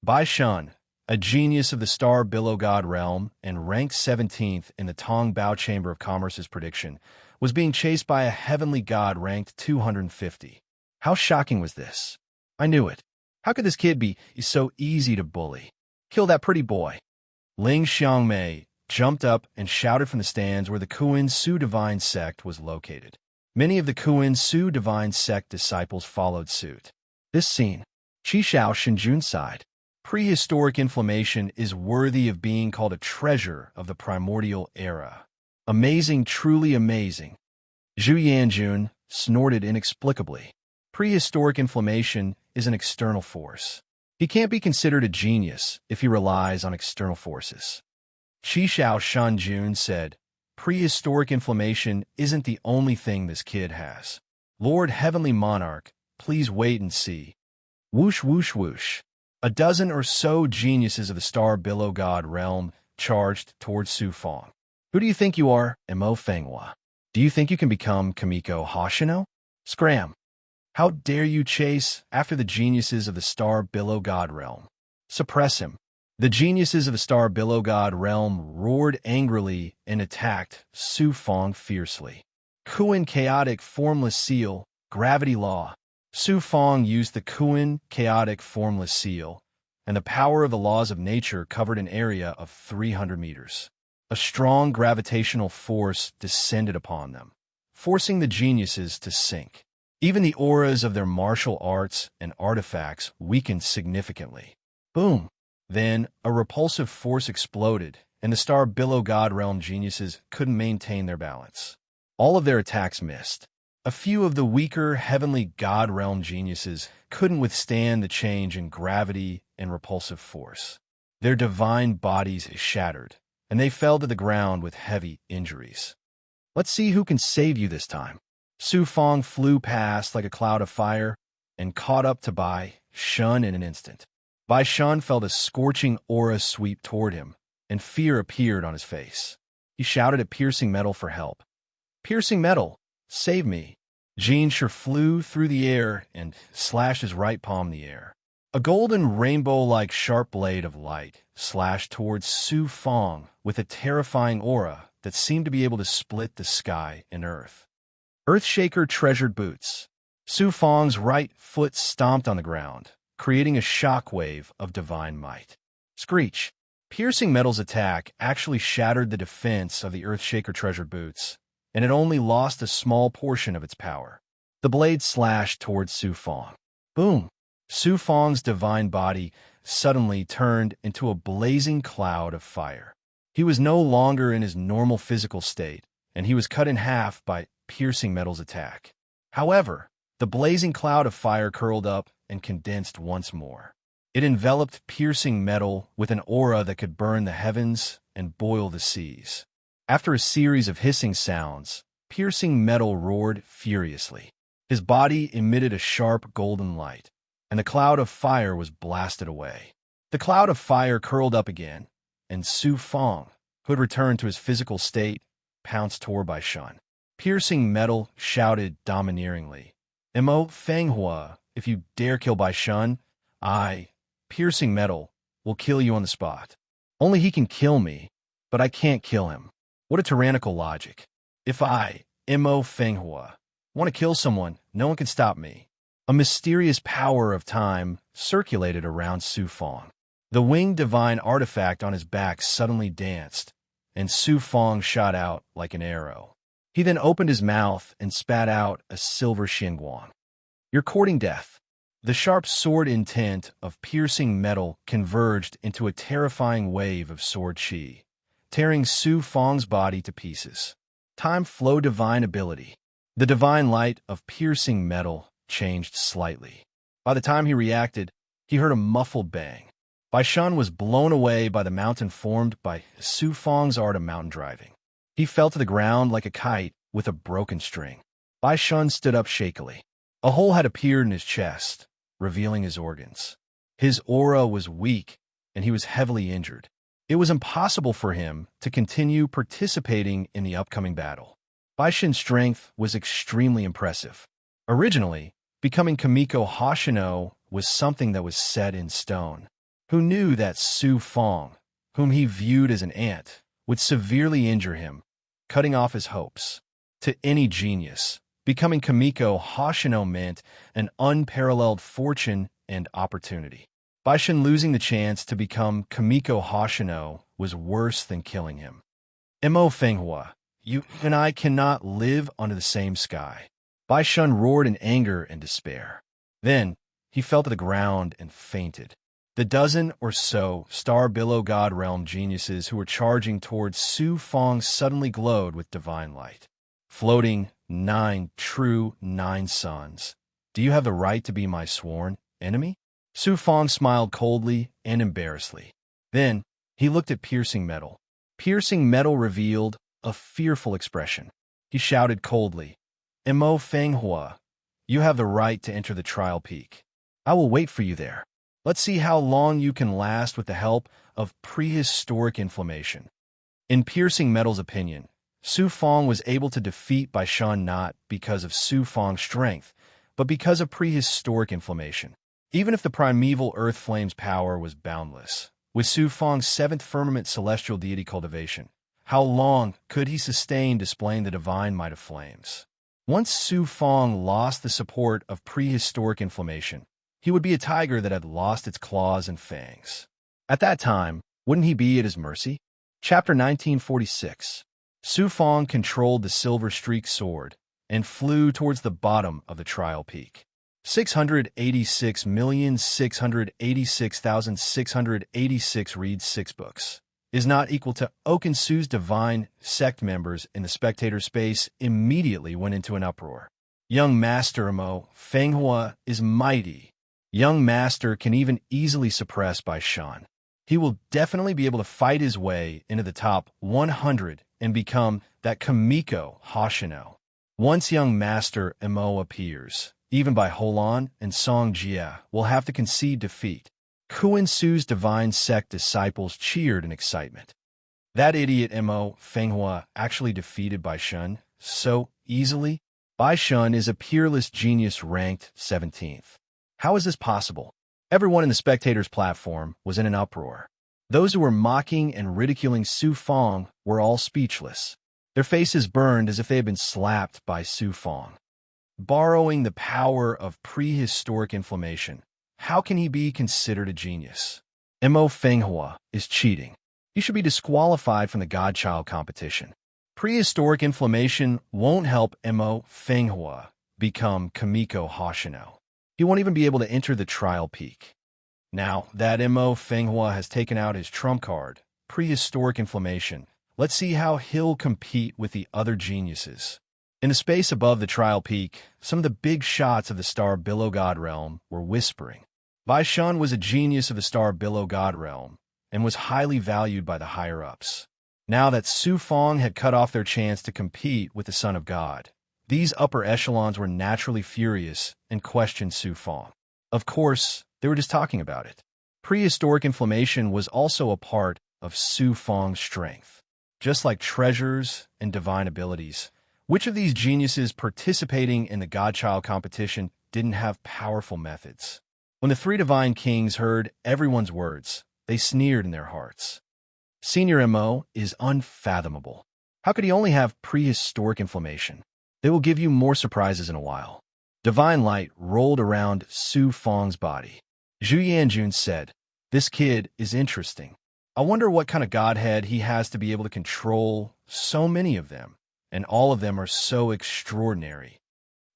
Bai Shun, a genius of the star below God realm and ranked 17th in the Tong Bao Chamber of Commerce's prediction, was being chased by a heavenly god ranked 250. How shocking was this? I knew it. How could this kid be so easy to bully? Kill that pretty boy. Ling Xiangmei jumped up and shouted from the stands where the Kuan Su Divine Sect was located. Many of the Kuan Su Divine Sect disciples followed suit. This scene, Qishao Shinjun sighed. Prehistoric inflammation is worthy of being called a treasure of the primordial era. Amazing, truly amazing. Zhu Yanjun snorted inexplicably. Prehistoric inflammation is an external force. He can't be considered a genius if he relies on external forces. Qishao Shanjun said, prehistoric inflammation isn't the only thing this kid has. Lord Heavenly Monarch, please wait and see. Whoosh, whoosh, whoosh. A dozen or so geniuses of the star below God realm charged towards Su Fong. Who do you think you are, Mo Fenghua? Do you think you can become Kamiko Hoshino? Scram! How dare you chase after the geniuses of the star below God realm? Suppress him. The geniuses of the star below God realm roared angrily and attacked Su Fong fiercely. Kuan chaotic formless seal, gravity law. Su Fong used the Kuan chaotic formless seal, and the power of the laws of nature covered an area of 300 meters. A strong gravitational force descended upon them, forcing the geniuses to sink. Even the auras of their martial arts and artifacts weakened significantly. Boom! Then, a repulsive force exploded, and the star below God realm geniuses couldn't maintain their balance. All of their attacks missed. A few of the weaker heavenly God realm geniuses couldn't withstand the change in gravity and repulsive force. Their divine bodies shattered, and they fell to the ground with heavy injuries. Let's see who can save you this time. Su Fong flew past like a cloud of fire and caught up to Bai Shun in an instant. Bai Shun felt a scorching aura sweep toward him, and fear appeared on his face. He shouted at Piercing Metal for help. Piercing Metal, save me. Jean Sure flew through the air and slashed his right palm in the air. A golden rainbow-like sharp blade of light slashed towards Su Fong with a terrifying aura that seemed to be able to split the sky and earth. Earthshaker treasured boots. Su Fong's right foot stomped on the ground, creating a shockwave of divine might. Screech. Piercing Metal's attack actually shattered the defense of the Earthshaker treasured boots, and it only lost a small portion of its power. The blade slashed towards Su Fong. Boom! Su Fong's divine body suddenly turned into a blazing cloud of fire. He was no longer in his normal physical state, and he was cut in half by Piercing Metal's attack. However, the blazing cloud of fire curled up and condensed once more. It enveloped Piercing Metal with an aura that could burn the heavens and boil the seas. After a series of hissing sounds, Piercing Metal roared furiously. His body emitted a sharp golden light, and the cloud of fire was blasted away. The cloud of fire curled up again, and Su Fong, who had returned to his physical state, pounced toward Bai Shun. Piercing Metal shouted domineeringly. Mo Fanghua, if you dare kill Bai Shun, I, Piercing Metal, will kill you on the spot. Only he can kill me, but I can't kill him. What a tyrannical logic. If I, Mo Fanghua, want to kill someone, no one can stop me. A mysterious power of time circulated around Su Fong. The winged divine artifact on his back suddenly danced, and Su Fong shot out like an arrow. He then opened his mouth and spat out a silver xinguang. You're courting death. The sharp sword intent of piercing metal converged into a terrifying wave of sword chi, tearing Su Fong's body to pieces. Time flow divine ability. The divine light of piercing metal changed slightly. By the time he reacted, he heard a muffled bang. Bai Shun was blown away by the mountain formed by Su Fong's art of mountain driving. He fell to the ground like a kite with a broken string. Bai Shun stood up shakily. A hole had appeared in his chest, revealing his organs. His aura was weak, and he was heavily injured. It was impossible for him to continue participating in the upcoming battle. Bai Shun's strength was extremely impressive. Originally, becoming Kamiko Hoshino was something that was set in stone. Who knew that Su Fong, whom he viewed as an ant, would severely injure him, cutting off his hopes? To any genius, becoming Kamiko Hoshino meant an unparalleled fortune and opportunity. Bai Shun losing the chance to become Kamiko Hoshino was worse than killing him. Mo Fenghua, you and I cannot live under the same sky. Bai Shun roared in anger and despair. Then, he fell to the ground and fainted. The dozen or so Star Billow God Realm geniuses who were charging towards Su Fong suddenly glowed with divine light. Floating 9 true 9 suns. Do you have the right to be my sworn enemy? Su Fong smiled coldly and embarrassedly. Then, he looked at Piercing Metal. Piercing Metal revealed a fearful expression. He shouted coldly, Mo Fenghua, you have the right to enter the trial peak. I will wait for you there. Let's see how long you can last with the help of prehistoric inflammation. In Piercing Metal's opinion, Su Fong was able to defeat Bai Shun not because of Su Fong's strength, but because of prehistoric inflammation. Even if the primeval earth flame's power was boundless, with Su Fong's 7th firmament celestial deity cultivation, how long could he sustain displaying the divine might of flames? Once Su Fong lost the support of prehistoric inflammation, he would be a tiger that had lost its claws and fangs. At that time, wouldn't he be at his mercy? Chapter 1946. Su Fong controlled the silver-streaked sword and flew towards the bottom of the trial peak. 686,686,686 reads 6 books is not equal to Okansu's divine sect members in the spectator space immediately went into an uproar. Young Master Mo Fenghua is mighty. Young Master can even easily suppress Bai Shun. He will definitely be able to fight his way into the top 100 and become that Kamiko Hoshino. Once Young Master Mo appears, even Bai Holan and Song Jia will have to concede defeat. Kuan Su's divine sect disciples cheered in excitement. That idiot Mo Fenghua actually defeated Bai Shun so easily? Bai Shun is a peerless genius ranked 17th. How is this possible? Everyone in the spectators' platform was in an uproar. Those who were mocking and ridiculing Su Fong were all speechless. Their faces burned as if they had been slapped by Su Fong. Borrowing the power of prehistoric inflammation, how can he be considered a genius? Mo Fenghua is cheating. He should be disqualified from the Godchild competition. Prehistoric inflammation won't help Mo Fenghua become Kamiko Hoshino. He won't even be able to enter the trial peak. Now that Mo Fenghua has taken out his trump card, prehistoric inflammation, let's see how he'll compete with the other geniuses. In the space above the trial peak, some of the big shots of the Star Billow God Realm were whispering. Bai Shun was a genius of the Star Billow God Realm and was highly valued by the higher-ups. Now that Su Fong had cut off their chance to compete with the Son of God, these upper echelons were naturally furious and questioned Su Fong. Of course, they were just talking about it. Prehistoric inflammation was also a part of Su Fong's strength. Just like treasures and divine abilities, Which of these geniuses participating in the Godchild competition didn't have powerful methods? When the three divine kings heard everyone's words, they sneered in their hearts. Senior MO is unfathomable. How could he only have prehistoric inflammation? They will give you more surprises in a while. Divine light rolled around Su Feng's body. Zhu Yanjun said, "This kid is interesting. I wonder what kind of godhead he has to be able to control so many of them, and all of them are so extraordinary."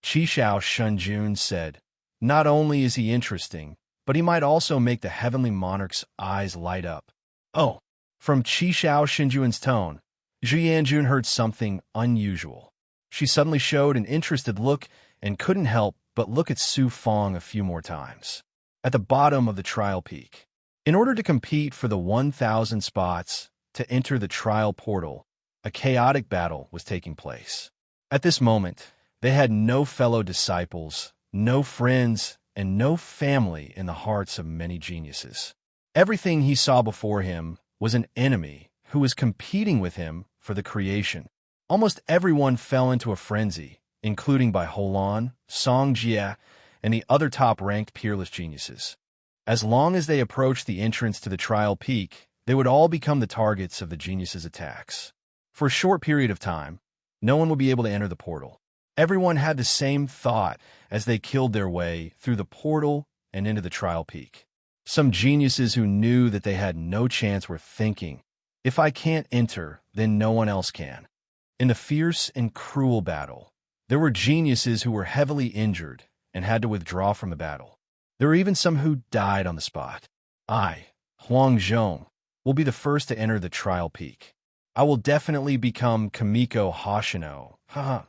Qi Shao Shunjun said, "Not only is he interesting, but he might also make the heavenly monarch's eyes light up." Oh, from Qi Shao Shunjun's tone, Zhu Yanjun heard something unusual. She suddenly showed an interested look and couldn't help but look at Su Feng a few more times. At the bottom of the trial peak, in order to compete for the 1,000 spots to enter the trial portal, a chaotic battle was taking place. At this moment, they had no fellow disciples, no friends, and no family in the hearts of many geniuses. Everything he saw before him was an enemy who was competing with him for the creation. Almost everyone fell into a frenzy, including Bai Holan, Song Jie, and the other top-ranked peerless geniuses. As long as they approached the entrance to the trial peak, they would all become the targets of the geniuses' attacks. For a short period of time, no one would be able to enter the portal. Everyone had the same thought as they killed their way through the portal and into the trial peak. Some geniuses who knew that they had no chance were thinking, "If I can't enter, then no one else can." In the fierce and cruel battle, there were geniuses who were heavily injured and had to withdraw from the battle. There were even some who died on the spot. I, Huang Zhong, will be the first to enter the trial peak. I will definitely become Kamiko Hoshino. Haha.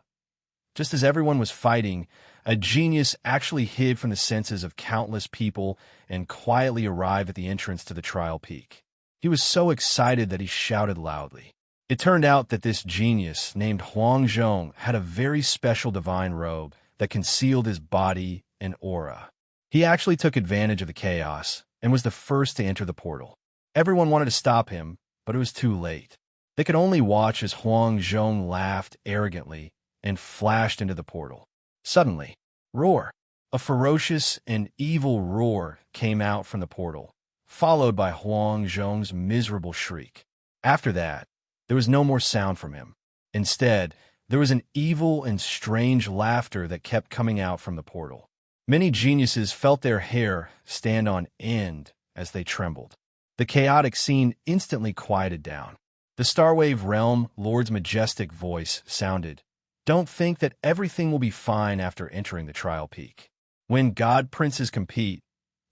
Just as everyone was fighting, a genius actually hid from the senses of countless people and quietly arrived at the entrance to the trial peak. He was so excited that he shouted loudly. It turned out that this genius, named Huang Zhong, had a very special divine robe that concealed his body and aura. He actually took advantage of the chaos and was the first to enter the portal. Everyone wanted to stop him, but it was too late. They could only watch as Huang Zhong laughed arrogantly and flashed into the portal. Suddenly, roar! A ferocious and evil roar came out from the portal, followed by Huang Zhong's miserable shriek. After that, there was no more sound from him. Instead, there was an evil and strange laughter that kept coming out from the portal. Many geniuses felt their hair stand on end as they trembled. The chaotic scene instantly quieted down. The Starwave Realm Lord's majestic voice sounded, "Don't think that everything will be fine after entering the trial peak. When God princes compete,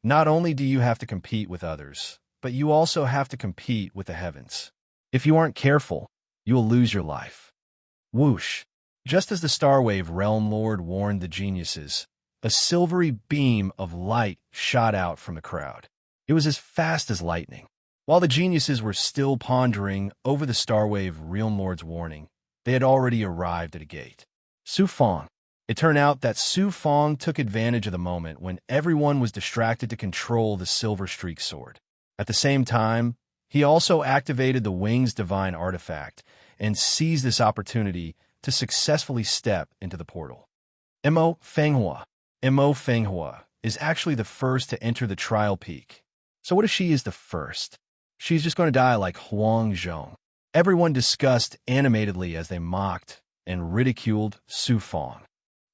not only do you have to compete with others, but you also have to compete with the heavens. If you aren't careful, you will lose your life." Whoosh! Just as the Starwave Realm Lord warned the geniuses, a silvery beam of light shot out from the crowd. It was as fast as lightning. While the geniuses were still pondering over the Starwave Realm Lord's warning, they had already arrived at a gate. Su Feng. It turned out that Su Feng took advantage of the moment when everyone was distracted to control the Silver Streak sword. At the same time, he also activated the Wing's divine artifact and seized this opportunity to successfully step into the portal. Mo Fenghua. Mo Fenghua is actually the first to enter the trial peak. So what if she is the first? She's just going to die like Huang Zhong. Everyone discussed animatedly as they mocked and ridiculed Su Feng.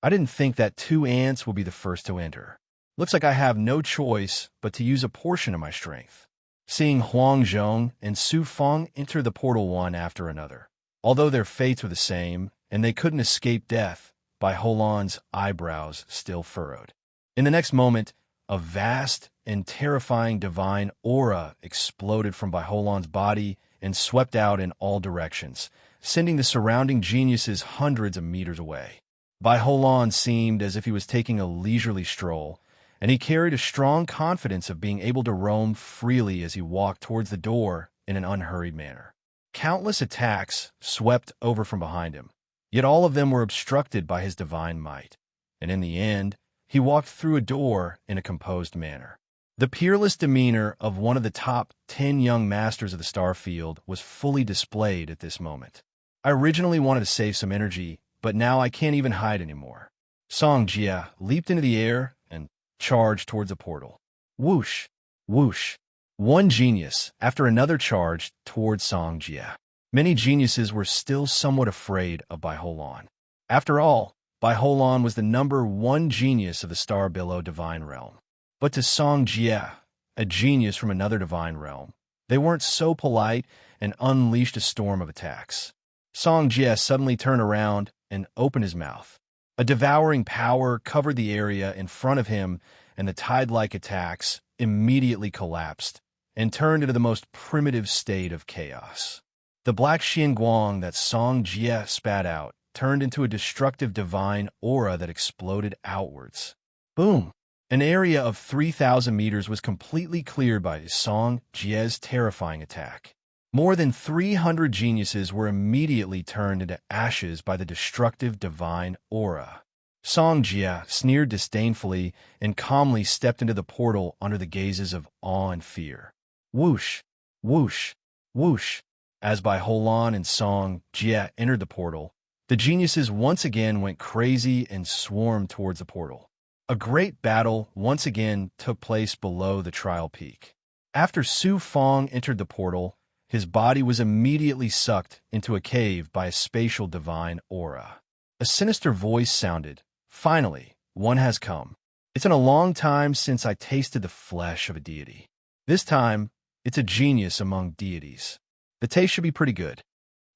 I didn't think that 2 ants would be the first to enter. Looks like I have no choice but to use a portion of my strength. Seeing Huang Zhong and Su Feng enter the portal one after another. Although their fates were the same and they couldn't escape death, Bai Holan's eyebrows still furrowed. In the next moment, a vast and terrifying divine aura exploded from Bai Holan's body and swept out in all directions, sending the surrounding geniuses hundreds of meters away. Bai Holan seemed as if he was taking a leisurely stroll, and he carried a strong confidence of being able to roam freely as he walked towards the door in an unhurried manner. Countless attacks swept over from behind him, yet all of them were obstructed by his divine might, and in the end, he walked through a door in a composed manner. The peerless demeanor of one of the top 10 young masters of the Starfield was fully displayed at this moment. I originally wanted to save some energy, but now I can't even hide anymore. Song Jia leaped into the air and charged towards a portal. Whoosh, whoosh. One genius after another charged towards Song Jia. Many geniuses were still somewhat afraid of Bai Holan. After all, Bai Holan was the #1 genius of the Star Below divine realm. But to Song Jia, a genius from another divine realm, they weren't so polite and unleashed a storm of attacks. Song Jia suddenly turned around and opened his mouth. A devouring power covered the area in front of him, and the tide-like attacks immediately collapsed and turned into the most primitive state of chaos. The black Xianguang that Song Jia spat out turned into a destructive divine aura that exploded outwards. Boom! An area of 3,000 meters was completely cleared by Song Jia's terrifying attack. More than 300 geniuses were immediately turned into ashes by the destructive divine aura. Song Jia sneered disdainfully and calmly stepped into the portal under the gazes of awe and fear. Whoosh, whoosh, whoosh. As Bai Holan and Song Jia entered the portal, the geniuses once again went crazy and swarmed towards the portal. A great battle once again took place below the trial peak. After Su Fong entered the portal, his body was immediately sucked into a cave by a spatial divine aura. A sinister voice sounded, "Finally, one has come. It's been a long time since I tasted the flesh of a deity. This time, it's a genius among deities. The taste should be pretty good."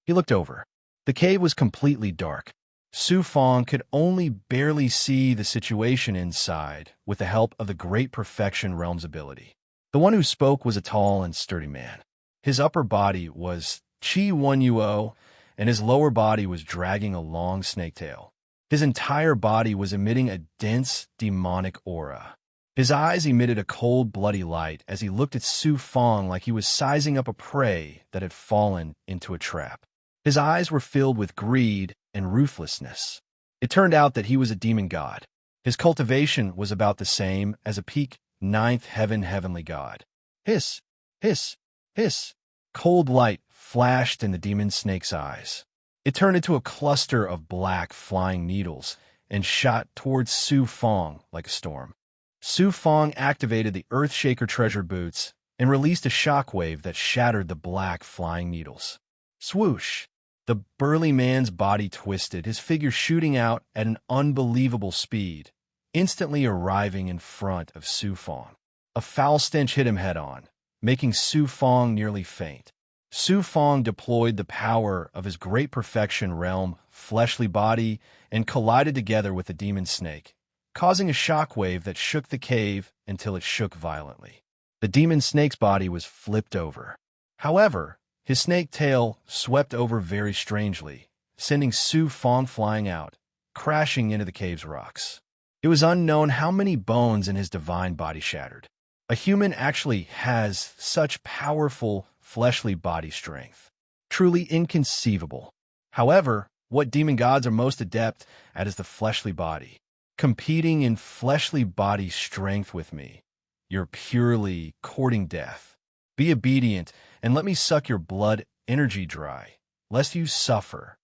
He looked over. The cave was completely dark. Su Fong could only barely see the situation inside with the help of the Great Perfection Realm's ability. The one who spoke was a tall and sturdy man. His upper body was Qi 1Uo, and his lower body was dragging a long snake tail. His entire body was emitting a dense, demonic aura. His eyes emitted a cold, bloody light as he looked at Su Fong like he was sizing up a prey that had fallen into a trap. His eyes were filled with greed and ruthlessness. It turned out that he was a demon god. His cultivation was about the same as a peak 9th heaven heavenly god. Hiss, hiss, hiss. Cold light flashed in the demon snake's eyes. It turned into a cluster of black flying needles and shot towards Su Fong like a storm. Su Fong activated the Earthshaker treasure boots and released a shockwave that shattered the black flying needles. Swoosh! The burly man's body twisted, his figure shooting out at an unbelievable speed, instantly arriving in front of Su Fong. A foul stench hit him head-on, making Su Fong nearly faint. Su Fong deployed the power of his Great Perfection Realm fleshly body and collided together with the demon snake, causing a shockwave that shook the cave until it shook violently. The demon snake's body was flipped over. However, his snake tail swept over very strangely, sending Su Fong flying out, crashing into the cave's rocks. It was unknown how many bones in his divine body shattered. A human actually has such powerful fleshly body strength. Truly inconceivable. However, what demon gods are most adept at is the fleshly body. Competing in fleshly body strength with me, you're purely courting death. Be obedient and let me suck your blood energy dry, lest you suffer.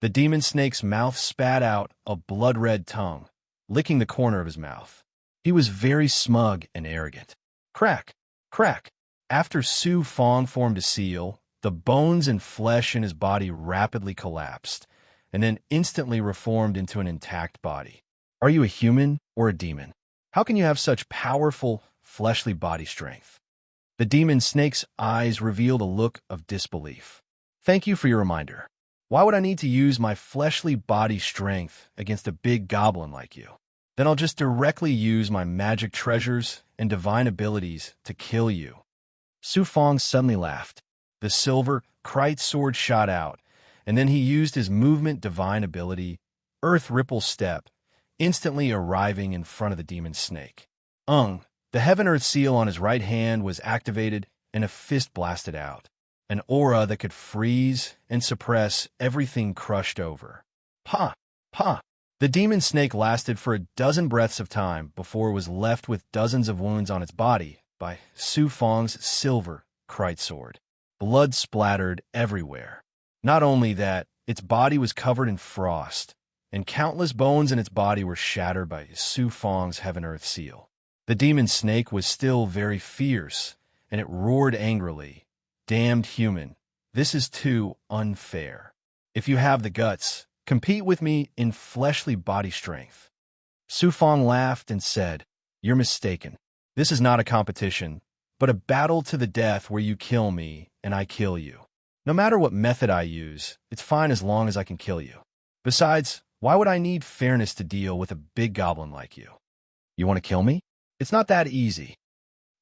The demon snake's mouth spat out a blood-red tongue, licking the corner of his mouth. He was very smug and arrogant. Crack, crack. After Su Fong formed a seal, the bones and flesh in his body rapidly collapsed, and then instantly reformed into an intact body. Are you a human or a demon? How can you have such powerful fleshly body strength? The demon snake's eyes revealed a look of disbelief. Thank you for your reminder. Why would I need to use my fleshly body strength against a big goblin like you? Then I'll just directly use my magic treasures and divine abilities to kill you. Su Fong suddenly laughed. The silver Krite sword shot out, and then he used his movement divine ability, Earth Ripple Step, instantly arriving in front of the demon snake. The Heaven Earth seal on his right hand was activated and a fist blasted out, an aura that could freeze and suppress everything crushed over. Pa! Pa! The demon snake lasted for a dozen breaths of time before it was left with dozens of wounds on its body by Su Fong's silver Krite sword. Blood splattered everywhere. Not only that, its body was covered in frost, and countless bones in its body were shattered by Su Fong's heaven-earth seal. The demon snake was still very fierce, and it roared angrily, "Damned human, this is too unfair. If you have the guts, compete with me in fleshly body strength." Su Fong laughed and said, "You're mistaken. This is not a competition, but a battle to the death where you kill me and I kill you. No matter what method I use, it's fine as long as I can kill you. Besides, why would I need fairness to deal with a big goblin like you? You want to kill me? It's not that easy."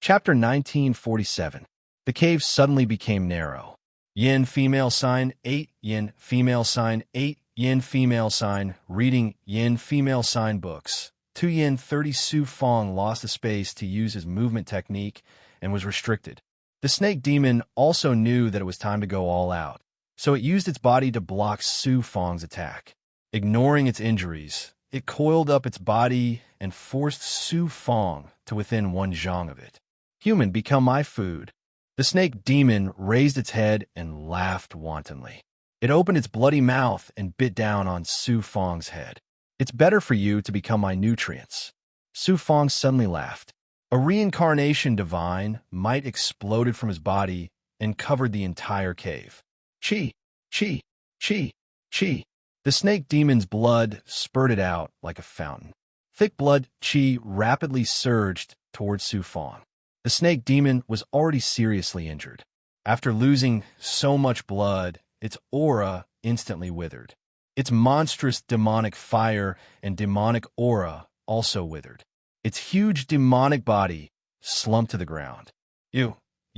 Chapter 1947. The cave suddenly became narrow. Yin female sign 8, yin female sign 8, yin female sign, reading yin female sign books. 2 yin 30. Su Fong lost the space to use his movement technique and was restricted. The snake demon also knew that it was time to go all out, so it used its body to block Su Fong's attack. Ignoring its injuries, it coiled up its body and forced Su Fong to within 1 zhang of it. "Human, become my food." The snake demon raised its head and laughed wantonly. It opened its bloody mouth and bit down on Su Fong's head. "It's better for you to become my nutrients." Su Fong suddenly laughed. A reincarnation divine might exploded from his body and covered the entire cave. Chi, chi, chi, chi. The snake demon's blood spurted out like a fountain. Thick blood chi rapidly surged towards Su Fong. The snake demon was already seriously injured. After losing so much blood, its aura instantly withered. Its monstrous demonic fire and demonic aura also withered. Its huge demonic body slumped to the ground. You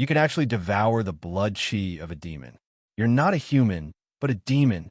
can actually devour the blood chi of a demon. You're not a human, but a demon."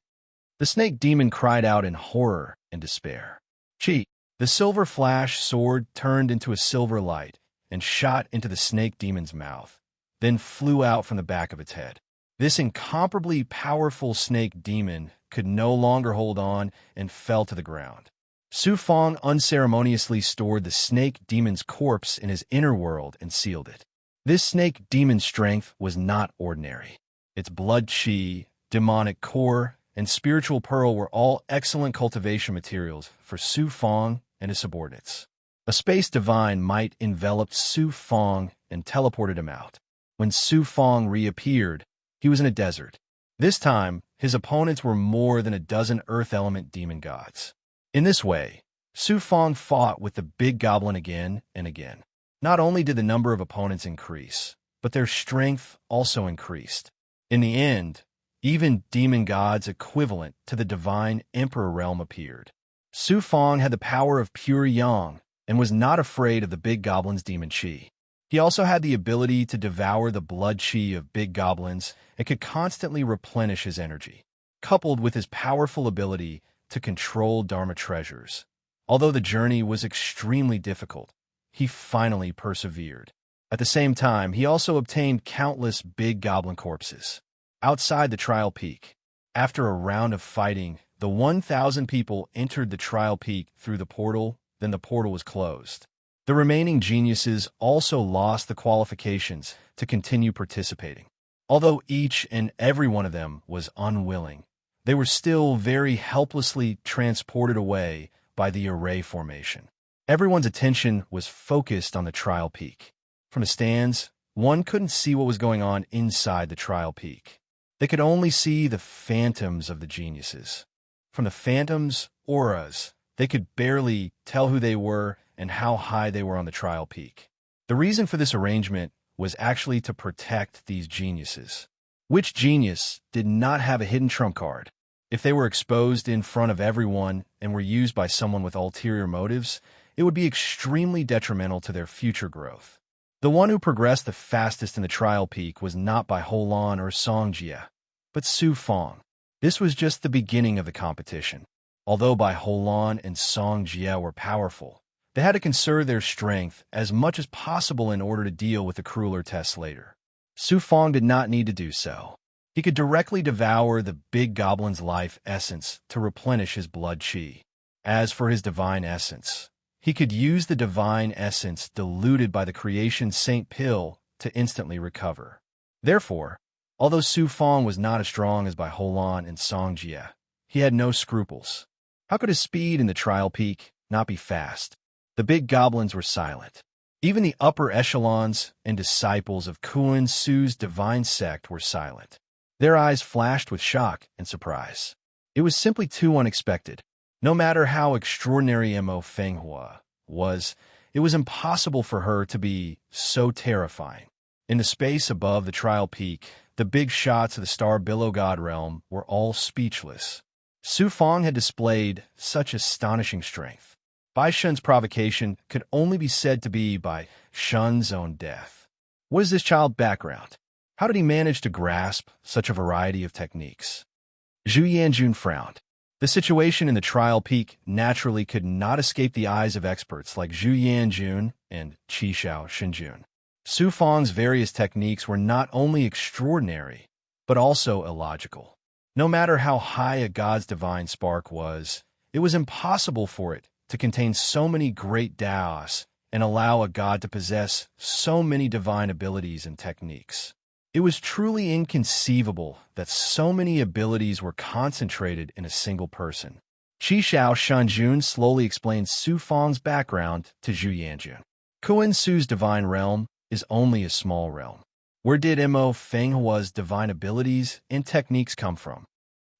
The snake demon cried out in horror and despair. Chi, the silver flash sword turned into a silver light and shot into the snake demon's mouth, then flew out from the back of its head. This incomparably powerful snake demon could no longer hold on and fell to the ground. Su Fong unceremoniously stored the snake demon's corpse in his inner world and sealed it. This snake demon's strength was not ordinary. Its blood chi, demonic core, and spiritual pearl were all excellent cultivation materials for Su Fong and his subordinates. A space divine might enveloped Su Fong and teleported him out. When Su Fong reappeared, he was in a desert. This time, his opponents were more than a dozen earth element demon gods. In this way, Su Fong fought with the big goblin again and again. Not only did the number of opponents increase, but their strength also increased. In the end, even demon gods equivalent to the divine emperor realm appeared. Su Fong had the power of pure yang and was not afraid of the big goblin's demon chi. He also had the ability to devour the blood chi of big goblins and could constantly replenish his energy, coupled with his powerful ability to control Dharma treasures. Although the journey was extremely difficult, he finally persevered. At the same time, he also obtained countless big goblin corpses. Outside the trial peak, after a round of fighting, the 1,000 people entered the trial peak through the portal, then the portal was closed. The remaining geniuses also lost the qualifications to continue participating. Although each and every one of them was unwilling, they were still very helplessly transported away by the array formation. Everyone's attention was focused on the trial peak. From the stands, one couldn't see what was going on inside the trial peak. They could only see the phantoms of the geniuses. From the phantoms' auras, they could barely tell who they were and how high they were on the trial peak. The reason for this arrangement was actually to protect these geniuses. Which genius did not have a hidden trump card? If they were exposed in front of everyone and were used by someone with ulterior motives, it would be extremely detrimental to their future growth. The one who progressed the fastest in the trial peak was not by Holan or Songjia, but Su Fong. This was just the beginning of the competition. Although Bai Holan and Songjia were powerful, they had to conserve their strength as much as possible in order to deal with the crueler tests later. Su Fong did not need to do so. He could directly devour the big goblin's life essence to replenish his blood chi. As for his divine essence, he could use the divine essence diluted by the creation saint pill to instantly recover. Therefore, although Su Fong was not as strong as Bai Holan and Songjia, he had no scruples. How could his speed in the trial peak not be fast? The big goblins were silent. Even the upper echelons and disciples of Kuan Su's divine sect were silent. Their eyes flashed with shock and surprise. It was simply too unexpected. No matter how extraordinary Mo Fenghua was, it was impossible for her to be so terrifying. In the space above the trial peak, the big shots of the star below God realm were all speechless. Su Fong had displayed such astonishing strength. Bai Shun's provocation could only be said to be by Shun's own death. What is this child's background? How did he manage to grasp such a variety of techniques? Zhu Yanjun frowned. The situation in the trial peak naturally could not escape the eyes of experts like Zhu Yanjun and Qishao Shinjun. Su Fong's various techniques were not only extraordinary, but also illogical. No matter how high a god's divine spark was, it was impossible for it to contain so many great Daos and allow a god to possess so many divine abilities and techniques. It was truly inconceivable that so many abilities were concentrated in a single person. Qishao Shanjun slowly explained Su Fong's background to Zhu Yanjun. Kuan Su's divine realm is only a small realm. Where did Mo Fenghua's divine abilities and techniques come from?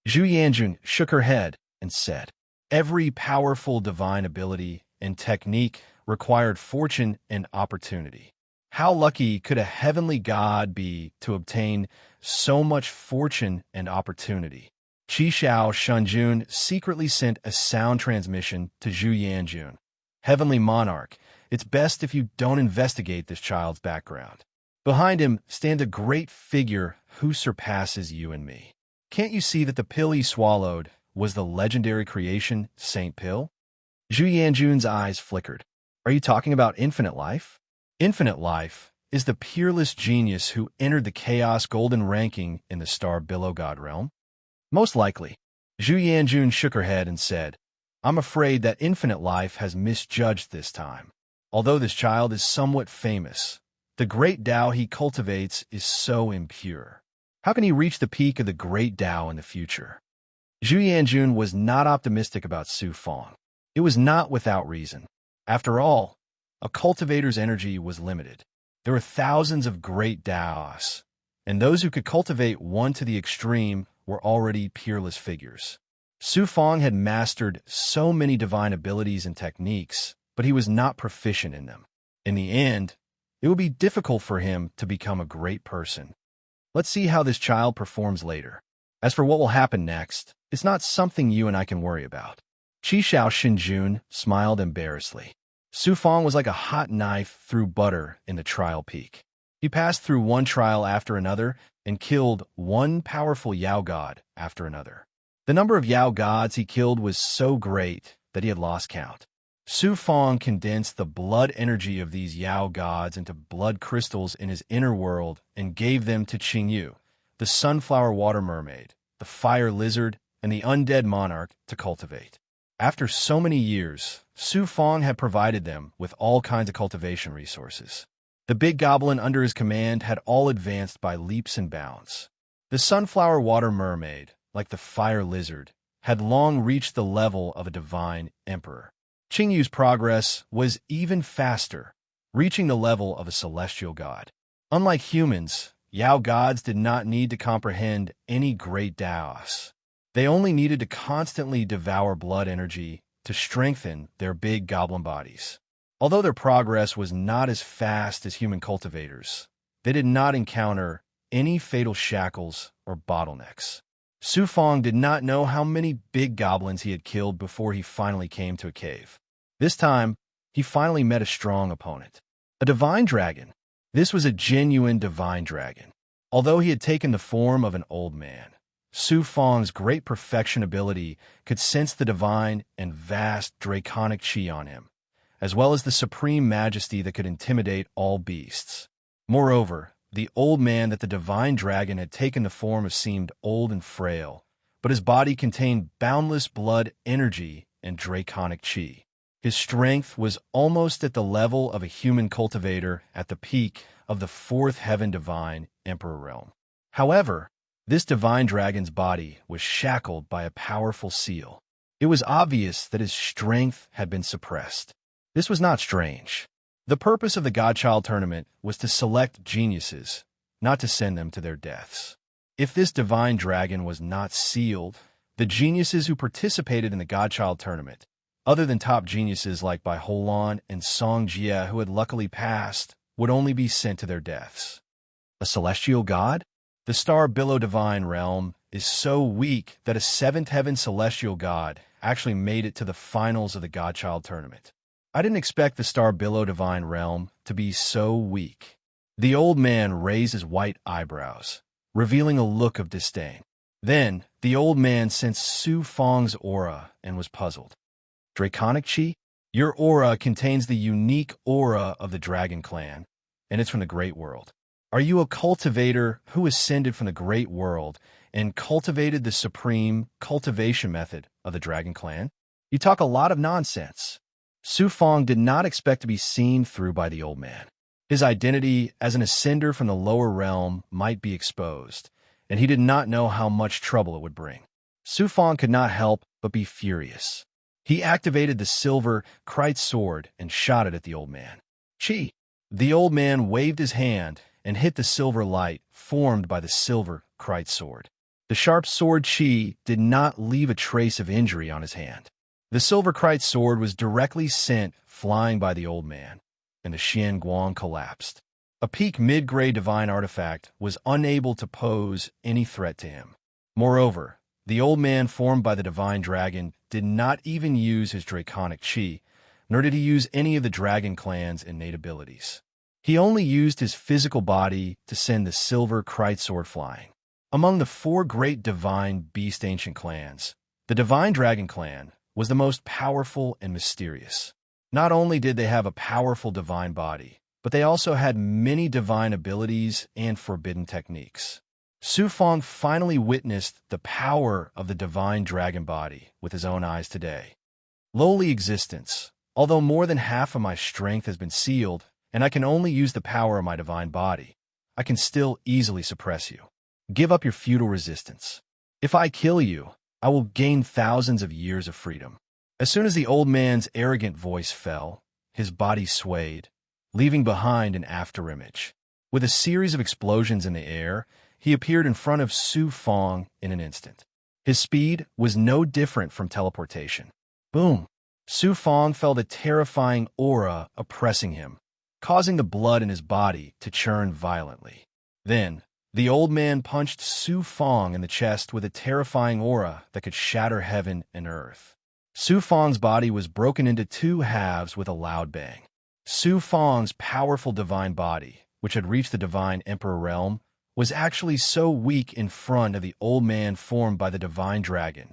Zhu Yanjun shook her head and said, every powerful divine ability and technique required fortune and opportunity. How lucky could a heavenly god be to obtain so much fortune and opportunity? Qishao Shanjun secretly sent a sound transmission to Zhu Yanjun. Heavenly monarch, it's best if you don't investigate this child's background. Behind him stand a great figure who surpasses you and me. Can't you see that the pill he swallowed was the legendary creation, Saint Pill? Zhu Yanjun's eyes flickered. Are you talking about infinite life? Infinite life is the peerless genius who entered the Chaos Golden ranking in the Star Below God realm? Most likely. Zhu Yanjun shook her head and said, I'm afraid that infinite life has misjudged this time. Although this child is somewhat famous, the great Tao he cultivates is so impure. How can he reach the peak of the great Tao in the future? Zhu Yanjun was not optimistic about Su Fong. It was not without reason. After all, a cultivator's energy was limited. There were thousands of great Daos, and those who could cultivate one to the extreme were already peerless figures. Su Fong had mastered so many divine abilities and techniques, but he was not proficient in them. In the end, it would be difficult for him to become a great person. Let's see how this child performs later. As for what will happen next, it's not something you and I can worry about. Qishao Shinjun smiled embarrassedly. Su Fong was like a hot knife through butter in the trial peak. He passed through one trial after another and killed one powerful Yao god after another. The number of Yao gods he killed was so great that he had lost count. Su Fong condensed the blood energy of these Yao gods into blood crystals in his inner world and gave them to Qingyu, the sunflower water mermaid, the fire lizard, and the undead monarch to cultivate. After so many years, Su Fong had provided them with all kinds of cultivation resources. The big goblin under his command had all advanced by leaps and bounds. The sunflower water mermaid, like the fire lizard, had long reached the level of a divine emperor. Qingyu's progress was even faster, reaching the level of a celestial god. Unlike humans, Yao gods did not need to comprehend any great Daos. They only needed to constantly devour blood energy to strengthen their big goblin bodies. Although their progress was not as fast as human cultivators, they did not encounter any fatal shackles or bottlenecks. Su Fong did not know how many big goblins he had killed before he finally came to a cave. This time, he finally met a strong opponent. A divine dragon. This was a genuine divine dragon. Although he had taken the form of an old man, Su Fong's great perfection ability could sense the divine and vast draconic chi on him, as well as the supreme majesty that could intimidate all beasts. Moreover, the old man that the divine dragon had taken the form of seemed old and frail, but his body contained boundless blood energy and draconic chi. His strength was almost at the level of a human cultivator at the peak of the fourth heaven divine emperor realm. However, this divine dragon's body was shackled by a powerful seal. It was obvious that his strength had been suppressed. This was not strange. The purpose of the Godchild tournament was to select geniuses, not to send them to their deaths. If this divine dragon was not sealed, the geniuses who participated in the Godchild tournament, other than top geniuses like Bai Holan and Song Jie who had luckily passed, would only be sent to their deaths. A celestial god? The star billow divine realm is so weak that a seventh heaven celestial god actually made it to the finals of the Godchild tournament. I didn't expect the star billow divine realm to be so weak. The old man raised his white eyebrows, revealing a look of disdain. Then, the old man sensed Su Fang's aura and was puzzled. Draconic Chi? Your aura contains the unique aura of the Dragon Clan, and it's from the Great World. Are you a cultivator who ascended from the Great World and cultivated the supreme cultivation method of the Dragon Clan? You talk a lot of nonsense. Su Fang did not expect to be seen through by the old man. His identity as an ascender from the lower realm might be exposed, and he did not know how much trouble it would bring. Su Fang could not help but be furious. He activated the silver Krite sword and shot it at the old man. Chi! The old man waved his hand and hit the silver light formed by the silver Krite sword. The sharp sword Chi did not leave a trace of injury on his hand. The silver Krite sword was directly sent flying by the old man, and the Xian Guang collapsed. A peak mid-grade divine artifact was unable to pose any threat to him. Moreover, the old man formed by the divine dragon did not even use his draconic chi, nor did he use any of the Dragon Clan's innate abilities. He only used his physical body to send the silver Krite sword flying. Among the four great divine beast ancient clans, the Divine Dragon Clan was the most powerful and mysterious. Not only did they have a powerful divine body, but they also had many divine abilities and forbidden techniques. Su Fang finally witnessed the power of the divine dragon body with his own eyes today. Lowly existence, although more than half of my strength has been sealed, and I can only use the power of my divine body, I can still easily suppress you. Give up your feudal resistance. If I kill you, I will gain thousands of years of freedom. As soon as the old man's arrogant voice fell, his body swayed, leaving behind an afterimage. With a series of explosions in the air, he appeared in front of Su Fang in an instant. His speed was no different from teleportation. Boom! Su Fang felt a terrifying aura oppressing him, causing the blood in his body to churn violently. Then, the old man punched Su Fang in the chest with a terrifying aura that could shatter heaven and earth. Su Fang's body was broken into two halves with a loud bang. Su Fang's powerful divine body, which had reached the divine emperor realm, was actually so weak in front of the old man formed by the divine dragon.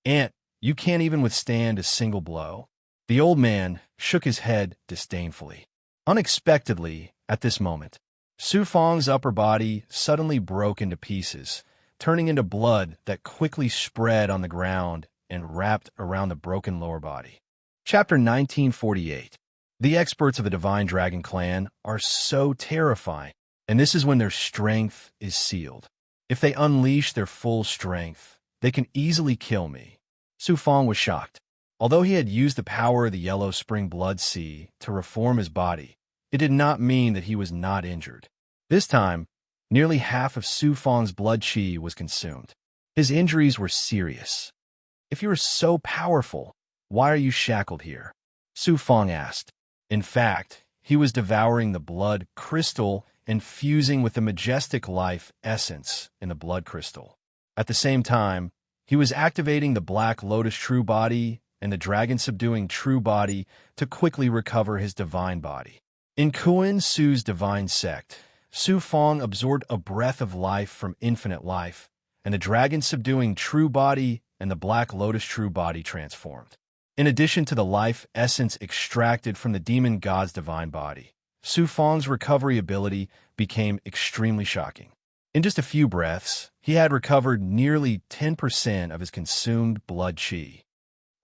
"Aunt, you can't even withstand a single blow." The old man shook his head disdainfully. Unexpectedly, at this moment, Su Fang's upper body suddenly broke into pieces, turning into blood that quickly spread on the ground and wrapped around the broken lower body. Chapter 1948. The experts of the Divine Dragon Clan are so terrifying, and this is when their strength is sealed. If they unleash their full strength, they can easily kill me. Su Fang was shocked. Although he had used the power of the Yellow Spring Blood Sea to reform his body, it did not mean that he was not injured. This time, nearly half of Su Fang's blood chi was consumed. His injuries were serious. "If you are so powerful, why are you shackled here?" Su Fang asked. In fact, he was devouring the blood crystal and fusing with the majestic life essence in the blood crystal. At the same time, he was activating the Black Lotus True Body and the Dragon Subduing True Body to quickly recover his divine body. In Kuan Su's divine sect, Su Fang absorbed a breath of life from infinite life, and the Dragon Subduing True Body and the Black Lotus True Body transformed. In addition to the life essence extracted from the demon god's divine body, Su Fang's recovery ability became extremely shocking. In just a few breaths, he had recovered nearly 10% of his consumed blood chi.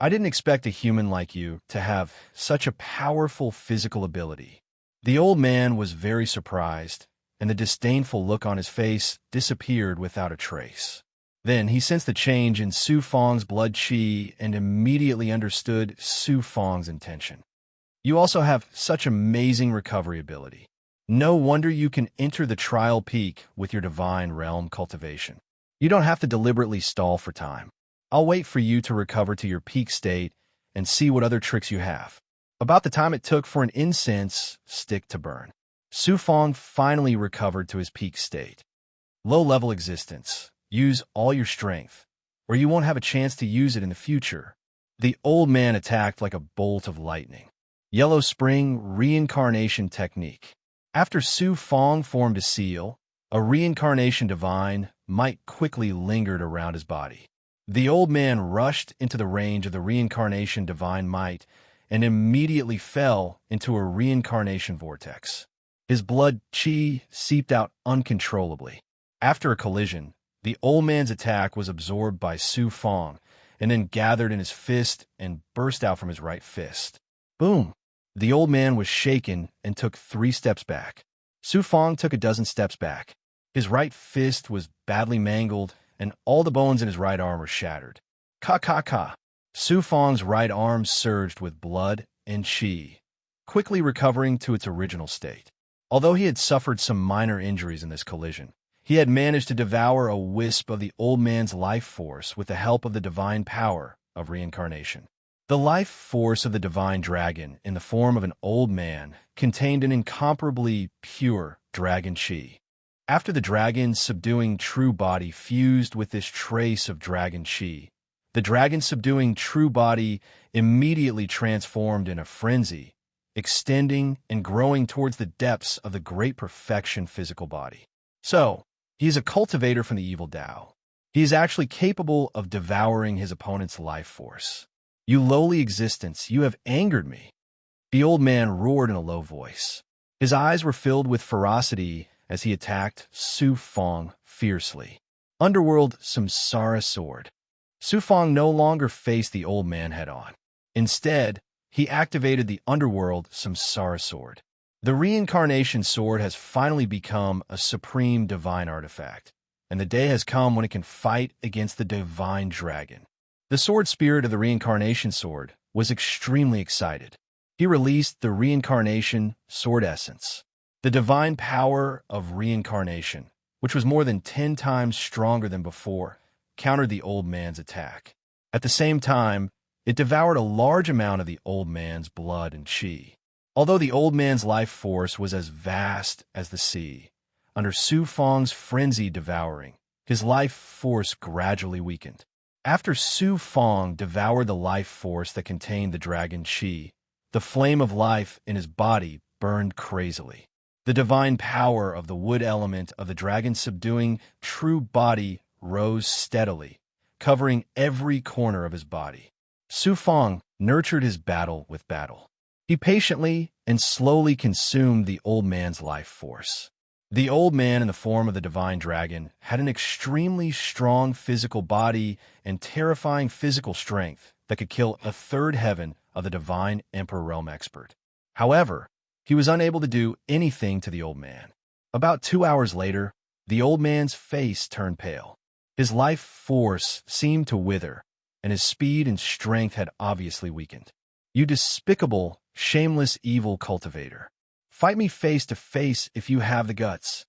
"I didn't expect a human like you to have such a powerful physical ability." The old man was very surprised, and the disdainful look on his face disappeared without a trace. Then he sensed the change in Su Fong's blood qi and immediately understood Su Fong's intention. You also have such amazing recovery ability. No wonder you can enter the trial peak with your divine realm cultivation. You don't have to deliberately stall for time. I'll wait for you to recover to your peak state and see what other tricks you have. About the time it took for an incense stick to burn, Su Fong finally recovered to his peak state. Low-level existence. Use all your strength, or you won't have a chance to use it in the future. The old man attacked like a bolt of lightning. Yellow Spring Reincarnation Technique. After Su Fong formed a seal, a reincarnation divine might quickly lingered around his body. The old man rushed into the range of the reincarnation divine might and immediately fell into a reincarnation vortex. His blood qi seeped out uncontrollably. After a collision, the old man's attack was absorbed by Su Fong and then gathered in his fist and burst out from his right fist. Boom! The old man was shaken and took 3 steps back. Su Fong took a dozen steps back. His right fist was badly mangled and all the bones in his right arm were shattered. Ka ka ka! Su Fong's right arm surged with blood and qi, quickly recovering to its original state. Although he had suffered some minor injuries in this collision, he had managed to devour a wisp of the old man's life force with the help of the divine power of reincarnation. The life force of the divine dragon in the form of an old man contained an incomparably pure dragon qi. After the dragon's subduing true body fused with this trace of dragon qi, the dragon's subduing true body immediately transformed in a frenzy, extending and growing towards the depths of the great perfection physical body. So, he is a cultivator from the evil Tao. He is actually capable of devouring his opponent's life force. You lowly existence, you have angered me. The old man roared in a low voice. His eyes were filled with ferocity as he attacked Su Fong fiercely. Underworld Samsara Sword. Su Fong no longer faced the old man head-on. Instead, he activated the Underworld Samsara Sword. The reincarnation sword has finally become a supreme divine artifact, and the day has come when it can fight against the divine dragon. The sword spirit of the reincarnation sword was extremely excited. He released the reincarnation sword essence. The divine power of reincarnation, which was more than 10 times stronger than before, countered the old man's attack. At the same time, it devoured a large amount of the old man's blood and qi. Although the old man's life force was as vast as the sea, under Su Fong's frenzied devouring, his life force gradually weakened. After Su Fong devoured the life force that contained the dragon qi, the flame of life in his body burned crazily. The divine power of the wood element of the dragon subduing true body rose steadily, covering every corner of his body. Su Fong nurtured his battle with battle. He patiently and slowly consumed the old man's life force. The old man in the form of the divine dragon had an extremely strong physical body and terrifying physical strength that could kill a third heaven of the divine Emperor Realm expert. However, he was unable to do anything to the old man. About 2 hours later, the old man's face turned pale. His life force seemed to wither, and his speed and strength had obviously weakened. You despicable, shameless evil cultivator. Fight me face to face if you have the guts.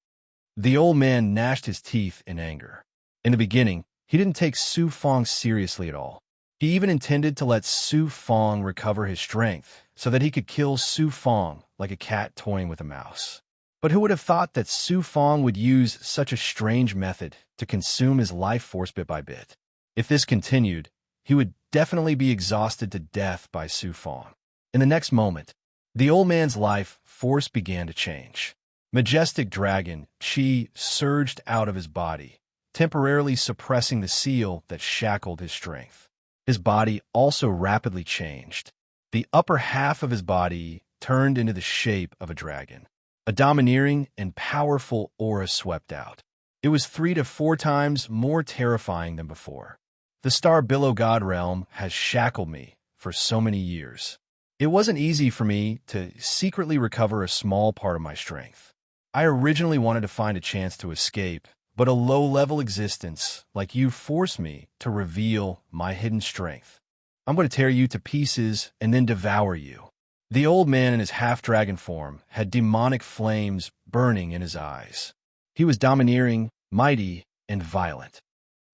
The old man gnashed his teeth in anger. In the beginning, he didn't take Su Fong seriously at all. He even intended to let Su Fong recover his strength so that he could kill Su Fong like a cat toying with a mouse. But who would have thought that Su Fong would use such a strange method to consume his life force bit by bit? If this continued, he would definitely be exhausted to death by Su Fong. In the next moment, the old man's life force began to change. Majestic dragon qi surged out of his body, temporarily suppressing the seal that shackled his strength. His body also rapidly changed. The upper half of his body turned into the shape of a dragon. A domineering and powerful aura swept out. It was 3 to 4 times more terrifying than before. The star below God realm has shackled me for so many years. It wasn't easy for me to secretly recover a small part of my strength. I originally wanted to find a chance to escape but a low-level existence like you force me to reveal my hidden strength. I'm going to tear you to pieces and then devour you." The old man in his half-dragon form had demonic flames burning in his eyes. He was domineering, mighty, and violent.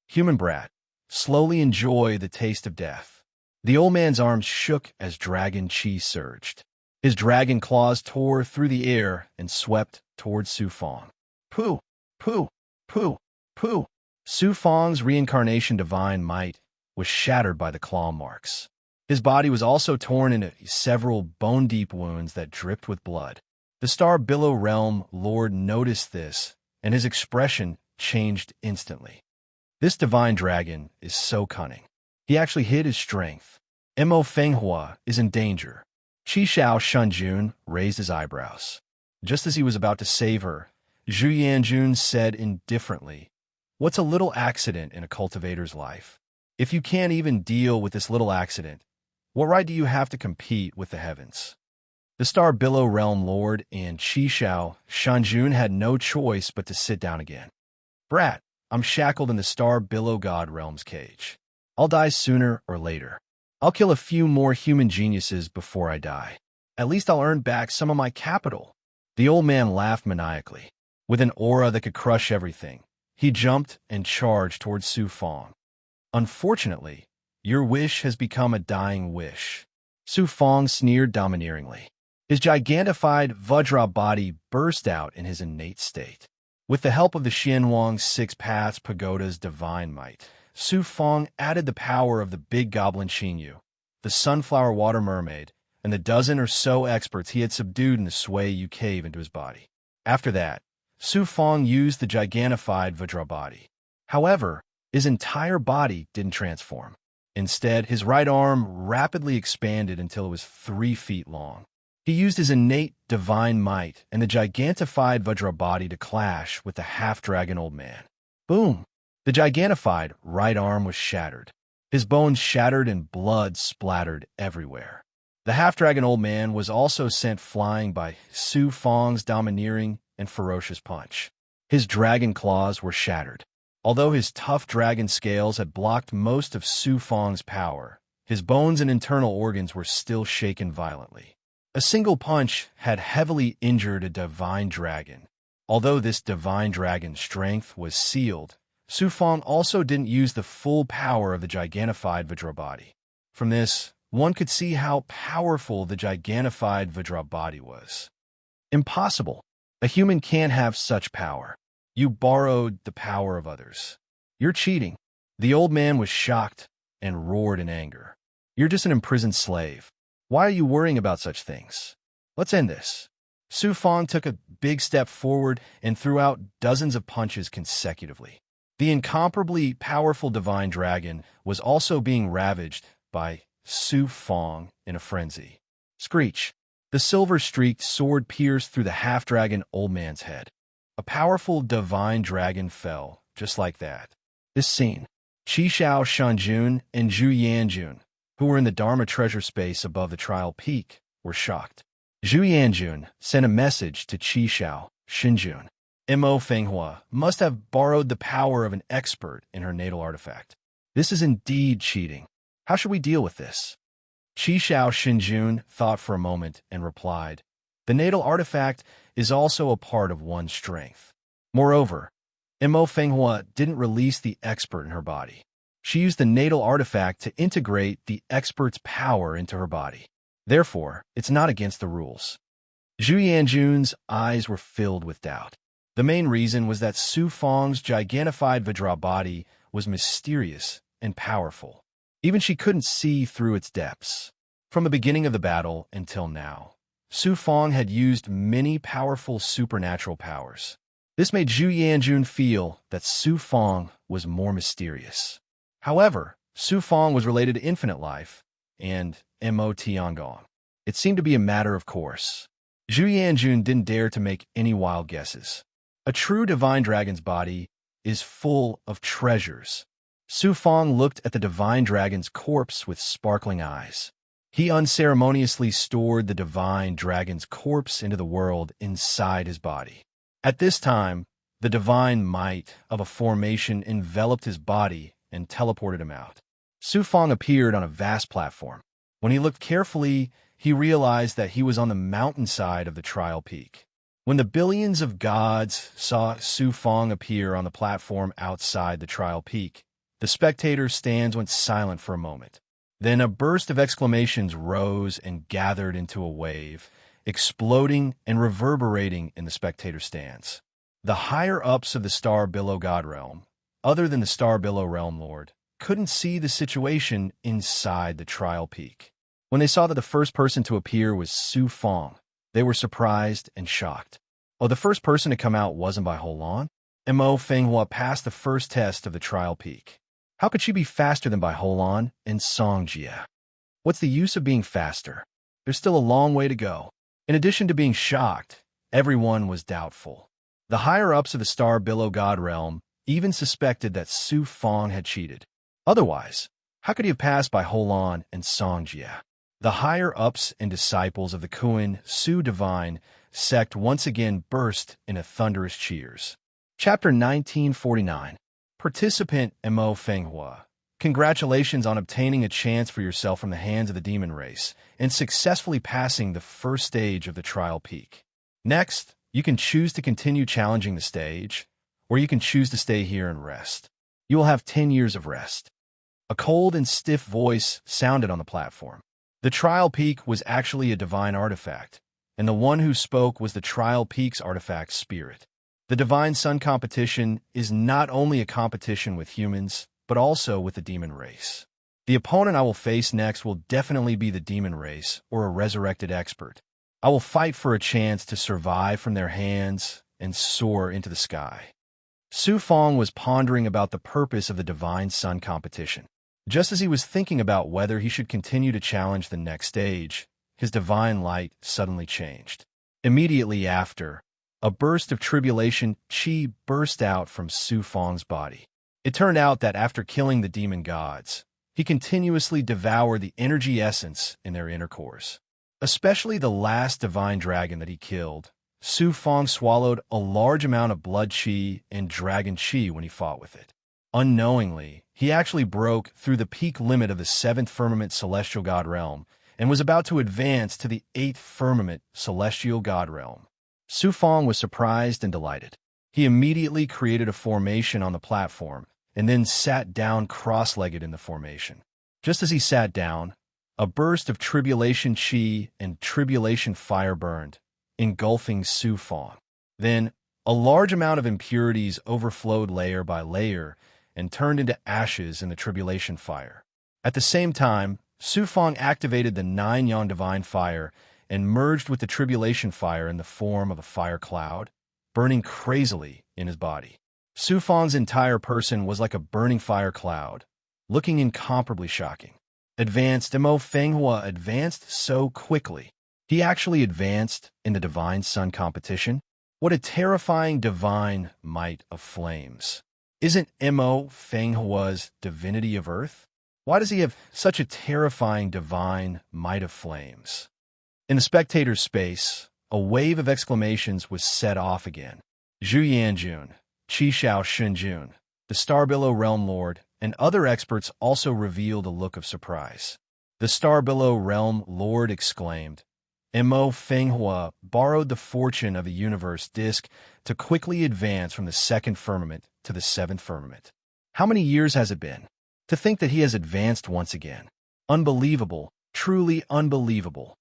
"Human brat, slowly enjoy the taste of death." The old man's arms shook as dragon chi surged. His dragon claws tore through the air and swept towards Su Fong. Pooh, pooh, pooh, pooh. Su Fong's reincarnation divine might was shattered by the claw marks. His body was also torn into several bone-deep wounds that dripped with blood. The Star Billow Realm Lord noticed this, and his expression changed instantly. This divine dragon is so cunning. He actually hid his strength. Mo Fenghua is in danger. Qi Shao Shunjun raised his eyebrows. Just as he was about to save her, Zhu Yanjun said indifferently, "What's a little accident in a cultivator's life? If you can't even deal with this little accident, what right do you have to compete with the heavens?" The Star Billow Realm Lord and Qi Shao Shunjun had no choice but to sit down again. "Brat, I'm shackled in the Star Billow God Realm's cage. I'll die sooner or later. I'll kill a few more human geniuses before I die. At least I'll earn back some of my capital." The old man laughed maniacally. With an aura that could crush everything, he jumped and charged towards Su Fong. "Unfortunately, your wish has become a dying wish." Su Fong sneered domineeringly. His gigantified Vajra body burst out in his innate state. With the help of the Xianwang Six Paths Pagoda's divine might, Su Fong added the power of the big goblin Xinyu, the sunflower water mermaid, and the dozen or so experts he had subdued in the Sui Yu cave into his body. After that, Su Fong used the gigantified Vajra body. However, his entire body didn't transform. Instead, his right arm rapidly expanded until it was 3 feet long. He used his innate divine might and the gigantified Vajra body to clash with the half-dragon old man. Boom! The gigantified right arm was shattered. His bones shattered and blood splattered everywhere. The half-dragon old man was also sent flying by Su Fong's domineering and ferocious punch. His dragon claws were shattered. Although his tough dragon scales had blocked most of Su Fong's power, his bones and internal organs were still shaken violently. A single punch had heavily injured a divine dragon. Although this divine dragon's strength was sealed, Su Fong also didn't use the full power of the gigantified Vajra body. From this, one could see how powerful the gigantified Vajra body was. Impossible. A human can't have such power. You borrowed the power of others. You're cheating. The old man was shocked and roared in anger. You're just an imprisoned slave. Why are you worrying about such things? Let's end this. Su Fong took a big step forward and threw out dozens of punches consecutively. The incomparably powerful divine dragon was also being ravaged by Su Fong in a frenzy. Screech! The silver-streaked sword pierced through the half-dragon old man's head. A powerful divine dragon fell, just like that. This scene, Qi Shao Shunjun and Zhu Yanjun, who were in the Dharma treasure space above the trial peak, were shocked. Zhu Yanjun sent a message to Qi Shao Shunjun. Mo Fenghua must have borrowed the power of an expert in her natal artifact. This is indeed cheating. How should we deal with this? Qi Shao Shunjun thought for a moment and replied, "The natal artifact is also a part of one's strength. Moreover, Mo Fenghua didn't release the expert in her body. She used the natal artifact to integrate the expert's power into her body. Therefore, it's not against the rules." Zhu Yanjun's eyes were filled with doubt. The main reason was that Su Fong's gigantified Vajra body was mysterious and powerful. Even she couldn't see through its depths. From the beginning of the battle until now, Su Fong had used many powerful supernatural powers. This made Zhu Yanjun feel that Su Fong was more mysterious. However, Su Fong was related to Infinite Life and Mo Tiangong. It seemed to be a matter of course. Zhu Yanjun didn't dare to make any wild guesses. A true divine dragon's body is full of treasures. Su Fong looked at the divine dragon's corpse with sparkling eyes. He unceremoniously stored the divine dragon's corpse into the world inside his body. At this time, The divine might of a formation enveloped his body and teleported him out. Su Fong appeared on a vast platform. When he looked carefully, he realized that he was on the mountainside of the trial peak. When the billions of gods saw Su Fong appear on the platform outside the trial peak, the spectators' stands went silent for a moment. Then a burst of exclamations rose and gathered into a wave, exploding and reverberating in the spectator stands. The higher-ups of the Star Below God Realm, other than the Star Below Realm Lord, couldn't see the situation inside the trial peak. When they saw that the first person to appear was Su Fong, they were surprised and shocked. Oh, the first person to come out wasn't Bai Holan? Mo Fenghua passed the first test of the trial peak. How could she be faster than Bai Holan and Song Jia? What's the use of being faster? There's still a long way to go. In addition to being shocked, everyone was doubtful. The higher-ups of the Star Below God Realm even suspected that Su Fong had cheated. Otherwise, how could he have passed Bai Holan and Song Jia? The higher-ups and disciples of the Kuan Su Divine sect once again burst into thunderous cheers. Chapter 1949. Participant Mo Fenghua. Congratulations on obtaining a chance for yourself from the hands of the demon race and successfully passing the first stage of the trial peak. Next, you can choose to continue challenging the stage, or you can choose to stay here and rest. You will have 10 years of rest. A cold and stiff voice sounded on the platform. The trial peak was actually a divine artifact, and the one who spoke was the trial peak's artifact spirit. The Divine Sun competition is not only a competition with humans, but also with the demon race. The opponent I will face next will definitely be the demon race or a resurrected expert. I will fight for a chance to survive from their hands and soar into the sky. Su Fong was pondering about the purpose of the Divine Sun competition. Just as he was thinking about whether he should continue to challenge the next stage, his divine light suddenly changed. Immediately after, a burst of tribulation chi burst out from Su Fong's body. It turned out that after killing the demon gods, he continuously devoured the energy essence in their inner cores. Especially the last divine dragon that he killed, Su Fong swallowed a large amount of blood chi and dragon chi when he fought with it. Unknowingly, he actually broke through the peak limit of the 7th firmament celestial god realm and was about to advance to the 8th firmament celestial god realm. Su Fong was surprised and delighted. He immediately created a formation on the platform and then sat down cross-legged in the formation. Just as he sat down, a burst of tribulation chi and tribulation fire burned, engulfing Su Fong. Then, a large amount of impurities overflowed layer by layer and turned into ashes in the tribulation fire. At the same time, Su Fong activated the 9-yang divine fire and merged with the tribulation fire in the form of a fire cloud, burning crazily in his body. Su Fong's entire person was like a burning fire cloud, looking incomparably shocking. Advanced Mo Fenghua advanced so quickly. He actually advanced in the Divine Sun competition. What a terrifying divine might of flames. Isn't Mo Fenghua's divinity of earth? Why does he have such a terrifying divine might of flames? In the spectator's space, a wave of exclamations was set off again. Zhu Yanjun, Qi Shao Shunjun, the Star Below Realm Lord, and other experts also revealed a look of surprise. The Star Below Realm Lord exclaimed, Mo Fenghua borrowed the fortune of the universe disk to quickly advance from the 2nd firmament to the 7th firmament. How many years has it been? To think that he has advanced once again. Unbelievable, truly unbelievable.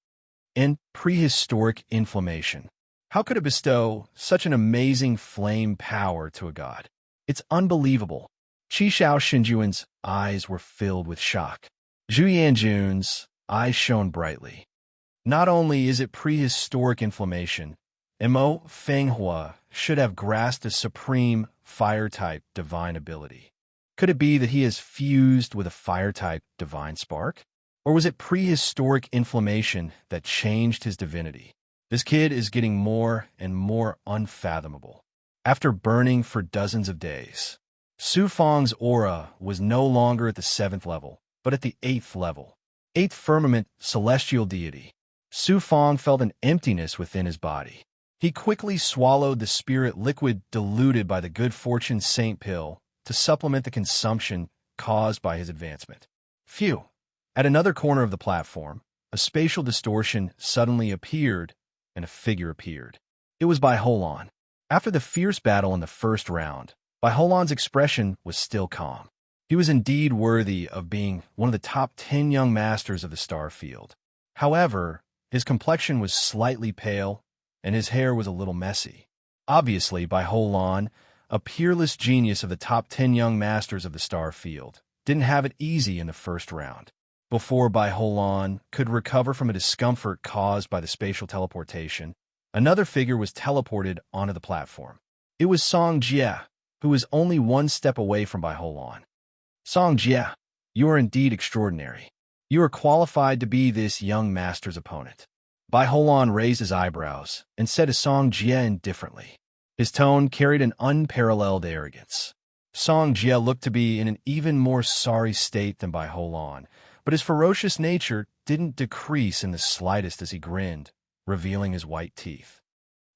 And prehistoric inflammation. How could it bestow such an amazing flame power to a god? It's unbelievable. Qi Shao Shinjuan's eyes were filled with shock. Zhu Yanjun's eyes shone brightly. Not only is it prehistoric inflammation, Mo Fenghua should have grasped a supreme fire-type divine ability. Could it be that he has fused with a fire-type divine spark? Or was it prehistoric inflammation that changed his divinity? This kid is getting more and more unfathomable. After burning for dozens of days, Su Fong's aura was no longer at the 7th level, but at the 8th level. 8th firmament celestial deity. Su Fong felt an emptiness within his body. He quickly swallowed the spirit liquid diluted by the good fortune saint pill to supplement the consumption caused by his advancement. Phew! At another corner of the platform, a spatial distortion suddenly appeared, and a figure appeared. It was Bai Holan. After the fierce battle in the first round, Bai Holan's expression was still calm. He was indeed worthy of being one of the top 10 young masters of the star field. However, his complexion was slightly pale, and his hair was a little messy. Obviously, Bai Holan, a peerless genius of the top 10 young masters of the star field, didn't have it easy in the first round. Before Bai Holan could recover from a discomfort caused by the spatial teleportation, another figure was teleported onto the platform. It was Song Jie, who was only one step away from Bai Holan. Song Jie, you are indeed extraordinary. You are qualified to be this young master's opponent. Bai Holan raised his eyebrows and said to Song Jie indifferently. His tone carried an unparalleled arrogance. Song Jie looked to be in an even more sorry state than Bai Holan, but his ferocious nature didn't decrease in the slightest as he grinned, revealing his white teeth.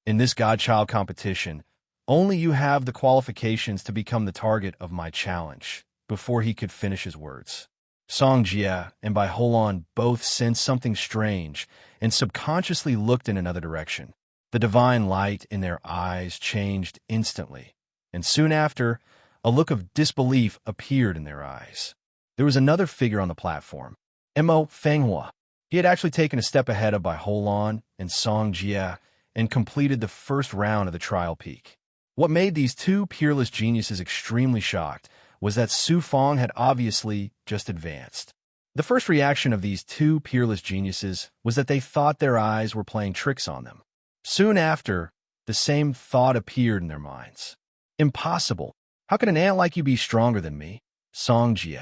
In this godchild competition, only you have the qualifications to become the target of my challenge. Before he could finish his words, Song Jie and Bai Holan both sensed something strange and subconsciously looked in another direction. The divine light in their eyes changed instantly, and soon after, a look of disbelief appeared in their eyes. There was another figure on the platform, Mo Fenghua. He had actually taken a step ahead of Bai Holan and Song Jie and completed the first round of the trial peak. What made these two peerless geniuses extremely shocked was that Su Fong had obviously just advanced. The first reaction of these two peerless geniuses was that they thought their eyes were playing tricks on them. Soon after, the same thought appeared in their minds. Impossible! How could an ant like you be stronger than me? Song Jie.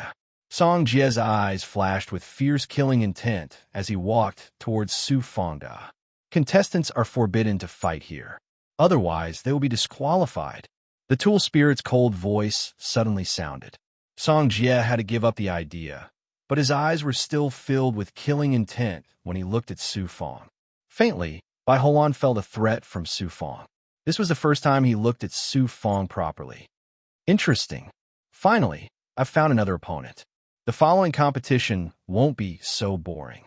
Song Jie's eyes flashed with fierce killing intent as he walked towards Su Fongda. Contestants are forbidden to fight here. Otherwise, they will be disqualified. The tool spirit's cold voice suddenly sounded. Song Jie had to give up the idea, but his eyes were still filled with killing intent when he looked at Su Fong. Faintly, Bai Holan felt a threat from Su Fong. This was the first time he looked at Su Fong properly. Interesting. Finally, I've found another opponent. The following competition won't be so boring.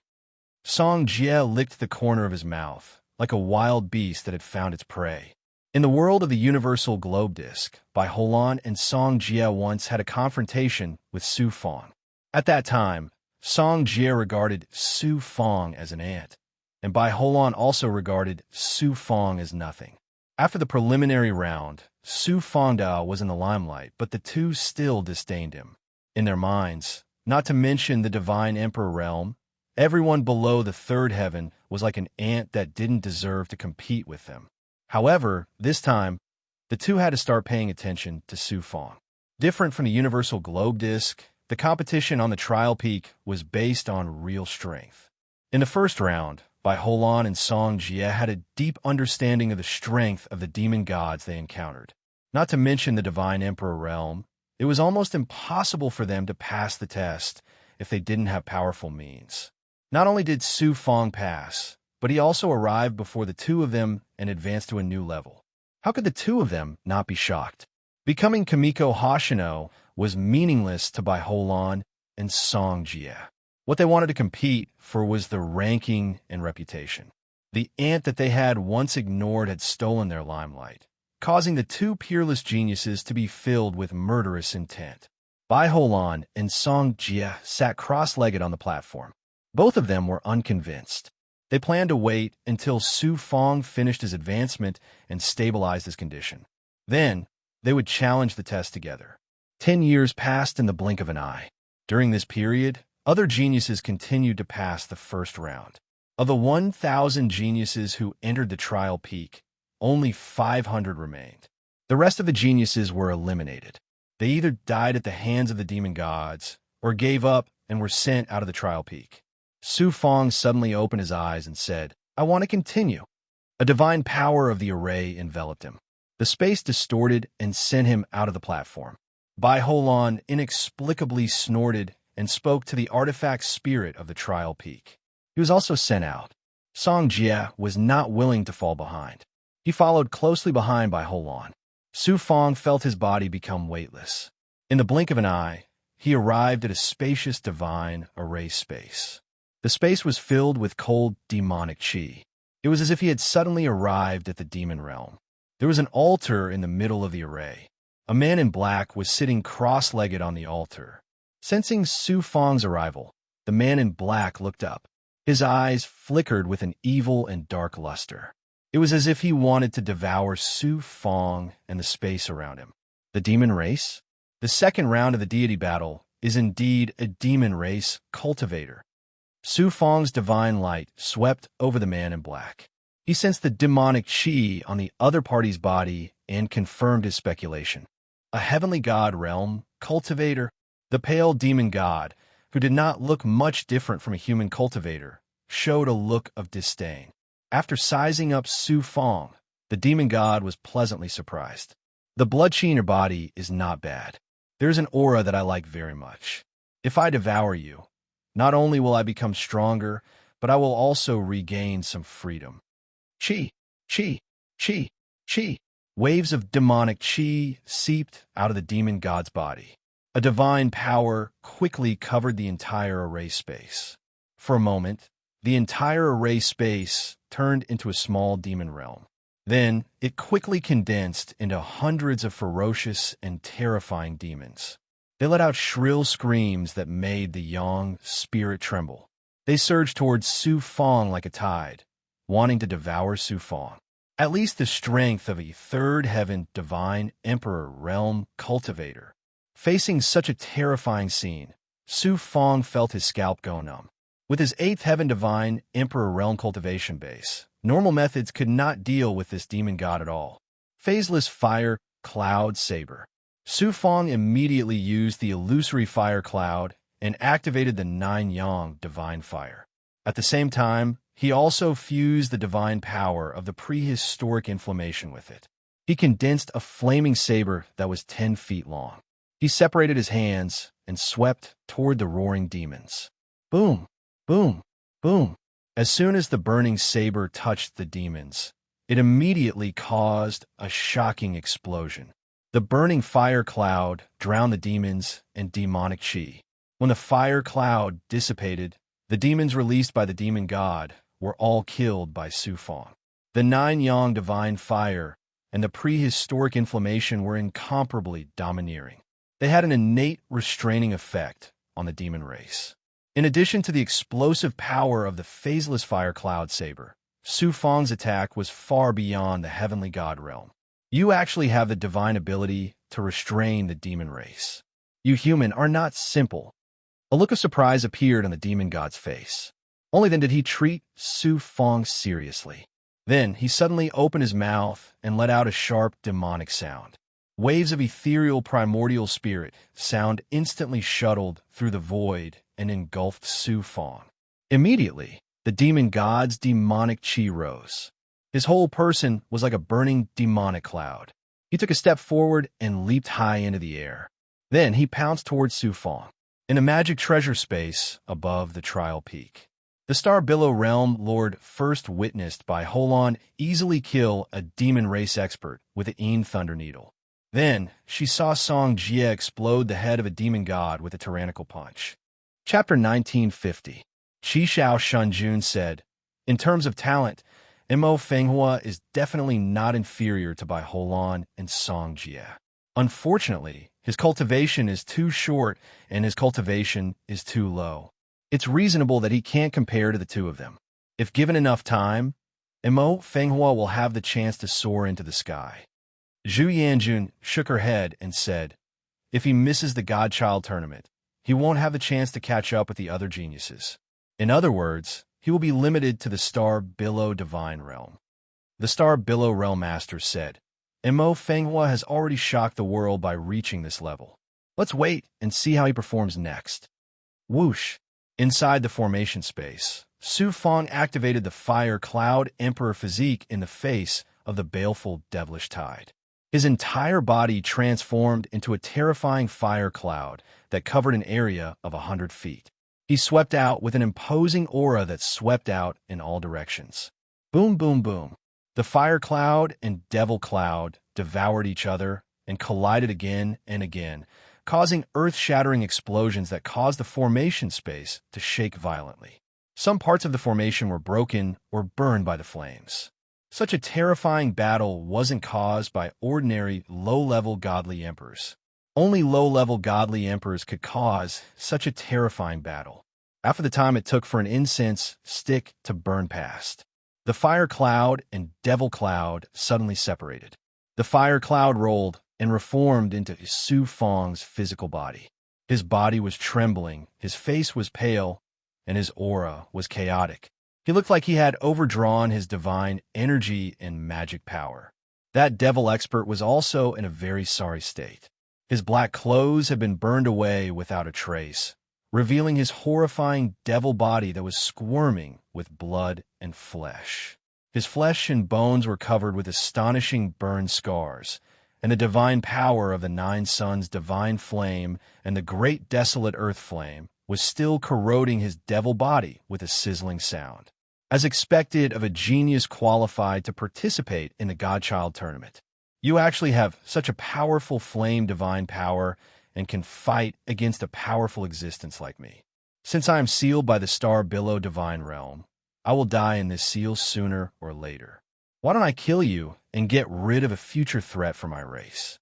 Song Jie licked the corner of his mouth, like a wild beast that had found its prey. In the world of the universal globe disc, Bai Holan and Song Jie once had a confrontation with Su Fong. At that time, Song Jie regarded Su Fong as an ant, and Bai Holan also regarded Su Fong as nothing. After the preliminary round, Su Fongda was in the limelight, but the two still disdained him. In their minds, not to mention the divine emperor realm, everyone below the third heaven was like an ant that didn't deserve to compete with them. However, this time, the two had to start paying attention to Su Fong. Different from the universal globe disc, the competition on the trial peak was based on real strength. In the first round, Bai Holan and Song Jie had a deep understanding of the strength of the demon gods they encountered. Not to mention the divine emperor realm, it was almost impossible for them to pass the test if they didn't have powerful means. Not only did Su Fong pass, but he also arrived before the two of them and advanced to a new level. How could the two of them not be shocked? Becoming Kamiko Hoshino was meaningless to Bai Holan and Song Jie. What they wanted to compete for was the ranking and reputation. The ant that they had once ignored had stolen their limelight, causing the two peerless geniuses to be filled with murderous intent. Bai Holan and Song Jie sat cross-legged on the platform. Both of them were unconvinced. They planned to wait until Su Fong finished his advancement and stabilized his condition. Then, they would challenge the test together. 10 years passed in the blink of an eye. During this period, other geniuses continued to pass the first round. Of the 1,000 geniuses who entered the trial peak, only 500 remained. The rest of the geniuses were eliminated. They either died at the hands of the demon gods or gave up and were sent out of the trial peak. Su Fong suddenly opened his eyes and said, "I want to continue." A divine power of the array enveloped him. The space distorted and sent him out of the platform. Bai Holan inexplicably snorted and spoke to the artifact spirit of the trial peak. He was also sent out. Song Jie was not willing to fall behind. He followed closely behind by Holon. Su Fong felt his body become weightless. In the blink of an eye, he arrived at a spacious divine array space. The space was filled with cold demonic chi. It was as if he had suddenly arrived at the demon realm. There was an altar in the middle of the array. A man in black was sitting cross-legged on the altar. Sensing Su Fong's arrival, the man in black looked up. His eyes flickered with an evil and dark luster. It was as if he wanted to devour Su Fong and the space around him. The demon race? The second round of the deity battle is indeed a demon race cultivator. Su Fong's divine light swept over the man in black. He sensed the demonic chi on the other party's body and confirmed his speculation. A heavenly god realm cultivator, the pale demon god, who did not look much different from a human cultivator, showed a look of disdain. After sizing up Su Fong, the demon god was pleasantly surprised. The blood chi in your body is not bad. There's an aura that I like very much. If I devour you, not only will I become stronger, but I will also regain some freedom. Chi, chi, chi, chi. Waves of demonic chi seeped out of the demon god's body. A divine power quickly covered the entire array space. For a moment, the entire array space turned into a small demon realm. Then, it quickly condensed into hundreds of ferocious and terrifying demons. They let out shrill screams that made the young spirit tremble. They surged towards Su Fong like a tide, wanting to devour Su Fong. At least the strength of a third heaven divine emperor realm cultivator. Facing such a terrifying scene, Su Fong felt his scalp go numb. With his eighth heaven divine emperor realm cultivation base, normal methods could not deal with this demon god at all. Phaseless fire cloud saber. Su Fong immediately used the illusory fire cloud and activated the nine yang divine fire. At the same time, he also fused the divine power of the prehistoric inflammation with it. He condensed a flaming saber that was 10 feet long. He separated his hands and swept toward the roaring demons. Boom, boom, boom. As soon as the burning saber touched the demons, it immediately caused a shocking explosion. The burning fire cloud drowned the demons and demonic chi. When the fire cloud dissipated, the demons released by the demon god were all killed by Su Fong. The nine yang divine fire and the prehistoric inflammation were incomparably domineering. They had an innate restraining effect on the demon race. In addition to the explosive power of the phaseless fire cloud saber, Su Fong's attack was far beyond the heavenly god realm. You actually have the divine ability to restrain the demon race. You human are not simple. A look of surprise appeared on the demon god's face. Only then did he treat Su Fong seriously. Then he suddenly opened his mouth and let out a sharp demonic sound. Waves of ethereal primordial spirit sound instantly shuttled through the void and engulfed Su Fong. Immediately, the demon god's demonic chi rose. His whole person was like a burning demonic cloud. He took a step forward and leaped high into the air. Then he pounced towards Su Fong, in a magic treasure space above the trial peak. The Star Billow Realm Lord first witnessed by Holon easily kill a demon race expert with an Een Thunder Needle. Then, she saw Song Jie explode the head of a demon god with a tyrannical punch. Chapter 1950. Qi Xiao Shunjun said, in terms of talent, Mo Fenghua is definitely not inferior to Bai Holon and Song Jie. Unfortunately, his cultivation is too short and his cultivation is too low. It's reasonable that he can't compare to the two of them. If given enough time, Mo Fenghua will have the chance to soar into the sky. Zhu Yanjun shook her head and said, if he misses the Godchild tournament, he won't have the chance to catch up with the other geniuses. In other words, he will be limited to the Star Billow Divine Realm. The Star Billow Realm Master said, Mo Fenghua has already shocked the world by reaching this level. Let's wait and see how he performs next. Whoosh! Inside the formation space, Su Fong activated the Fire Cloud Emperor physique in the face of the baleful devilish tide. His entire body transformed into a terrifying fire cloud that covered an area of 100 feet. He swept out with an imposing aura that swept out in all directions. Boom, boom, boom. The fire cloud and devil cloud devoured each other and collided again and again, causing earth-shattering explosions that caused the formation space to shake violently. Some parts of the formation were broken or burned by the flames. Such a terrifying battle wasn't caused by ordinary, low-level godly emperors. Only low-level godly emperors could cause such a terrifying battle. Half of the time it took for an incense stick to burn past. The fire cloud and devil cloud suddenly separated. The fire cloud rolled and reformed into Su Fang's physical body. His body was trembling, his face was pale, and his aura was chaotic. He looked like he had overdrawn his divine energy and magic power. That devil expert was also in a very sorry state. His black clothes had been burned away without a trace, revealing his horrifying devil body that was squirming with blood and flesh. His flesh and bones were covered with astonishing burn scars, and the divine power of the Nine Suns' divine flame and the great desolate earth flame was still corroding his devil body with a sizzling sound. As expected of a genius qualified to participate in the Godchild tournament, you actually have such a powerful flame divine power and can fight against a powerful existence like me. Since I am sealed by the star billow divine realm, I will die in this seal sooner or later. Why don't I kill you and get rid of a future threat for my race?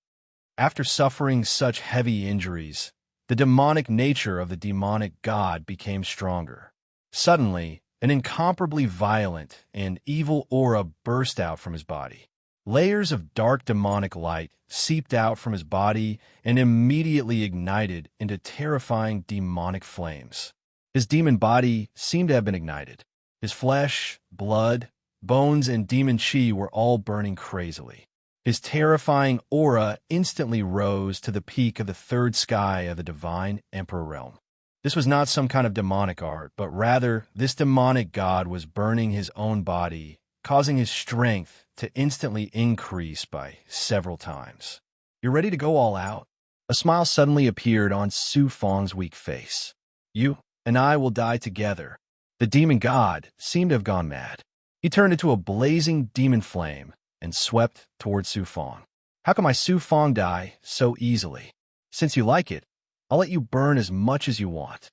After suffering such heavy injuries, the demonic nature of the demonic god became stronger. Suddenly, an incomparably violent and evil aura burst out from his body. Layers of dark demonic light seeped out from his body and immediately ignited into terrifying demonic flames. His demon body seemed to have been ignited. His flesh, blood, bones, and demon chi were all burning crazily. His terrifying aura instantly rose to the peak of the third sky of the divine emperor realm. This was not some kind of demonic art, but rather this demonic god was burning his own body, causing his strength to instantly increase by several times. You're ready to go all out? A smile suddenly appeared on Su Fang's weak face. You and I will die together. The demon god seemed to have gone mad. He turned into a blazing demon flame and swept towards Su Fang. How can my Su Fang die so easily? Since you like it, I'll let you burn as much as you want.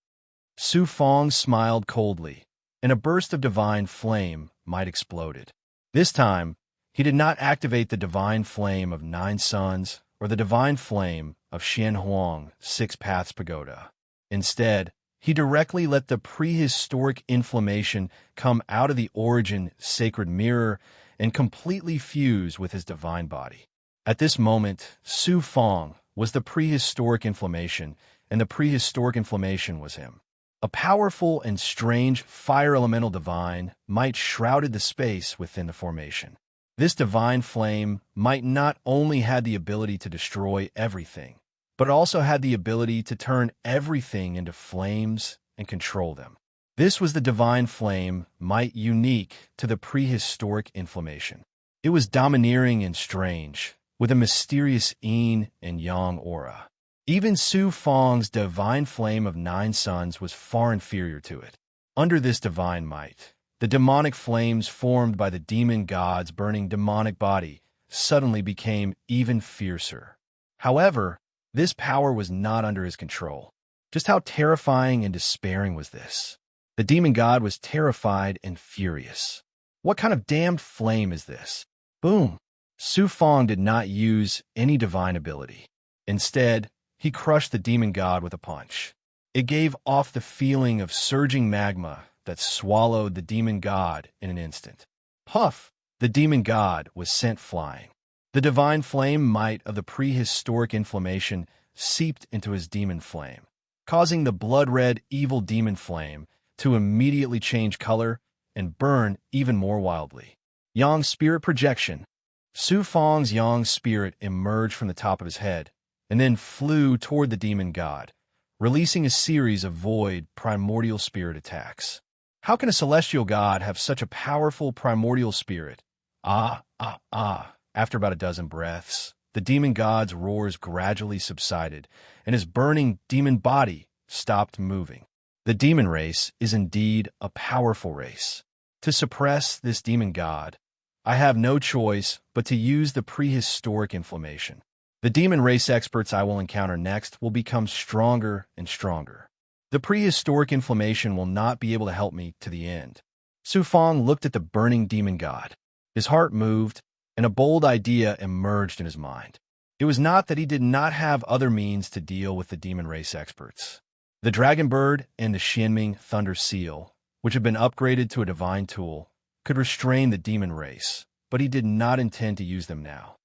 Su Fang smiled coldly, and a burst of divine flame might exploded. This time, he did not activate the divine flame of Nine Suns or the divine flame of Xianhuang, Six Paths Pagoda. Instead, he directly let the prehistoric inflammation come out of the origin sacred mirror and completely fuse with his divine body. At this moment, Su Fang was the prehistoric inflammation, and the prehistoric inflammation was him. A powerful and strange fire elemental divine might shrouded the space within the formation. This divine flame might not only had the ability to destroy everything, but also had the ability to turn everything into flames and control them. This was the divine flame might unique to the prehistoric inflammation. It was domineering and strange, with a mysterious yin and yang aura. Even Su Fang's divine flame of Nine Suns was far inferior to it. Under this divine might, the demonic flames formed by the demon god's burning demonic body suddenly became even fiercer. However, this power was not under his control. Just how terrifying and despairing was this? The demon god was terrified and furious. What kind of damned flame is this? Boom! Su Fang did not use any divine ability. Instead, he crushed the demon god with a punch. It gave off the feeling of surging magma that swallowed the demon god in an instant. Puff! The demon god was sent flying. The divine flame might of the prehistoric inflammation seeped into his demon flame, causing the blood-red evil demon flame to immediately change color and burn even more wildly. Yang spirit projection. Su Fang's yang spirit emerged from the top of his head and then flew toward the demon god, releasing a series of void primordial spirit attacks. How can a celestial god have such a powerful primordial spirit? After about a dozen breaths, the demon god's roars gradually subsided, and his burning demon body stopped moving. The demon race is indeed a powerful race. To suppress this demon god, I have no choice but to use the prehistoric inflammation. The demon race experts I will encounter next will become stronger and stronger. The prehistoric inflammation will not be able to help me to the end. Su Fong looked at the burning demon god. His heart moved, and a bold idea emerged in his mind. It was not that he did not have other means to deal with the demon race experts. The dragon bird and the Xianming thunder seal, which had been upgraded to a divine tool, could restrain the demon race, but he did not intend to use them now.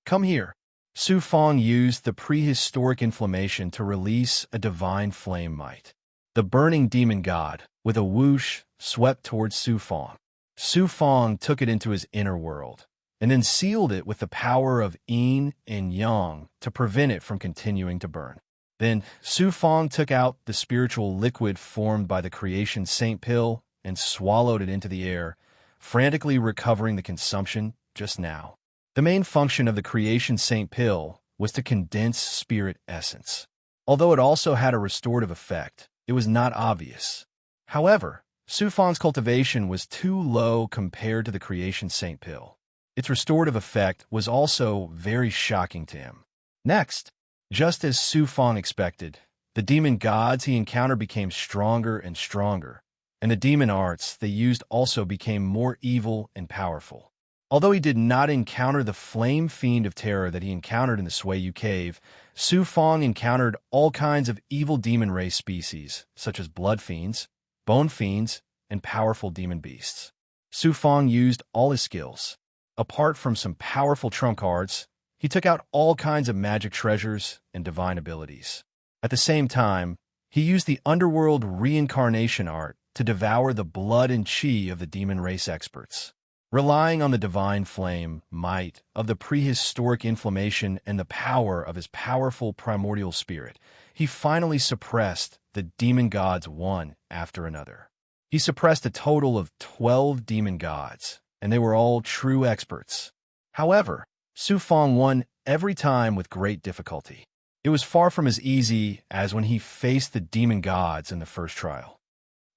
Come here. Su Fong used the prehistoric inflammation to release a divine flame might. The burning demon god, with a whoosh, swept towards Su Fong. Su Fong took it into his inner world, and then sealed it with the power of yin and yang to prevent it from continuing to burn. Then Su Fong took out the spiritual liquid formed by the creation saint pill and swallowed it into the air, frantically recovering the consumption just now. The main function of the creation saint pill was to condense spirit essence. Although it also had a restorative effect, it was not obvious. However, Su Fong's cultivation was too low compared to the creation saint pill. Its restorative effect was also very shocking to him. Next, just as Su Fong expected, the demon gods he encountered became stronger and stronger, and the demon arts they used also became more evil and powerful. Although he did not encounter the flame fiend of terror that he encountered in the Suiyu cave, Su Fong encountered all kinds of evil demon race species, such as blood fiends, bone fiends, and powerful demon beasts. Su Fong used all his skills. Apart from some powerful trump cards, he took out all kinds of magic treasures and divine abilities. At the same time, he used the underworld reincarnation art to devour the blood and chi of the demon race experts. Relying on the divine flame, might, of the prehistoric inflammation and the power of his powerful primordial spirit, he finally suppressed the demon gods one after another. He suppressed a total of 12 demon gods, and they were all true experts. However, Su Fong won every time with great difficulty. It was far from as easy as when he faced the demon gods in the first trial.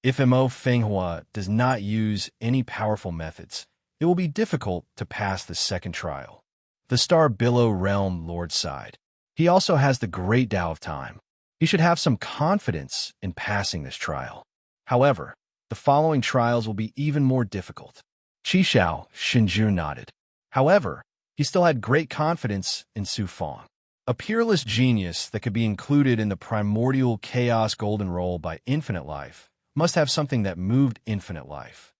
If Mo Fenghua does not use any powerful methods, it will be difficult to pass the second trial. The Star Billow Realm Lord sighed. He also has the Great Tao of Time. He should have some confidence in passing this trial. However, the following trials will be even more difficult. Qishao Shinju nodded. However, he still had great confidence in Su Fong. A peerless genius that could be included in the primordial chaos golden roll by infinite life must have something that moved infinite life.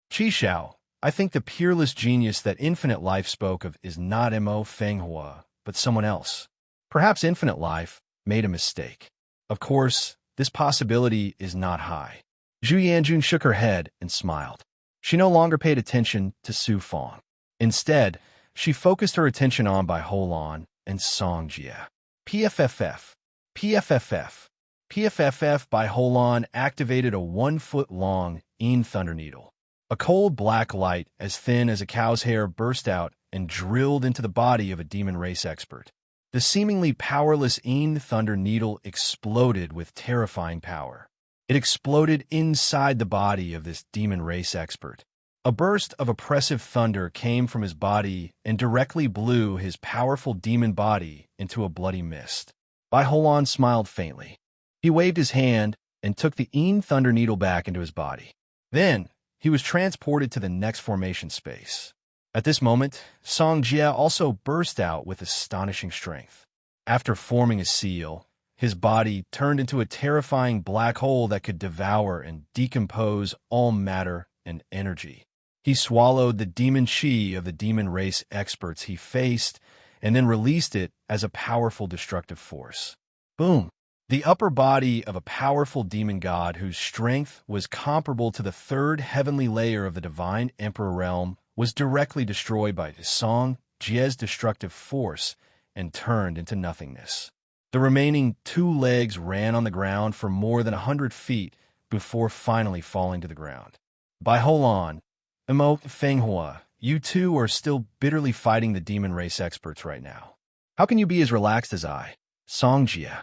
Qishao, I think the peerless genius that infinite life spoke of is not Mo Fenghua, but someone else. Perhaps infinite life made a mistake. Of course, this possibility is not high. Zhu Yanjun shook her head and smiled. She no longer paid attention to Su Fong. Instead, she focused her attention on Bai Holan and Song Jia. PFFF. PFFF Bai Holan activated a 1-foot-long Yin Thunder Needle. A cold black light as thin as a cow's hair burst out and drilled into the body of a demon race expert. The seemingly powerless Yin Thunder Needle exploded with terrifying power. It exploded inside the body of this demon race expert. A burst of oppressive thunder came from his body and directly blew his powerful demon body into a bloody mist. Bai Holan smiled faintly. He waved his hand and took the Yin Thunder Needle back into his body. Then, he was transported to the next formation space. At this moment, Song Jia also burst out with astonishing strength. After forming a seal, his body turned into a terrifying black hole that could devour and decompose all matter and energy. He swallowed the demon chi of the demon race experts he faced and then released it as a powerful destructive force. Boom! The upper body of a powerful demon god whose strength was comparable to the third heavenly layer of the divine emperor realm was directly destroyed by Song Jia's destructive force and turned into nothingness. The remaining 2 legs ran on the ground for more than 100 feet before finally falling to the ground. Bai Holan, Mo Fenghua, you two are still bitterly fighting the demon race experts right now. How can you be as relaxed as I? Song Jia.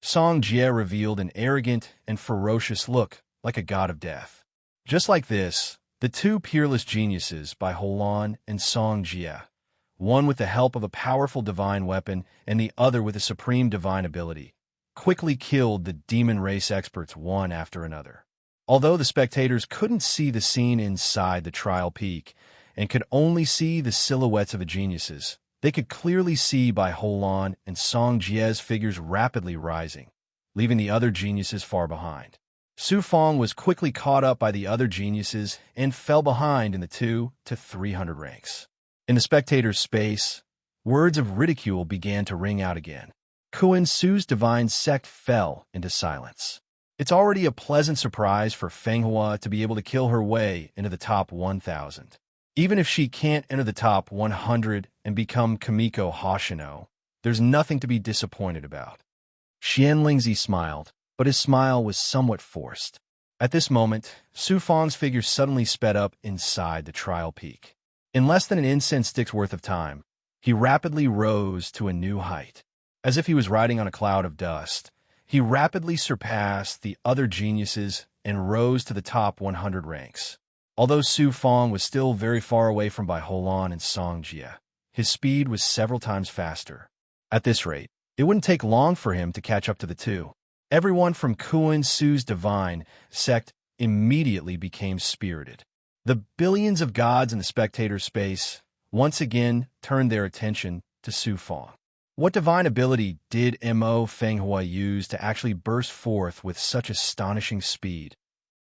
Song Jia revealed an arrogant and ferocious look like a god of death. Just like this, The two peerless geniuses by Holan and Song Jia, one with the help of a powerful divine weapon and the other with a supreme divine ability, quickly killed the demon race experts one after another. Although the spectators couldn't see the scene inside the trial peak and could only see the silhouettes of the geniuses, they could clearly see by Holan and Song Jia's figures rapidly rising, leaving the other geniuses far behind. Su Fong was quickly caught up by the other geniuses and fell behind in the 2 to 300 ranks. In the spectators' space, words of ridicule began to ring out again. Kuan Su's divine sect fell into silence. It's already a pleasant surprise for Feng Hua to be able to kill her way into the top 1,000. Even if she can't enter the top 100 and become Kamiko Hoshino, there's nothing to be disappointed about. Xian Lingzi smiled, but his smile was somewhat forced. At this moment, Su Fong's figure suddenly sped up inside the trial peak. In less than an incense stick's worth of time, he rapidly rose to a new height. As if he was riding on a cloud of dust, he rapidly surpassed the other geniuses and rose to the top 100 ranks. Although Su Fong was still very far away from Bai Holan and Song Jia, his speed was several times faster. At this rate, it wouldn't take long for him to catch up to the two. Everyone from Kuan Su's divine sect immediately became spirited. The billions of gods in the spectator space once again turned their attention to Su Fong. What divine ability did Mo Fenghua use to actually burst forth with such astonishing speed?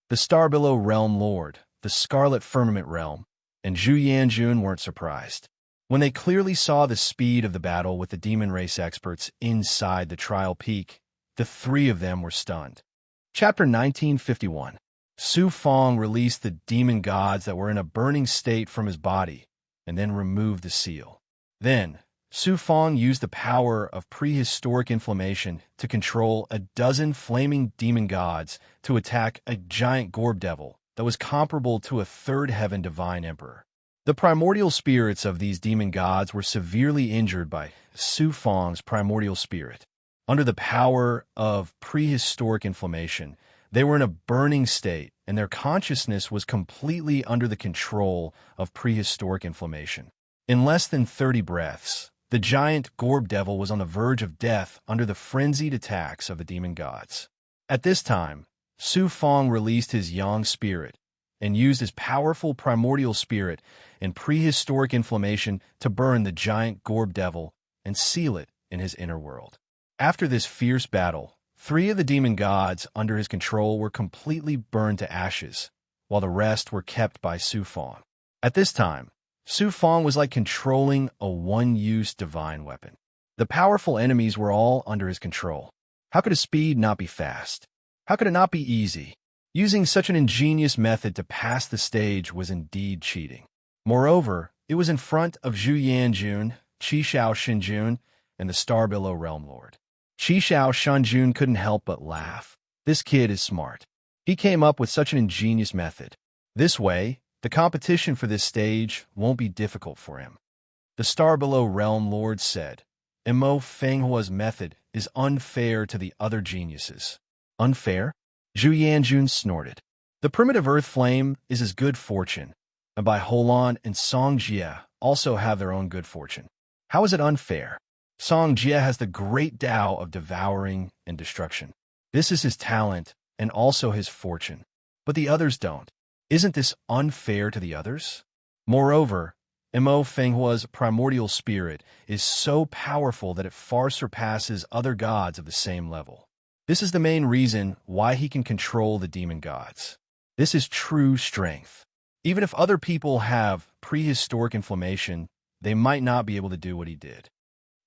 The Starbillow Realm Lord, the Scarlet Firmament Realm, and Zhu Yanjun weren't surprised. When they clearly saw the speed of the battle with the demon race experts inside the trial peak, the three of them were stunned. Chapter 1951. Su Fong released the demon gods that were in a burning state from his body, and then removed the seal. Then, Su Fong used the power of prehistoric inflammation to control a dozen flaming demon gods to attack a giant gorb devil that was comparable to a third heaven divine emperor. The primordial spirits of these demon gods were severely injured by Su Fong's primordial spirit. Under the power of prehistoric inflammation, they were in a burning state, and their consciousness was completely under the control of prehistoric inflammation. In less than 30 breaths, the giant gorb devil was on the verge of death under the frenzied attacks of the demon gods. At this time, Su Fong released his yang spirit and used his powerful primordial spirit and prehistoric inflammation to burn the giant gorb devil and seal it in his inner world. After this fierce battle, 3 of the demon gods under his control were completely burned to ashes, while the rest were kept by Su Fong. At this time, Su Fong was like controlling a one-use divine weapon. The powerful enemies were all under his control. How could his speed not be fast? How could it not be easy? Using such an ingenious method to pass the stage was indeed cheating. Moreover, it was in front of Zhu Yanjun, Qishao Shinjun, and the Starbillow Realm Lord. Qishao Shinjun couldn't help but laugh. This kid is smart. He came up with such an ingenious method. This way, the competition for this stage won't be difficult for him. The Starbillow Realm Lord said, Mo Fenghua's method is unfair to the other geniuses. Unfair? Zhu Yanjun snorted. The primitive earth flame is his good fortune, and Bai Holan and Song Jia also have their own good fortune. How is it unfair? Song Jia has the great Tao of devouring and destruction. This is his talent and also his fortune, but the others don't. Isn't this unfair to the others? Moreover, Mo Fenghua's primordial spirit is so powerful that it far surpasses other gods of the same level. This is the main reason why he can control the demon gods. This is true strength. Even if other people have prehistoric inflammation, they might not be able to do what he did.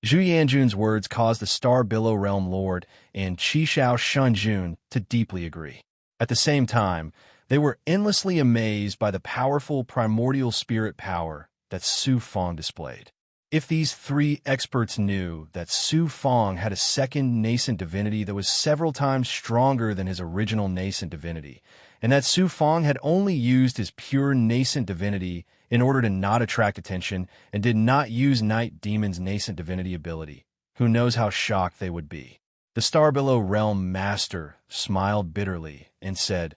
Zhu Yanjun's words caused the Starbillow Realm Lord and Qishao Shinjun to deeply agree. At the same time, they were endlessly amazed by the powerful primordial spirit power that Su Fong displayed. If these 3 experts knew that Su Fong had a second nascent divinity that was several times stronger than his original nascent divinity, and that Su Fong had only used his pure nascent divinity in order to not attract attention and did not use Night Demon's nascent divinity ability, who knows how shocked they would be. The Starbillow Realm Master smiled bitterly and said,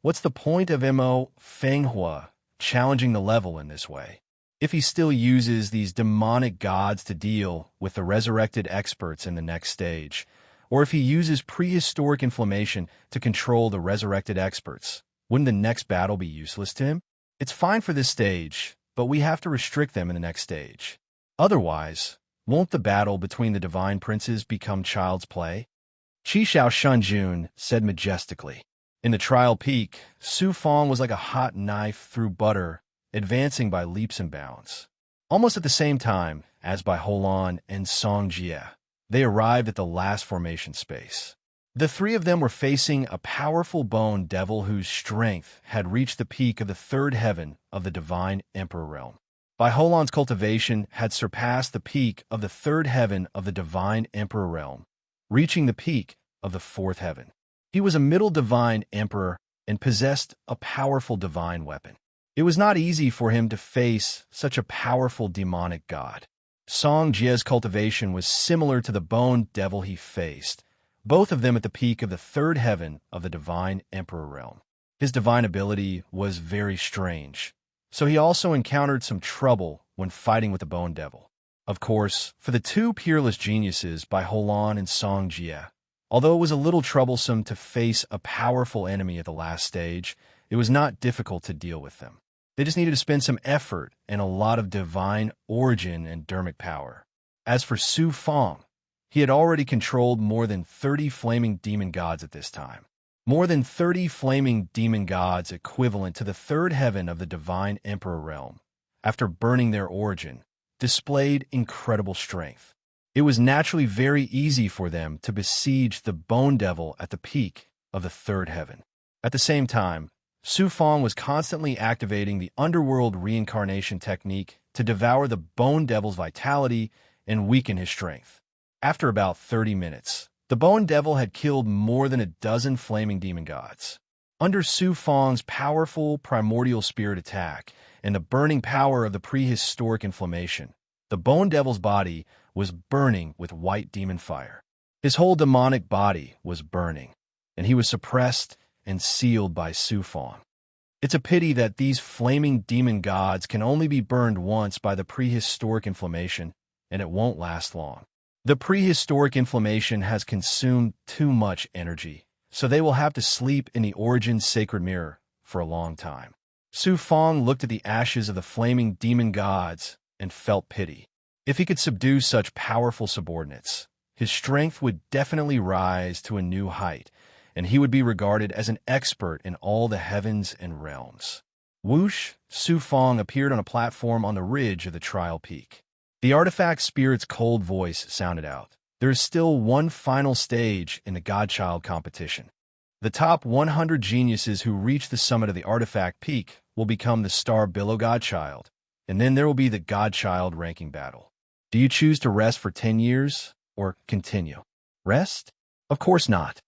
What's the point of Mo Fenghua challenging the level in this way? If he still uses these demonic gods to deal with the resurrected experts in the next stage, or if he uses prehistoric inflammation to control the resurrected experts, wouldn't the next battle be useless to him? It's fine for this stage, but we have to restrict them in the next stage. Otherwise, won't the battle between the divine princes become child's play? Qishao Shunjun said majestically. In the trial peak, Su Fong was like a hot knife through butter, advancing by leaps and bounds. Almost at the same time, as by Holan and Song Jie, they arrived at the last formation space. The three of them were facing a powerful bone devil whose strength had reached the peak of the third heaven of the divine emperor realm. By Holan's cultivation had surpassed the peak of the third heaven of the divine emperor realm, reaching the peak of the fourth heaven. He was a middle divine emperor and possessed a powerful divine weapon. It was not easy for him to face such a powerful demonic god. Song Jie's cultivation was similar to the bone devil he faced, both of them at the peak of the third heaven of the divine emperor realm. His divine ability was very strange, so he also encountered some trouble when fighting with the bone devil. Of course, for the two peerless geniuses by Holan and Song Jie, although it was a little troublesome to face a powerful enemy at the last stage, it was not difficult to deal with them. They just needed to spend some effort and a lot of divine origin and dermic power. As for Su Fong, he had already controlled more than 30 flaming demon gods at this time. More than 30 flaming demon gods equivalent to the third heaven of the divine emperor realm, after burning their origin, displayed incredible strength. It was naturally very easy for them to besiege the bone devil at the peak of the third heaven. At the same time, Su Fong was constantly activating the underworld reincarnation technique to devour the bone devil's vitality and weaken his strength. After about 30 minutes, the bone devil had killed more than a dozen flaming demon gods. Under Su Fong's powerful primordial spirit attack and the burning power of the prehistoric inflammation, the bone devil's body was burning with white demon fire. His whole demonic body was burning, and he was suppressed and sealed by Su Fong. It's a pity that these flaming demon gods can only be burned once by the prehistoric inflammation, and it won't last long. The prehistoric inflammation has consumed too much energy, so they will have to sleep in the Origin's sacred mirror for a long time. Su Fong looked at the ashes of the flaming demon gods and felt pity. If he could subdue such powerful subordinates, his strength would definitely rise to a new height, and he would be regarded as an expert in all the heavens and realms. Whoosh, Su Fong appeared on a platform on the ridge of the trial peak. The artifact spirit's cold voice sounded out. There is still one final stage in the Godchild competition. The top 100 geniuses who reach the summit of the artifact peak will become the Star Billow Godchild, and then there will be the Godchild ranking battle. Do you choose to rest for 10 years or continue? Rest? Of course not.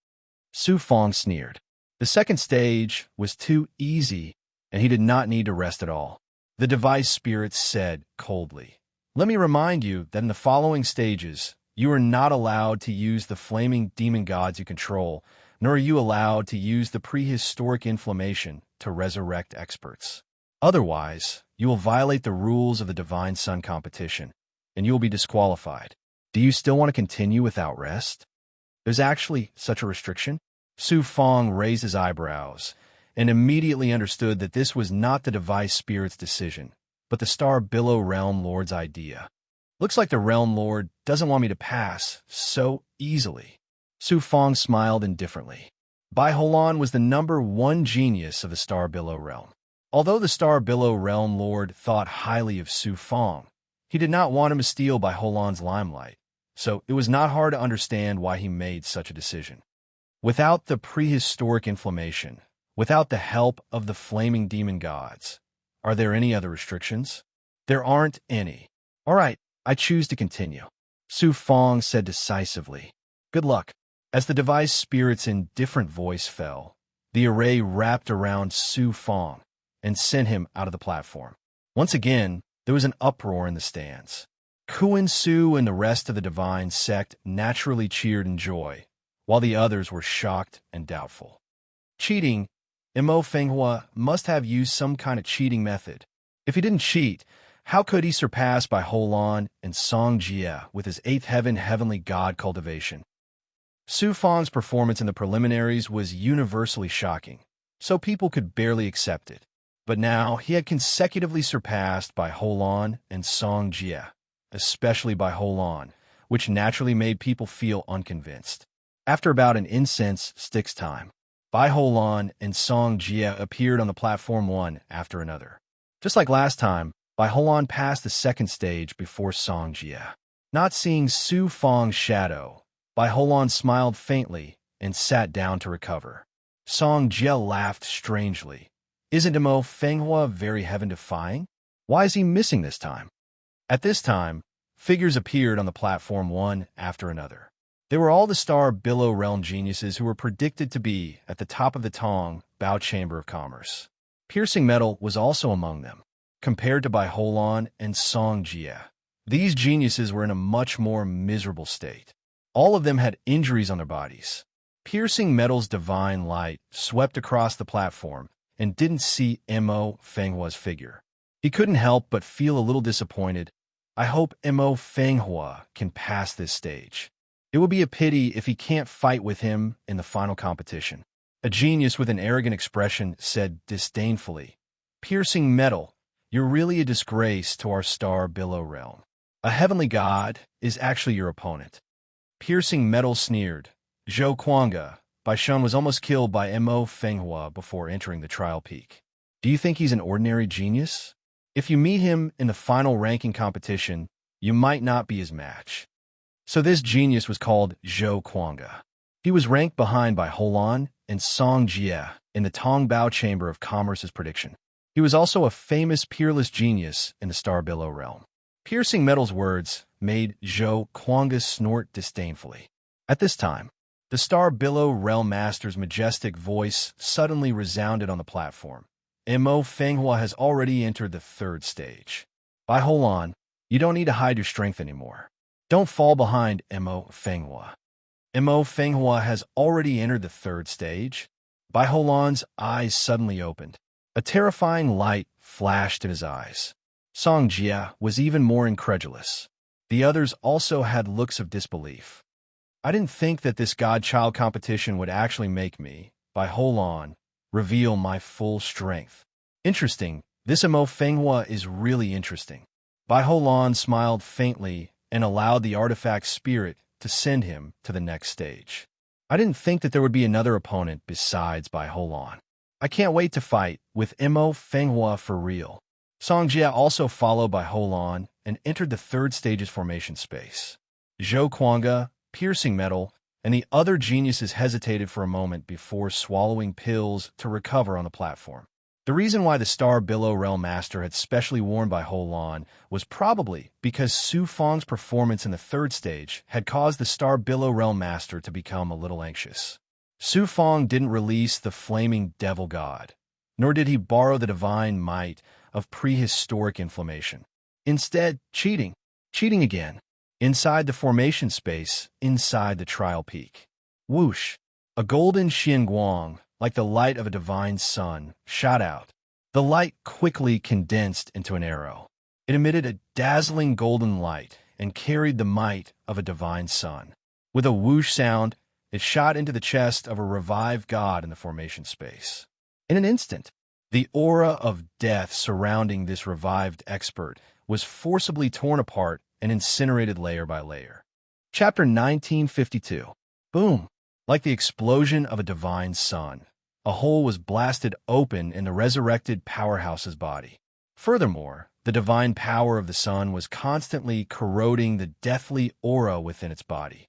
Su Fong sneered. The second stage was too easy, and he did not need to rest at all. The device spirit said coldly, "Let me remind you that in the following stages, you are not allowed to use the flaming demon gods you control, nor are you allowed to use the prehistoric inflammation to resurrect experts. Otherwise, you will violate the rules of the Divine Sun competition, and you will be disqualified. Do you still want to continue without rest? There's actually such a restriction?" Su Fong raised his eyebrows and immediately understood that this was not the device spirit's decision, but the Star Billow Realm Lord's idea. Looks like the Realm Lord doesn't want me to pass so easily. Su Fong smiled indifferently. Bai Holan was the #1 genius of the Star Billow Realm. Although the Star Billow Realm Lord thought highly of Su Fong, he did not want him to steal Bai Holan's limelight, so it was not hard to understand why he made such a decision. Without the prehistoric inflammation, without the help of the flaming demon gods, are there any other restrictions? There aren't any. All right, I choose to continue. Su Fong said decisively. Good luck. As the device spirit's indifferent voice fell, the array wrapped around Su Fong and sent him out of the platform. Once again, there was an uproar in the stands. Kuan Su and the rest of the divine sect naturally cheered in joy, while the others were shocked and doubtful. Cheating Mo Fenghua must have used some kind of cheating method. If he didn't cheat, how could he surpass Bai Holan and Song Jia with his eighth heaven heavenly god cultivation? Su Fang's performance in the preliminaries was universally shocking, so people could barely accept it. But now he had consecutively surpassed Bai Holan and Song Jia, especially Bai Holan, which naturally made people feel unconvinced. After about an incense sticks time, Bai Holan and Song Jia appeared on the platform one after another. Just like last time, Bai Holan passed the second stage before Song Jia. Not seeing Su Fang's shadow, Bai Holan smiled faintly and sat down to recover. Song Jia laughed strangely. Isn't Mo Fenghua very heaven-defying? Why is he missing this time? At this time, figures appeared on the platform one after another. They were all the star Billow Realm geniuses who were predicted to be at the top of the Tong Bao Chamber of Commerce. Piercing Metal was also among them. Compared to Bai Holan and Song Jia, these geniuses were in a much more miserable state. All of them had injuries on their bodies. Piercing Metal's divine light swept across the platform and didn't see Mo Fenghua's figure. He couldn't help but feel a little disappointed. I hope Mo Fenghua can pass this stage. It would be a pity if he can't fight with him in the final competition. A genius with an arrogant expression said disdainfully, Piercing Metal, you're really a disgrace to our star Billow Realm. A heavenly god is actually your opponent. Piercing Metal sneered. Zhou Kuanga, Bai Shun was almost killed by Mo Fenghua before entering the trial peak. Do you think he's an ordinary genius? If you meet him in the final ranking competition, you might not be his match. So this genius was called Zhou Kuanga. He was ranked behind Bai Holan and Song Jia in the Tong Bao Chamber of Commerce's prediction. He was also a famous peerless genius in the Star Billow realm. Piercing Metal's words made Zhou Kuanga snort disdainfully. At this time, the Star Billow Realm Master's majestic voice suddenly resounded on the platform. Mo Fenghua has already entered the third stage. Bai Holan, you don't need to hide your strength anymore. Don't fall behind Mo Fenghua. Mo Fenghua has already entered the third stage. Bai Holan's eyes suddenly opened. A terrifying light flashed in his eyes. Song Jia was even more incredulous. The others also had looks of disbelief. I didn't think that this godchild competition would actually make me, Bai Holan, reveal my full strength. Interesting, this Mo Fenghua is really interesting. Bai Holan smiled faintly and allowed the artifact spirit to send him to the next stage. I didn't think that there would be another opponent besides Bai Holan. I can't wait to fight with Mo Fenghua for real. Song Jia also followed Bai Holan and entered the third stage's formation space. Zhou Kuanga, Piercing Metal, and the other geniuses hesitated for a moment before swallowing pills to recover on the platform. The reason why the Star Billow Realm Master had specially warned Bai Holan was probably because Su Fang's performance in the third stage had caused the Star Billow Realm Master to become a little anxious. Su Fang didn't release the flaming devil god, nor did he borrow the divine might of prehistoric inflammation. Instead, cheating again, inside the formation space, inside the trial peak. Whoosh! A golden xianguang, like the light of a divine sun, shot out. The light quickly condensed into an arrow. It emitted a dazzling golden light and carried the might of a divine sun. With a whoosh sound, it shot into the chest of a revived god in the formation space. In an instant, the aura of death surrounding this revived expert was forcibly torn apart and incinerated layer by layer. Chapter 1952. Boom! Like the explosion of a divine sun, a hole was blasted open in the resurrected powerhouse's body. Furthermore, the divine power of the sun was constantly corroding the deathly aura within its body.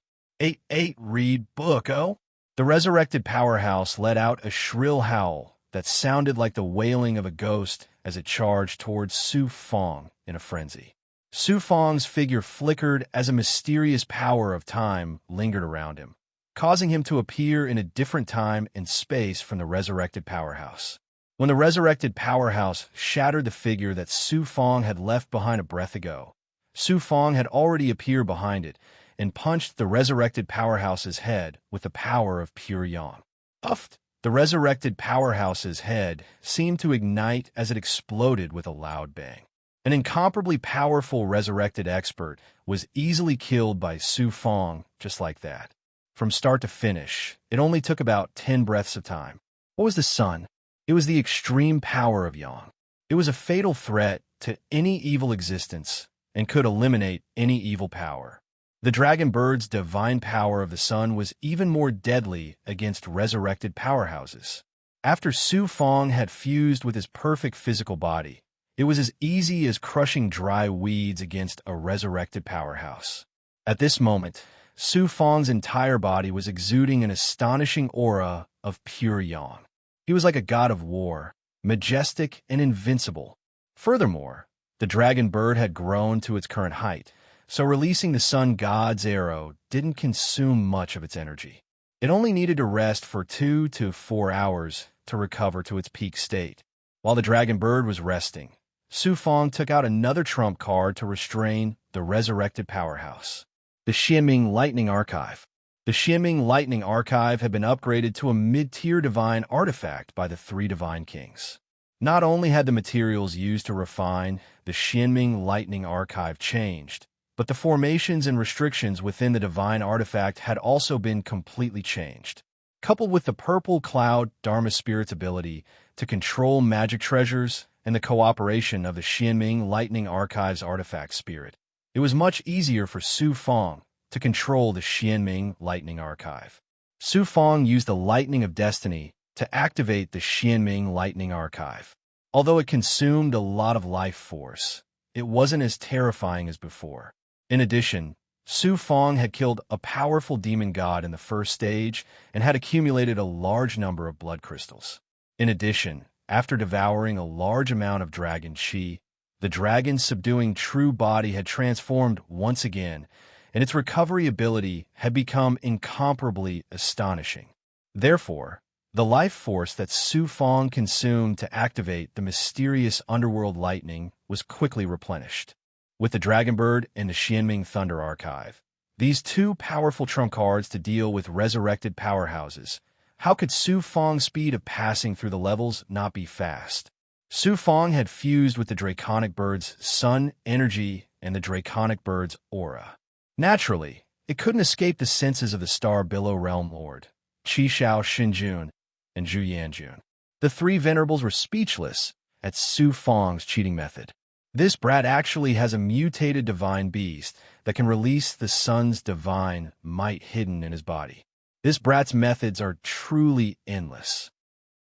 Read book, oh? The resurrected powerhouse let out a shrill howl that sounded like the wailing of a ghost as it charged towards Su Fang in a frenzy. Su Fang's figure flickered as a mysterious power of time lingered around him, causing him to appear in a different time and space from the resurrected powerhouse. When the resurrected powerhouse shattered the figure that Su Fang had left behind a breath ago, Su Fang had already appeared behind it and punched the resurrected powerhouse's head with the power of pure yang. Uffed! The resurrected powerhouse's head seemed to ignite as it exploded with a loud bang. An incomparably powerful resurrected expert was easily killed by Su Fong just like that. From start to finish, it only took about 10 breaths of time. What was the sun? It was the extreme power of Yang. It was a fatal threat to any evil existence and could eliminate any evil power. The dragon bird's divine power of the sun was even more deadly against resurrected powerhouses. After Su Fong had fused with his perfect physical body, it was as easy as crushing dry weeds against a resurrected powerhouse. At this moment, Su Fong's entire body was exuding an astonishing aura of pure yang. He was like a god of war, majestic and invincible. Furthermore, the dragon bird had grown to its current height, so releasing the sun god's arrow didn't consume much of its energy. It only needed to rest for 2 to 4 hours to recover to its peak state. While the dragon bird was resting, Su Fong took out another trump card to restrain the resurrected powerhouse. The Xianming Lightning Archive. The Xianming Lightning Archive had been upgraded to a mid-tier divine artifact by the 3 divine kings. Not only had the materials used to refine the Xianming Lightning Archive changed, but the formations and restrictions within the divine artifact had also been completely changed. Coupled with the purple cloud Dharma Spirit's ability to control magic treasures and the cooperation of the Xianming Lightning Archive's artifact spirit, it was much easier for Su Fong to control the Xianming Lightning Archive. Su Fong used the Lightning of Destiny to activate the Xianming Lightning Archive. Although it consumed a lot of life force, it wasn't as terrifying as before. In addition, Su Fong had killed a powerful demon god in the first stage and had accumulated a large number of blood crystals. In addition, after devouring a large amount of dragon chi, the dragon's subduing true body had transformed once again, and its recovery ability had become incomparably astonishing. Therefore, the life force that Su Fong consumed to activate the mysterious underworld lightning was quickly replenished. With the Dragon Bird and the Xianming Thunder Archive, these 2 powerful trump cards to deal with resurrected powerhouses, how could Su Fong's speed of passing through the levels not be fast? Su Fong had fused with the Draconic Bird's sun energy and the Draconic Bird's aura. Naturally, it couldn't escape the senses of the Star Billow Realm Lord, Qi Shao Xinjun, and Zhu Yanjun. The 3 venerables were speechless at Su Fong's cheating method. This brat actually has a mutated divine beast that can release the sun's divine might hidden in his body. This brat's methods are truly endless.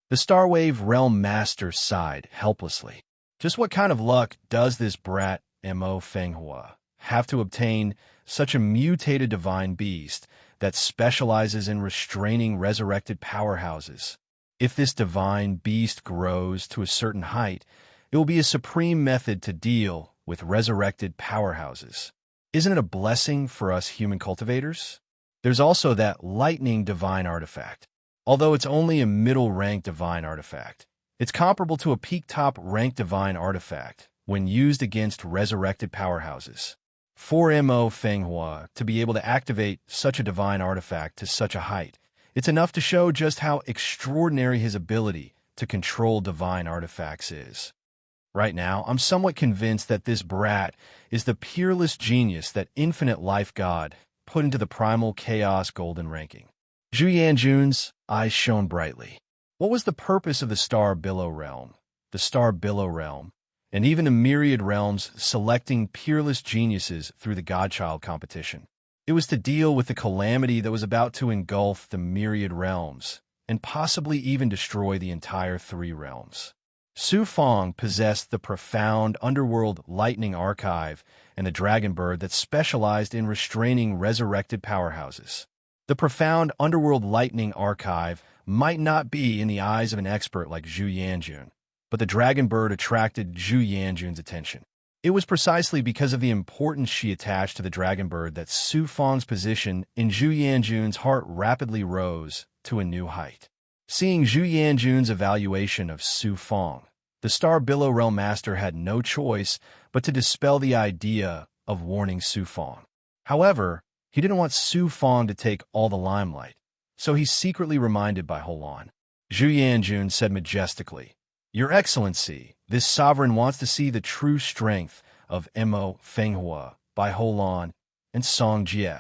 The Starwave Realm Master sighed helplessly. Just what kind of luck does this brat Mo Fenghua have to obtain such a mutated divine beast that specializes in restraining resurrected powerhouses? If this divine beast grows to a certain height, it will be a supreme method to deal with resurrected powerhouses. Isn't it a blessing for us human cultivators? There's also that lightning divine artifact. Although it's only a middle-ranked divine artifact, it's comparable to a peak-top ranked divine artifact when used against resurrected powerhouses. For Mo Fenghua to be able to activate such a divine artifact to such a height, it's enough to show just how extraordinary his ability to control divine artifacts is. Right now, I'm somewhat convinced that this brat is the peerless genius that Infinite Life God put into the Primal Chaos Golden ranking. Zhu Yanjun's eyes shone brightly. What was the purpose of the Star Billow Realm, the Star Billow Realm, and even the myriad realms selecting peerless geniuses through the Godchild competition? It was to deal with the calamity that was about to engulf the myriad realms, and possibly even destroy the entire 3 realms. Su Fong possessed the profound underworld lightning archive and the dragon bird that specialized in restraining resurrected powerhouses. The profound underworld lightning archive might not be in the eyes of an expert like Zhu Yanjun, but the dragon bird attracted Zhu Yanjun's attention. It was precisely because of the importance she attached to the dragon bird that Su Fong's position in Zhu Yanjun's heart rapidly rose to a new height. Seeing Zhu Yanjun's evaluation of Su Fong, the Star Billow Realm Master had no choice but to dispel the idea of warning Su Fong. However, he didn't want Su Fong to take all the limelight, so he secretly reminded Bai Holan. Zhu Yanjun said majestically. Your Excellency, this sovereign wants to see the true strength of Mo Fenghua, Bai Holan, and Song Jie.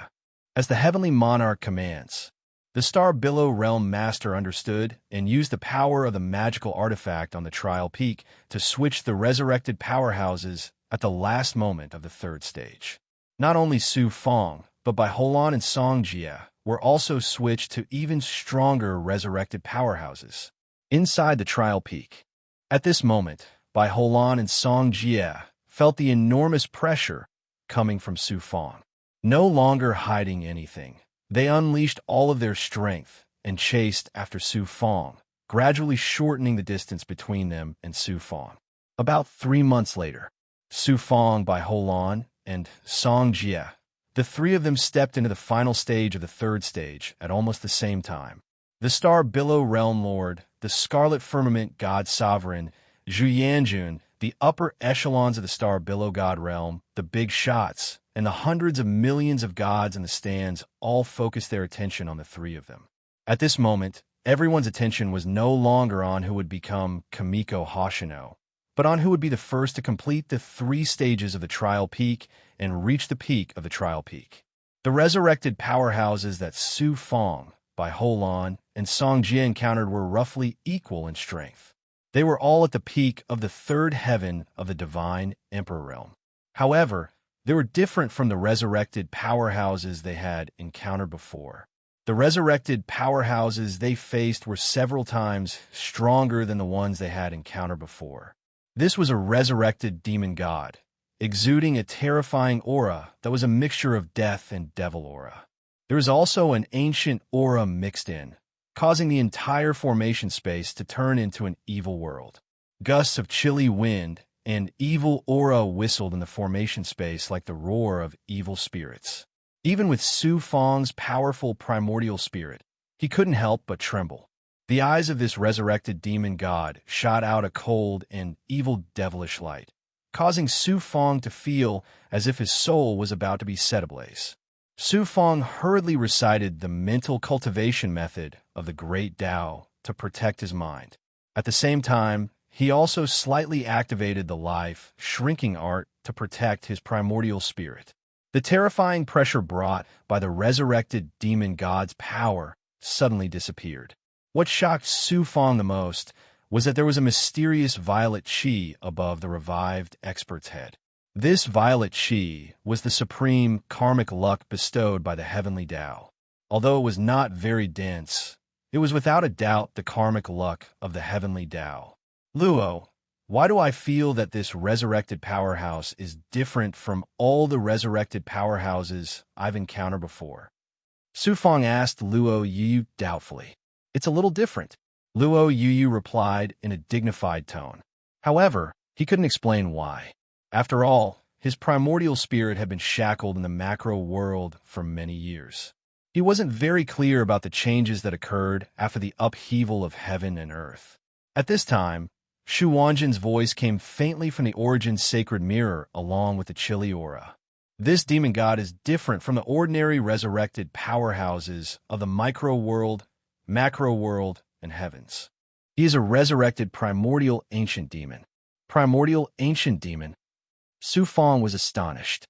As the heavenly monarch commands. The Star Billow Realm Master understood and used the power of the magical artifact on the trial peak to switch the resurrected powerhouses at the last moment of the third stage. Not only Su Fong, but Bai Holan and Song Jie were also switched to even stronger resurrected powerhouses inside the trial peak. At this moment, Bai Holan and Song Jie felt the enormous pressure coming from Su Fong. No longer hiding anything, they unleashed all of their strength and chased after Su Fong, gradually shortening the distance between them and Su Fong. About 3 months later, Su Fong, Bai Holan, and Song Jie, the three of them stepped into the final stage of the third stage at almost the same time. The Star Billow Realm Lord, the Scarlet Firmament God Sovereign, Zhu Yanjun, the upper echelons of the Star Billow God Realm, the big shots, and the hundreds of millions of gods in the stands all focused their attention on the three of them. At this moment, everyone's attention was no longer on who would become Kamiko Hoshino, but on who would be the first to complete the 3 stages of the trial peak and reach the peak of the trial peak. The resurrected powerhouses that Su Fong, Bai Holan, and Song Jie encountered were roughly equal in strength. They were all at the peak of the third heaven of the Divine Emperor Realm. However, they were different from the resurrected powerhouses they had encountered before. The resurrected powerhouses they faced were several times stronger than the ones they had encountered before. This was a resurrected demon god, exuding a terrifying aura that was a mixture of death and devil aura. There was also an ancient aura mixed in, causing the entire formation space to turn into an evil world. Gusts of chilly wind and evil aura whistled in the formation space like the roar of evil spirits. Even with Su Fong's powerful primordial spirit, he couldn't help but tremble. The eyes of this resurrected demon god shot out a cold and evil devilish light, causing Su Fong to feel as if his soul was about to be set ablaze. Su Fong hurriedly recited the mental cultivation method of the Great Tao to protect his mind. At the same time, he also slightly activated the life shrinking art to protect his primordial spirit. The terrifying pressure brought by the resurrected demon god's power suddenly disappeared. What shocked Su Fong the most was that there was a mysterious violet chi above the revived expert's head. This violet chi was the supreme karmic luck bestowed by the heavenly Tao. Although it was not very dense, it was without a doubt the karmic luck of the heavenly Tao. Luo, why do I feel that this resurrected powerhouse is different from all the resurrected powerhouses I've encountered before? Su Fong asked Luo Yu doubtfully. It's a little different, Luo Yu replied in a dignified tone. However, he couldn't explain why. After all, his primordial spirit had been shackled in the macro world for many years. He wasn't very clear about the changes that occurred after the upheaval of heaven and earth. At this time, Shu Wanjin's voice came faintly from the Origin's sacred mirror along with the chilly aura. This demon god is different from the ordinary resurrected powerhouses of the micro world, macro world, and heavens. He is a resurrected primordial ancient demon. Primordial ancient demon? Su Fong was astonished.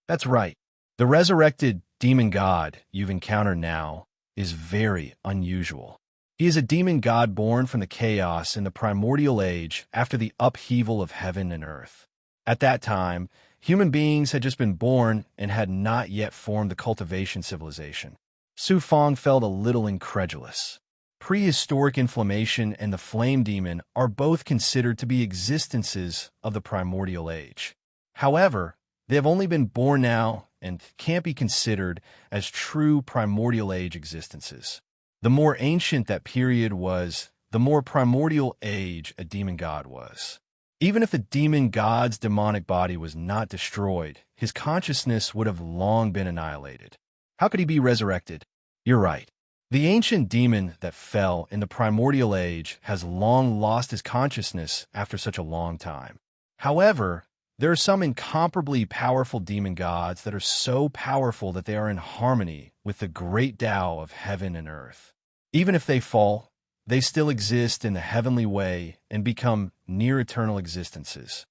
That's right. The resurrected demon god you've encountered now is very unusual. He is a demon god born from the chaos in the primordial age after the upheaval of heaven and earth. At that time, human beings had just been born and had not yet formed the cultivation civilization. Su Fong felt a little incredulous. Prehistoric inflammation and the flame demon are both considered to be existences of the primordial age. However, they have only been born now and can't be considered as true primordial age existences. The more ancient that period was, the more primordial age a demon god was. Even if the demon god's demonic body was not destroyed, his consciousness would have long been annihilated. How could he be resurrected? You're right. The ancient demon that fell in the primordial age has long lost his consciousness after such a long time. However, there are some incomparably powerful demon gods that are so powerful that they are in harmony with the great Tao of heaven and earth. Even if they fall, they still exist in the heavenly way and become near-eternal existences.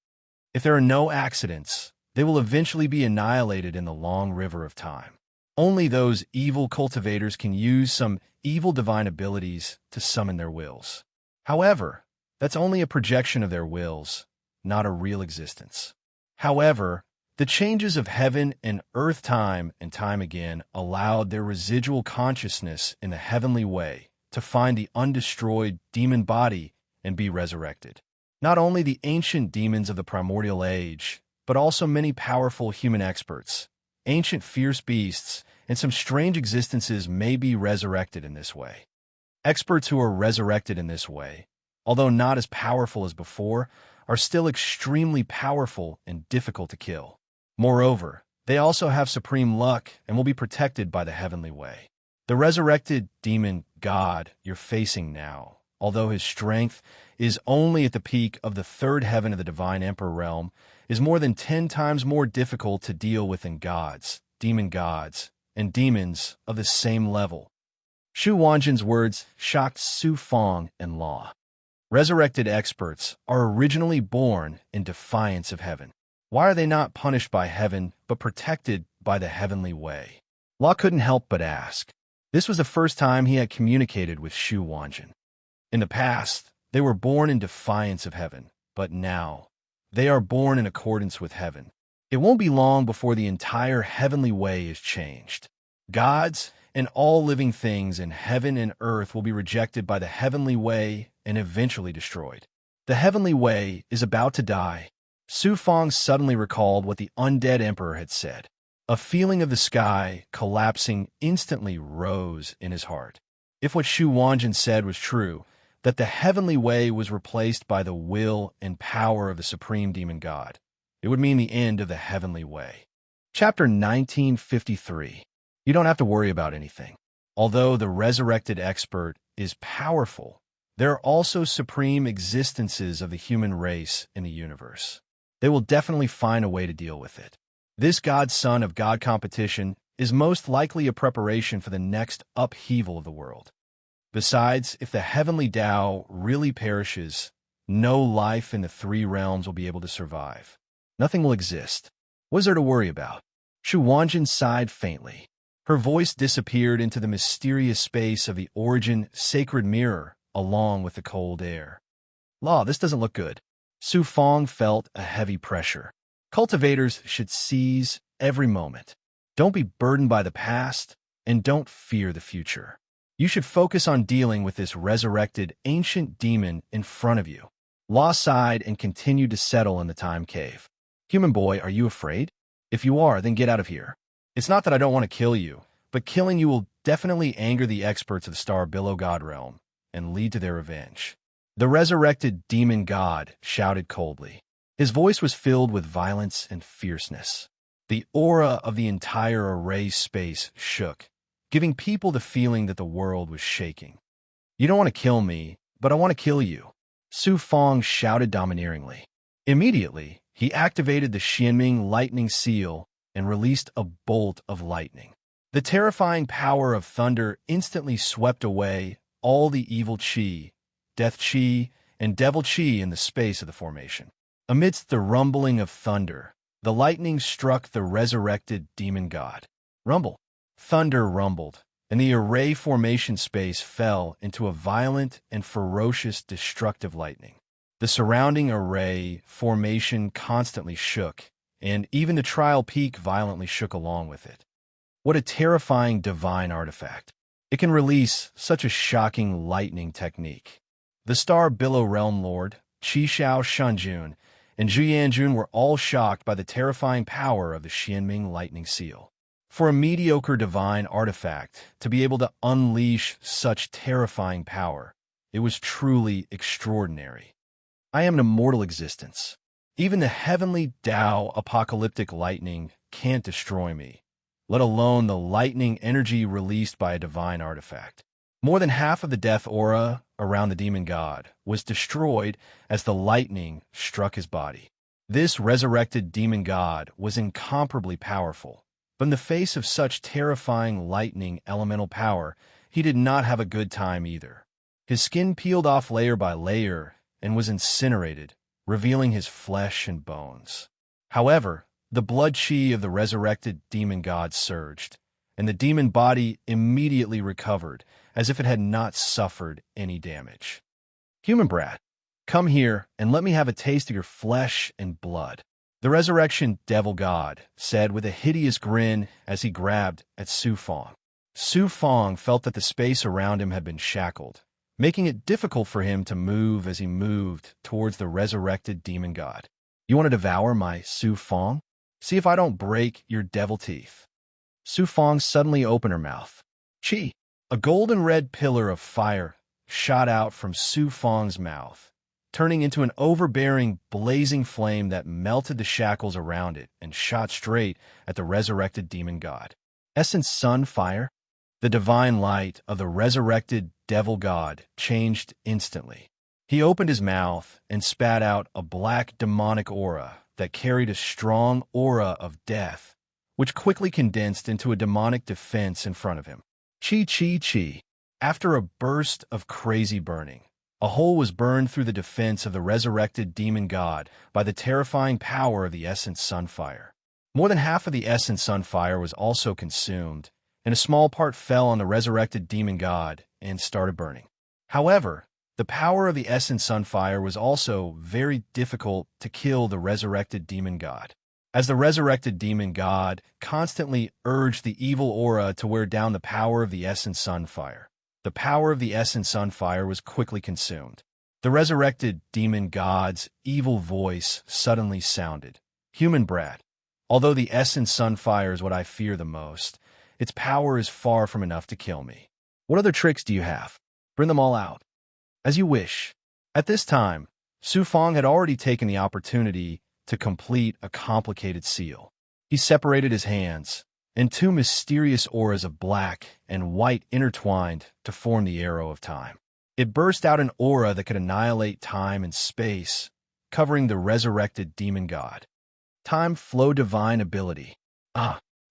If there are no accidents, they will eventually be annihilated in the long river of time. Only those evil cultivators can use some evil divine abilities to summon their wills. However, that's only a projection of their wills, not a real existence. However, the changes of heaven and earth time and time again allowed their residual consciousness in the heavenly way to find the undestroyed demon body and be resurrected. Not only the ancient demons of the primordial age, but also many powerful human experts, ancient fierce beasts, and some strange existences may be resurrected in this way. Experts who are resurrected in this way, although not as powerful as before, are still extremely powerful and difficult to kill. Moreover, they also have supreme luck and will be protected by the heavenly way. The resurrected demon god you're facing now, although his strength is only at the peak of the third heaven of the divine emperor realm, is more than 10 times more difficult to deal with than gods, and demons of the same level. Shu Wanjin's words shocked Su Fong and Law. Resurrected experts are originally born in defiance of heaven. Why are they not punished by heaven, but protected by the heavenly way? Law couldn't help but ask. This was the first time he had communicated with Shu Wanjin. In the past, they were born in defiance of heaven, but now, they are born in accordance with heaven. It won't be long before the entire heavenly way is changed. Gods and all living things in heaven and earth will be rejected by the heavenly way and eventually destroyed. The heavenly way is about to die. Su Fong suddenly recalled what the undead emperor had said. A feeling of the sky collapsing instantly rose in his heart. If what Shu Wanjin said was true, that the heavenly way was replaced by the will and power of the supreme demon god, it would mean the end of the heavenly way. Chapter 1953. You don't have to worry about anything. Although the resurrected expert is powerful, there are also supreme existences of the human race in the universe. They will definitely find a way to deal with it. This God-Son of God competition is most likely a preparation for the next upheaval of the world. Besides, if the heavenly Tao really perishes, no life in the 3 realms will be able to survive. Nothing will exist. What is there to worry about? Shu Wanjin sighed faintly. Her voice disappeared into the mysterious space of the origin sacred mirror along with the cold air. Law, this doesn't look good. Su Fong felt a heavy pressure. Cultivators should seize every moment. Don't be burdened by the past, and don't fear the future. You should focus on dealing with this resurrected ancient demon in front of you. Law sighed and continued to settle in the time cave. Human boy, are you afraid? If you are, then get out of here. It's not that I don't want to kill you, but killing you will definitely anger the experts of the Star Below God realm and lead to their revenge. The resurrected demon god shouted coldly. His voice was filled with violence and fierceness. The aura of the entire array space shook, giving people the feeling that the world was shaking. You don't want to kill me, but I want to kill you, Su Fong shouted domineeringly. Immediately, he activated the Xianming lightning seal and released a bolt of lightning. The terrifying power of thunder instantly swept away all the evil qi, death qi, and devil qi in the space of the formation. Amidst the rumbling of thunder, the lightning struck the resurrected demon god. Rumble. Thunder rumbled, and the array formation space fell into a violent and ferocious destructive lightning. The surrounding array formation constantly shook, and even the trial peak violently shook along with it. What a terrifying divine artifact. It can release such a shocking lightning technique. The Star Below Realm Lord, Qi Shao Shanjun, and Zhu Yanjun were all shocked by the terrifying power of the Xianming lightning seal. For a mediocre divine artifact to be able to unleash such terrifying power, it was truly extraordinary. I am an immortal existence. Even the heavenly Tao apocalyptic lightning can't destroy me, let alone the lightning energy released by a divine artifact. More than half of the death aura around the demon god was destroyed as the lightning struck his body. This resurrected demon god was incomparably powerful, but in the face of such terrifying lightning elemental power, he did not have a good time either. His skin peeled off layer by layer and was incinerated, revealing his flesh and bones. However, the blood chi of the resurrected demon god surged, and the demon body immediately recovered, as if it had not suffered any damage. "Human brat, come here and let me have a taste of your flesh and blood," the resurrection devil god said with a hideous grin as he grabbed at Su Fong. Su Fong felt that the space around him had been shackled, making it difficult for him to move as he moved towards the resurrected demon god. "You want to devour my Su Fong? See if I don't break your devil teeth." Su Fong suddenly opened her mouth. Chi, a golden red pillar of fire, shot out from Su Fong's mouth, turning into an overbearing, blazing flame that melted the shackles around it and shot straight at the resurrected demon god. Essence Sun Fire? The divine light of the resurrected devil god changed instantly. He opened his mouth and spat out a black demonic aura that carried a strong aura of death, which quickly condensed into a demonic defense in front of him. Chi, chi, chi. After a burst of crazy burning, a hole was burned through the defense of the resurrected demon god by the terrifying power of the Essence Sunfire. More than half of the Essence Sunfire was also consumed, and a small part fell on the resurrected demon god and started burning. However, the power of the Essence Sunfire was also very difficult to kill the resurrected demon god, as the resurrected demon god constantly urged the evil aura to wear down the power of the Essence Sunfire. The power of the Essence Sunfire was quickly consumed. The resurrected demon god's evil voice suddenly sounded. "Human brat, although the Essence Sunfire is what I fear the most, its power is far from enough to kill me. What other tricks do you have? Bring them all out." "As you wish." At this time, Su Fong had already taken the opportunity to complete a complicated seal. He separated his hands, and two mysterious auras of black and white intertwined to form the arrow of time. It burst out an aura that could annihilate time and space, covering the resurrected demon god. Time flow divine ability.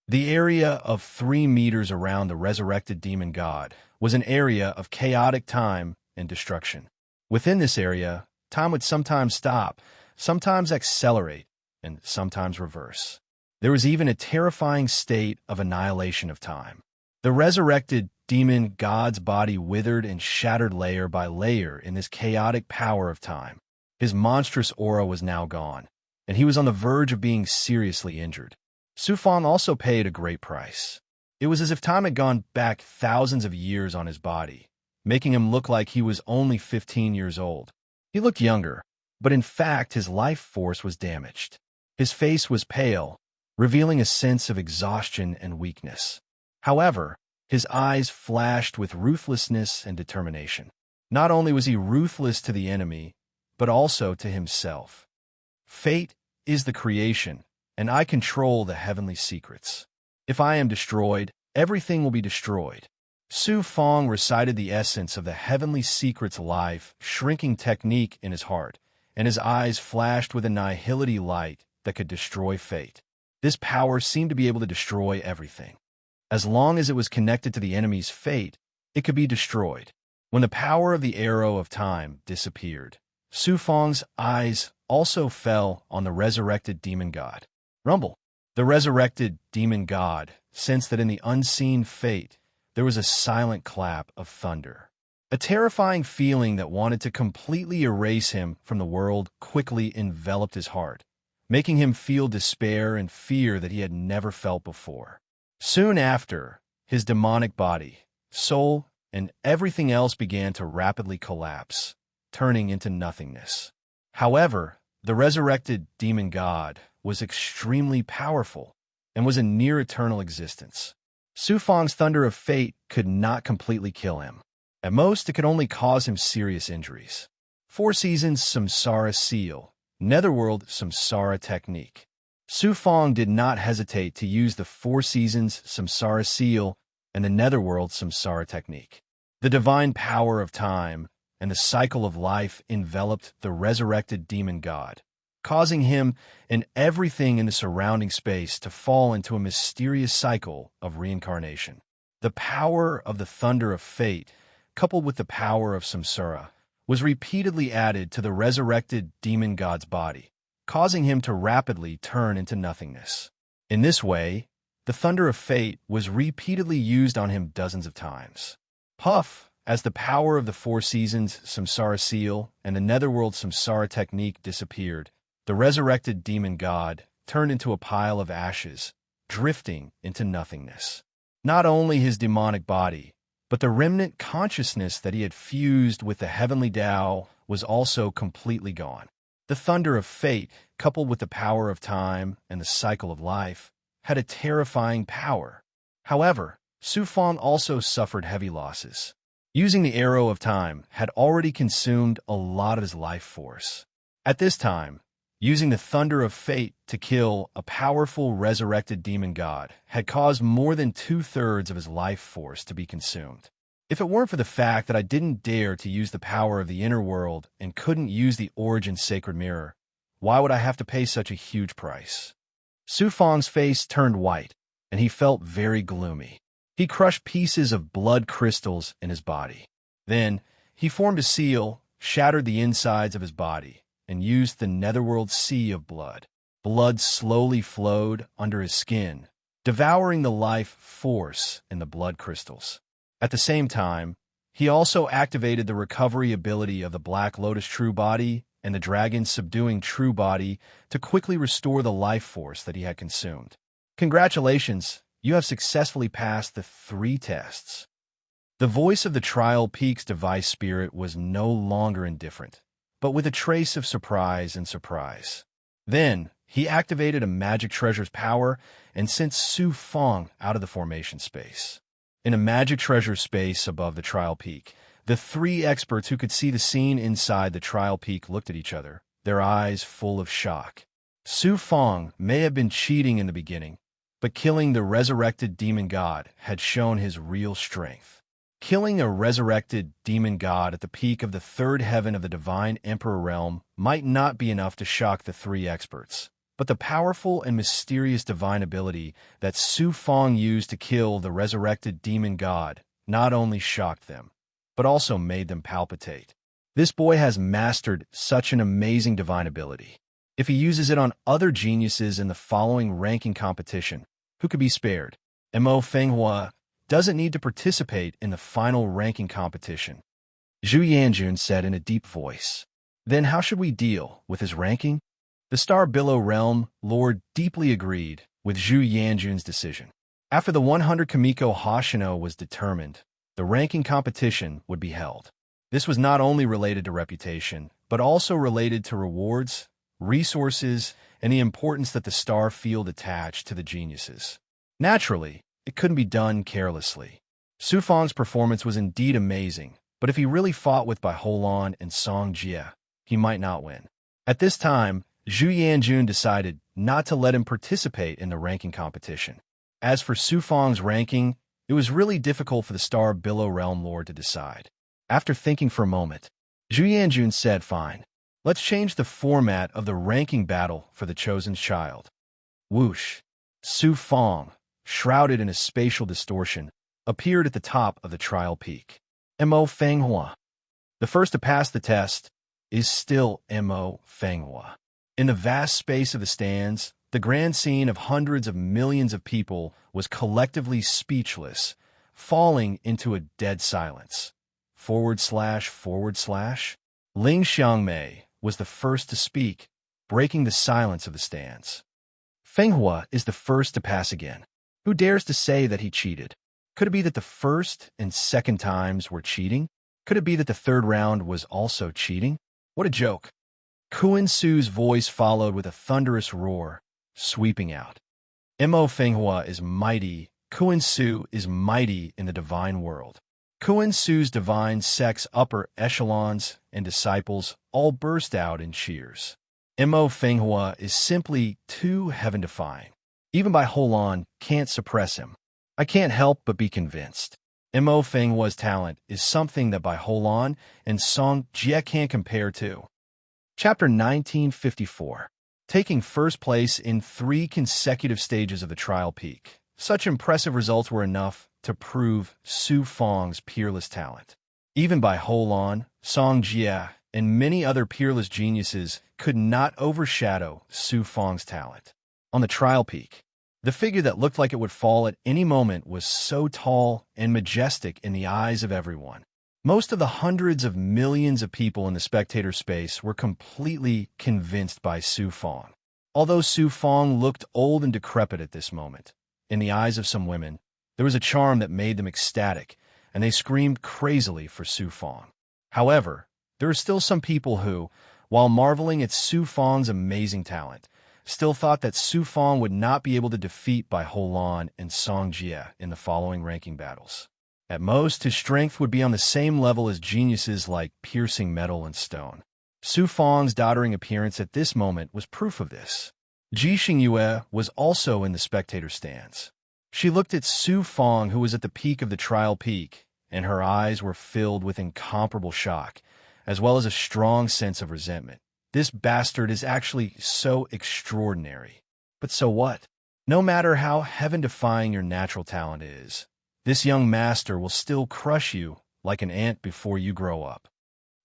The area of 3 meters around the resurrected demon god was an area of chaotic time and destruction. Within this area, time would sometimes stop, sometimes accelerate, and sometimes reverse. There was even a terrifying state of annihilation of time. The resurrected demon god's body withered and shattered layer by layer in this chaotic power of time. His monstrous aura was now gone, and he was on the verge of being seriously injured. Su Fong also paid a great price. It was as if time had gone back thousands of years on his body, making him look like he was only 15 years old. He looked younger, but in fact his life force was damaged. His face was pale, revealing a sense of exhaustion and weakness. However, his eyes flashed with ruthlessness and determination. Not only was he ruthless to the enemy, but also to himself. "Fate is the creation, and I control the heavenly secrets. If I am destroyed, everything will be destroyed." Su Fong recited the essence of the heavenly secrets life shrinking technique in his heart, and his eyes flashed with a nihility light that could destroy fate. This power seemed to be able to destroy everything. As long as it was connected to the enemy's fate, it could be destroyed. When the power of the arrow of time disappeared, Su Fong's eyes also fell on the resurrected demon god. Rumble. The resurrected demon god sensed that in the unseen fate, there was a silent clap of thunder. A terrifying feeling that wanted to completely erase him from the world quickly enveloped his heart, making him feel despair and fear that he had never felt before. Soon after, his demonic body, soul, and everything else began to rapidly collapse, turning into nothingness. However, the resurrected demon god was extremely powerful and was a near-eternal existence. Su Fong's thunder of fate could not completely kill him. At most, it could only cause him serious injuries. 4 Seasons Samsara Seal, Netherworld Samsara Technique. Su Fong did not hesitate to use the 4 Seasons Samsara Seal and the Netherworld Samsara Technique. The divine power of time and the cycle of life enveloped the resurrected demon god, causing him and everything in the surrounding space to fall into a mysterious cycle of reincarnation. The power of the thunder of fate coupled with the power of samsara, was repeatedly added to the resurrected demon god's body, causing him to rapidly turn into nothingness. In this way, the thunder of fate was repeatedly used on him dozens of times. Puff, as the power of the four seasons samsara seal and the netherworld samsara technique disappeared, the resurrected demon god turned into a pile of ashes, drifting into nothingness. Not only his demonic body, but the remnant consciousness that he had fused with the heavenly Tao was also completely gone. The thunder of fate, coupled with the power of time and the cycle of life, had a terrifying power. However, Su Fong also suffered heavy losses. Using the arrow of time had already consumed a lot of his life force. At this time, using the thunder of fate to kill a powerful resurrected demon god had caused more than 2/3 of his life force to be consumed. If it weren't for the fact that I didn't dare to use the power of the inner world and couldn't use the origin sacred mirror, why would I have to pay such a huge price? Su Fong's face turned white, and he felt very gloomy. He crushed pieces of blood crystals in his body. Then, he formed a seal, shattered the insides of his body, and used the netherworld sea of blood. Blood slowly flowed under his skin, devouring the life force in the blood crystals. At the same time, he also activated the recovery ability of the Black Lotus True Body and the Dragon Subduing True Body to quickly restore the life force that he had consumed. Congratulations, you have successfully passed the 3 tests. The voice of the Trial Peaks device spirit was no longer indifferent, but with a trace of surprise. Then, he activated a magic treasure's power and sent Su Fong out of the formation space. In a magic treasure space above the Trial Peak, the 3 experts who could see the scene inside the Trial Peak looked at each other, their eyes full of shock. Su Fong may have been cheating in the beginning, but killing the resurrected demon god had shown his real strength. Killing a resurrected demon god at the peak of the 3rd heaven of the Divine Emperor realm might not be enough to shock the 3 experts, but the powerful and mysterious divine ability that Su Fong used to kill the resurrected demon god not only shocked them, but also made them palpitate. This boy has mastered such an amazing divine ability. If he uses it on other geniuses in the following ranking competition, who could be spared? Mo Fenghua doesn't need to participate in the final ranking competition, Zhu Yanjun said in a deep voice. Then how should we deal with his ranking? The Star Billow Realm Lord deeply agreed with Zhu Yanjun's decision. After the 100 Kamiko Hoshino was determined, the ranking competition would be held. This was not only related to reputation, but also related to rewards, resources, and the importance that the star field attached to the geniuses. Naturally, it couldn't be done carelessly. Su Fong's performance was indeed amazing, but if he really fought with Bai Holan and Song Jie, he might not win. At this time, Zhu Yanjun decided not to let him participate in the ranking competition. As for Su Fong's ranking, it was really difficult for the Star Billow Realm Lord to decide. After thinking for a moment, Zhu Yanjun said, "Fine. Let's change the format of the ranking battle for the chosen child." Whoosh! Su Fong, shrouded in a spatial distortion, appeared at the top of the Trial Peak. Mo Fenghua. The first to pass the test is still Mo Fenghua. In the vast space of the stands, the grand scene of hundreds of millions of people was collectively speechless, falling into a dead silence. / Ling Xiangmei was the first to speak, breaking the silence of the stands. Fenghua is the first to pass again. Who dares to say that he cheated? Could it be that the first and second times were cheating? Could it be that the 3rd round was also cheating? What a joke. Kuan Su's voice followed with a thunderous roar, sweeping out. Mo Fenghua is mighty. Kuan Su is mighty in the divine world. Kuan Su's divine sect's upper echelons and disciples all burst out in cheers. Mo Fenghua is simply too heaven-defying. Even Bai Holan can't suppress him. I can't help but be convinced. Mo Fenghua's talent is something that Bai Holan and Song Jie can't compare to. Chapter 1954. Taking first place in 3 consecutive stages of the Trial Peak. Such impressive results were enough to prove Su Fong's peerless talent. Even Bai Holan, Song Jie, and many other peerless geniuses could not overshadow Su Fang's talent. On the trial peak, the figure that looked like it would fall at any moment was so tall and majestic in the eyes of everyone. Most of the hundreds of millions of people in the spectator space were completely convinced by Su Fang. Although Su Fang looked old and decrepit at this moment, in the eyes of some women, there was a charm that made them ecstatic, and they screamed crazily for Su Fang. However, there are still some people who, while marveling at Su Fang's amazing talent, still thought that Su Fang would not be able to defeat Bai Holan and Song Jie in the following ranking battles. At most, his strength would be on the same level as geniuses like piercing metal and stone. Su Fang's doddering appearance at this moment was proof of this. Ji Xingyue was also in the spectator stands. She looked at Su Fang, who was at the peak of the trial peak, and her eyes were filled with incomparable shock, as well as a strong sense of resentment. This bastard is actually so extraordinary. But so what? No matter how heaven-defying your natural talent is, this young master will still crush you like an ant before you grow up.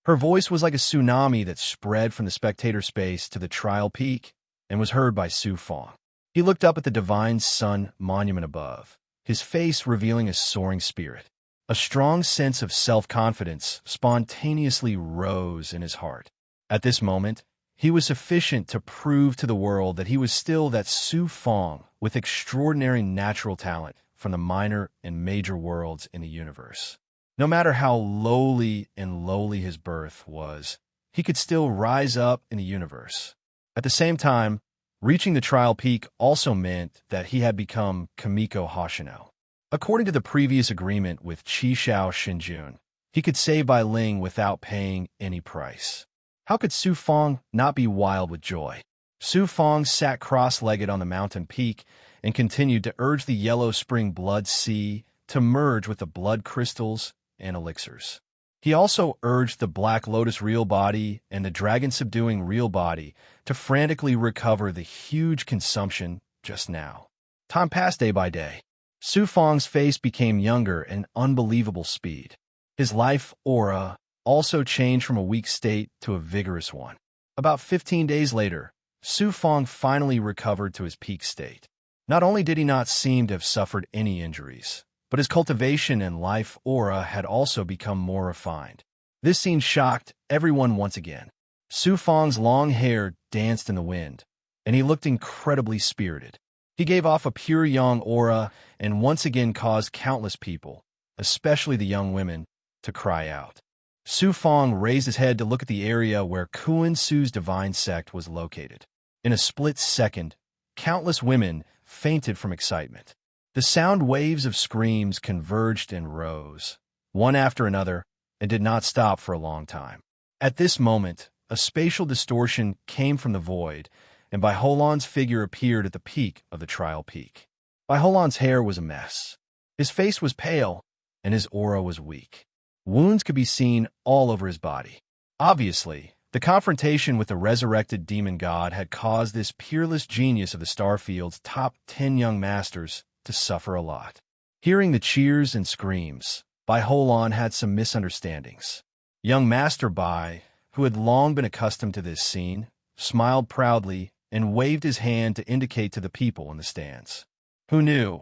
Her voice was like a tsunami that spread from the spectator space to the trial peak and was heard by Su Fang. He looked up at the divine sun monument above, his face revealing a soaring spirit. A strong sense of self-confidence spontaneously rose in his heart. At this moment, he was sufficient to prove to the world that he was still that Su Fang with extraordinary natural talent from the minor and major worlds in the universe. No matter how lowly his birth was, he could still rise up in the universe. At the same time, reaching the trial peak also meant that he had become Kamiko Hoshino. According to the previous agreement with Qi Shao Xinjun, he could save Bai Ling without paying any price. How could Su Fang not be wild with joy? Su Fang sat cross-legged on the mountain peak and continued to urge the yellow spring blood sea to merge with the blood crystals and elixirs. He also urged the Black Lotus real body and the dragon-subduing real body to frantically recover the huge consumption just now. Time passed day by day. Su Fang's face became younger at an unbelievable speed. His life aura also changed from a weak state to a vigorous one. About 15 days later, Su Fang finally recovered to his peak state. Not only did he not seem to have suffered any injuries, but his cultivation and life aura had also become more refined. This scene shocked everyone once again. Su Fang's long hair danced in the wind, and he looked incredibly spirited. He gave off a pure yang aura and once again caused countless people, especially the young women, to cry out. Su Fang raised his head to look at the area where Kuan Su's divine sect was located. In a split second, countless women fainted from excitement. The sound waves of screams converged and rose, one after another, and did not stop for a long time. At this moment, a spatial distortion came from the void, and Bai Holan's figure appeared at the peak of the trial peak. Bai Holan's hair was a mess. His face was pale, and his aura was weak. Wounds could be seen all over his body. Obviously, the confrontation with the resurrected demon god had caused this peerless genius of the Starfield's top 10 young masters to suffer a lot. Hearing the cheers and screams, Bai Holan had some misunderstandings. Young Master Bai, who had long been accustomed to this scene, smiled proudly and waved his hand to indicate to the people in the stands. Who knew?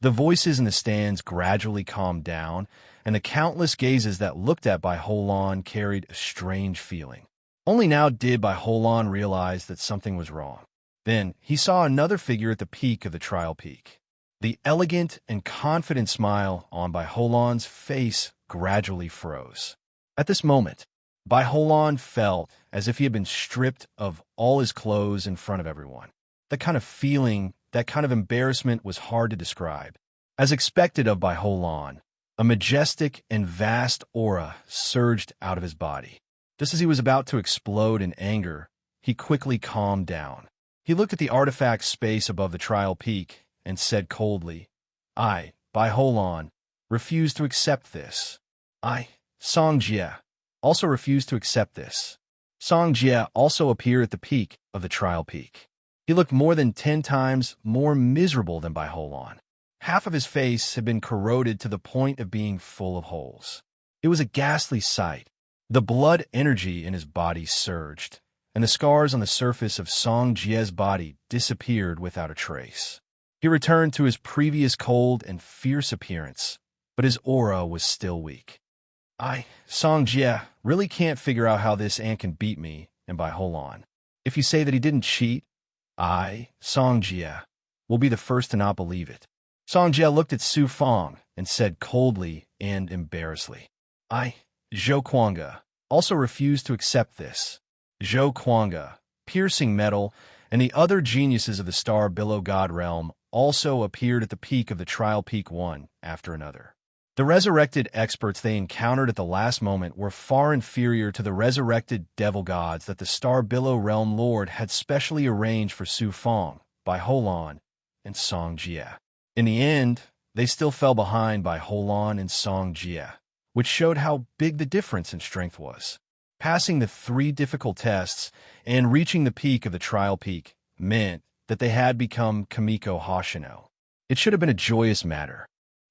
The voices in the stands gradually calmed down, and the countless gazes that looked at Bai Holan carried a strange feeling. Only now did Bai Holan realize that something was wrong. Then he saw another figure at the peak of the trial peak. The elegant and confident smile on Bai Holan's face gradually froze. At this moment, Bai Holan felt as if he had been stripped of all his clothes in front of everyone. That kind of feeling, that kind of embarrassment was hard to describe. As expected of Bai Holan, a majestic and vast aura surged out of his body. Just as he was about to explode in anger, he quickly calmed down. He looked at the artifact space above the trial peak and said coldly, "I, Bai Holan, refuse to accept this. I, Song Jie, also refuse to accept this." Song Jie also appeared at the peak of the trial peak. He looked more than 10 times more miserable than Bai Holan. Half of his face had been corroded to the point of being full of holes. It was a ghastly sight. The blood energy in his body surged, and the scars on the surface of Song Jie's body disappeared without a trace. He returned to his previous cold and fierce appearance, but his aura was still weak. Song Jie, really can't figure out how this ant can beat me, and by hold on. If you say that he didn't cheat, Song Jie, will be the first to not believe it. Song Jie looked at Su Fong and said coldly and embarrassedly, Zhou Kuanga, also refused to accept this. Zhou Kuanga, piercing metal, and the other geniuses of the Star Below God realm also appeared at the peak of the trial peak one after another. The resurrected experts they encountered at the last moment were far inferior to the resurrected devil gods that the Star Below realm lord had specially arranged for Su Fong, Bai Holan, and Song Jie. In the end, they still fell behind Bai Holan and Song Jie, which showed how big the difference in strength was. Passing the 3 difficult tests and reaching the peak of the trial peak meant that they had become Kimiko Hoshino. It should have been a joyous matter.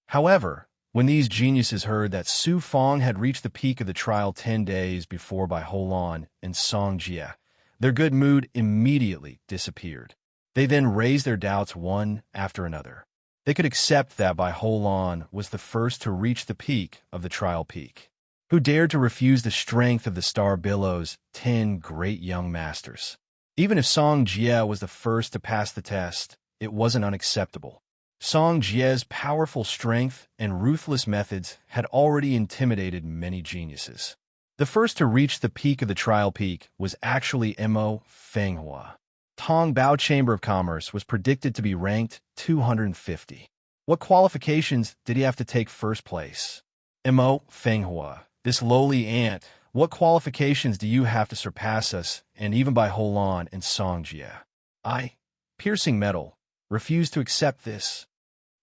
However, when these geniuses heard that Su Fong had reached the peak of the trial 10 days before Bai Holan and Song Jie, their good mood immediately disappeared. They then raised their doubts one after another. They could accept that Bai Holan was the first to reach the peak of the trial peak. Who dared to refuse the strength of the Star Billow's 10 great young masters? Even if Song Jie was the first to pass the test, it wasn't unacceptable. Song Jie's powerful strength and ruthless methods had already intimidated many geniuses. The first to reach the peak of the trial peak was actually Mo Fenghua. Tong Bao Chamber of Commerce was predicted to be ranked 250. What qualifications did he have to take first place? Mo Fenghua, this lowly ant, what qualifications do you have to surpass us, and even Bai Holan and Song Jie? Piercing metal, refused to accept this.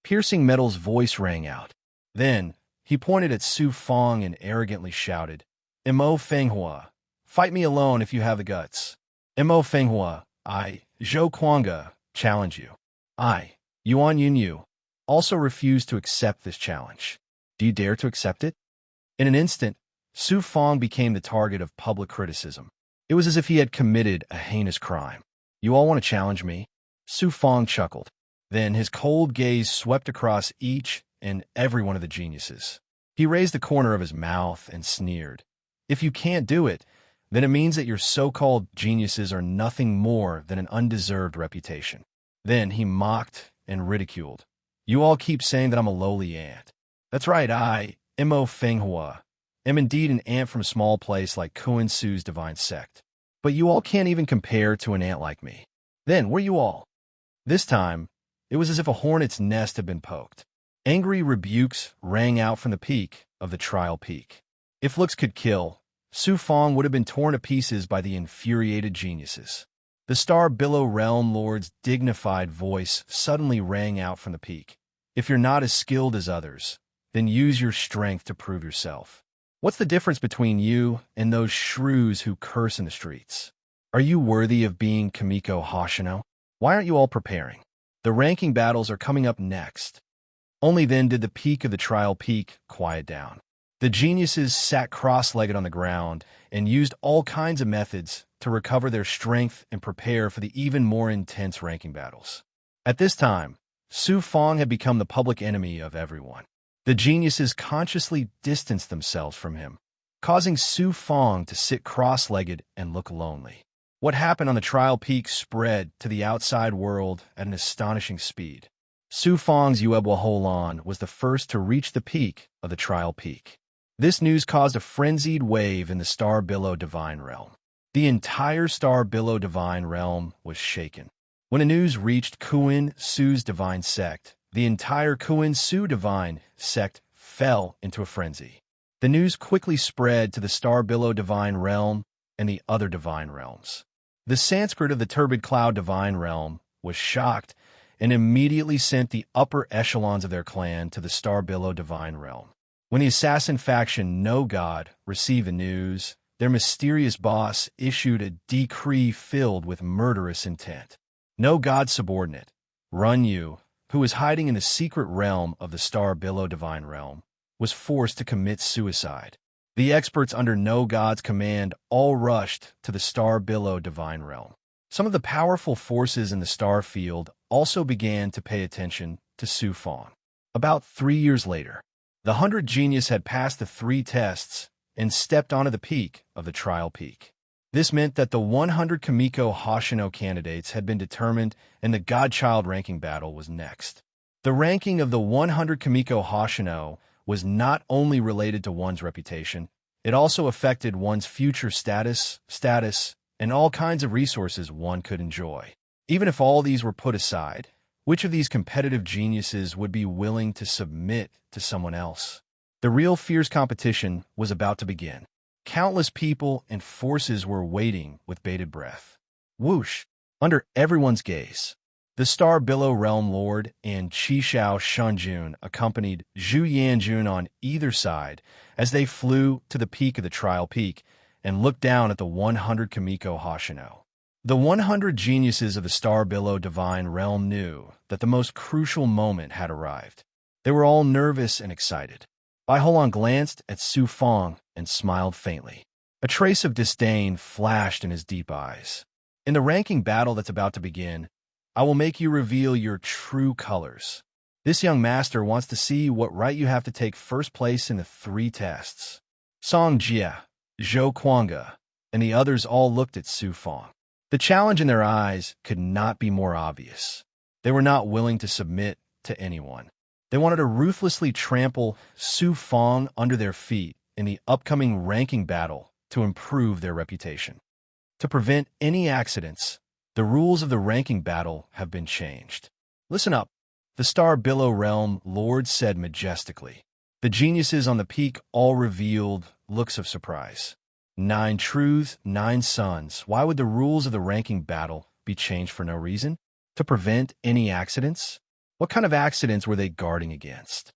Piercing metal's voice rang out. Then, he pointed at Su Fong and arrogantly shouted, Mo Fenghua, fight me alone if you have the guts. Mo Fenghua, Zhou Kuanga, challenge you. Yuan Yunyu, also refused to accept this challenge. Do you dare to accept it? In an instant, Su Fong became the target of public criticism. It was as if he had committed a heinous crime. You all want to challenge me? Su Fong chuckled. Then his cold gaze swept across each and every one of the geniuses. He raised the corner of his mouth and sneered. If you can't do it, then it means that your so-called geniuses are nothing more than an undeserved reputation. Then he mocked and ridiculed. You all keep saying that I'm a lowly ant. That's right, Mo Fenghua, am indeed an ant from a small place like Kuan Su's divine sect. But you all can't even compare to an ant like me. Then, were you all? This time, it was as if a hornet's nest had been poked. Angry rebukes rang out from the peak of the trial peak. If looks could kill, Su Fong would have been torn to pieces by the infuriated geniuses. The Star Below Realm Lord's dignified voice suddenly rang out from the peak. If you're not as skilled as others, then use your strength to prove yourself. What's the difference between you and those shrews who curse in the streets? Are you worthy of being Kimiko Hoshino? Why aren't you all preparing? The ranking battles are coming up next. Only then did the peak of the trial peak quiet down. The geniuses sat cross-legged on the ground and used all kinds of methods to recover their strength and prepare for the even more intense ranking battles. At this time, Su Fong had become the public enemy of everyone. The geniuses consciously distanced themselves from him, causing Su Fong to sit cross-legged and look lonely. What happened on the trial peak spread to the outside world at an astonishing speed. Su Fong's Yuebwa Holan was the first to reach the peak of the trial peak. This news caused a frenzied wave in the Star Below Divine Realm. The entire Star Below Divine Realm was shaken. When the news reached Kuan Su's divine sect, the entire Kuan Su divine sect fell into a frenzy. The news quickly spread to the Star Below Divine Realm and the other divine realms. The Sanskrit of the Turbid Cloud Divine Realm was shocked and immediately sent the upper echelons of their clan to the Star Below Divine Realm. When the assassin faction No God received the news, their mysterious boss issued a decree filled with murderous intent. No God subordinate, Run Yu, who was hiding in the secret realm of the Star Below Divine Realm, was forced to commit suicide. The experts under no god's command all rushed to the star billow divine realm. Some of the powerful forces in the star field also began to pay attention to Su Fong. About 3 years later, the 100 genius had passed the 3 tests and stepped onto the peak of the trial peak. This meant that the 100 Kamiko Hoshino candidates had been determined and the Godchild ranking battle was next. The ranking of the 100 Kamiko Hoshino was not only related to one's reputation, it also affected one's future status, and all kinds of resources one could enjoy. Even if all these were put aside, which of these competitive geniuses would be willing to submit to someone else? The real fierce competition was about to begin. Countless people and forces were waiting with bated breath. Whoosh! Under everyone's gaze, the Star Billow Realm Lord and Qishao Shunjun accompanied Zhu Yanjun on either side as they flew to the peak of the trial peak and looked down at the 100 Kamiko Hoshino. The 100 geniuses of the Star Billow Divine Realm knew that the most crucial moment had arrived. They were all nervous and excited. Bai Holong glanced at Su Fong and smiled faintly. A trace of disdain flashed in his deep eyes. In the ranking battle that's about to begin, I will make you reveal your true colors. This young master wants to see what right you have to take first place in the 3 tests. Song Jia, Zhou Kuanga, and the others all looked at Su Fong. The challenge in their eyes could not be more obvious. They were not willing to submit to anyone. They wanted to ruthlessly trample Su Fong under their feet in the upcoming ranking battle to improve their reputation. To prevent any accidents, the rules of the ranking battle have been changed. Listen up, the Star Billow Realm Lord said majestically. The geniuses on the peak all revealed looks of surprise. 9 truths, 9 suns. Why would the rules of the ranking battle be changed for no reason? To prevent any accidents? What kind of accidents were they guarding against?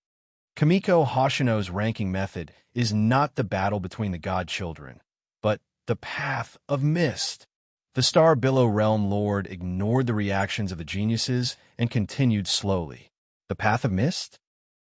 Kamiko Hoshino's ranking method is not the battle between the god children, but the path of mist. The Star Billow Realm Lord ignored the reactions of the geniuses and continued slowly. The path of mist?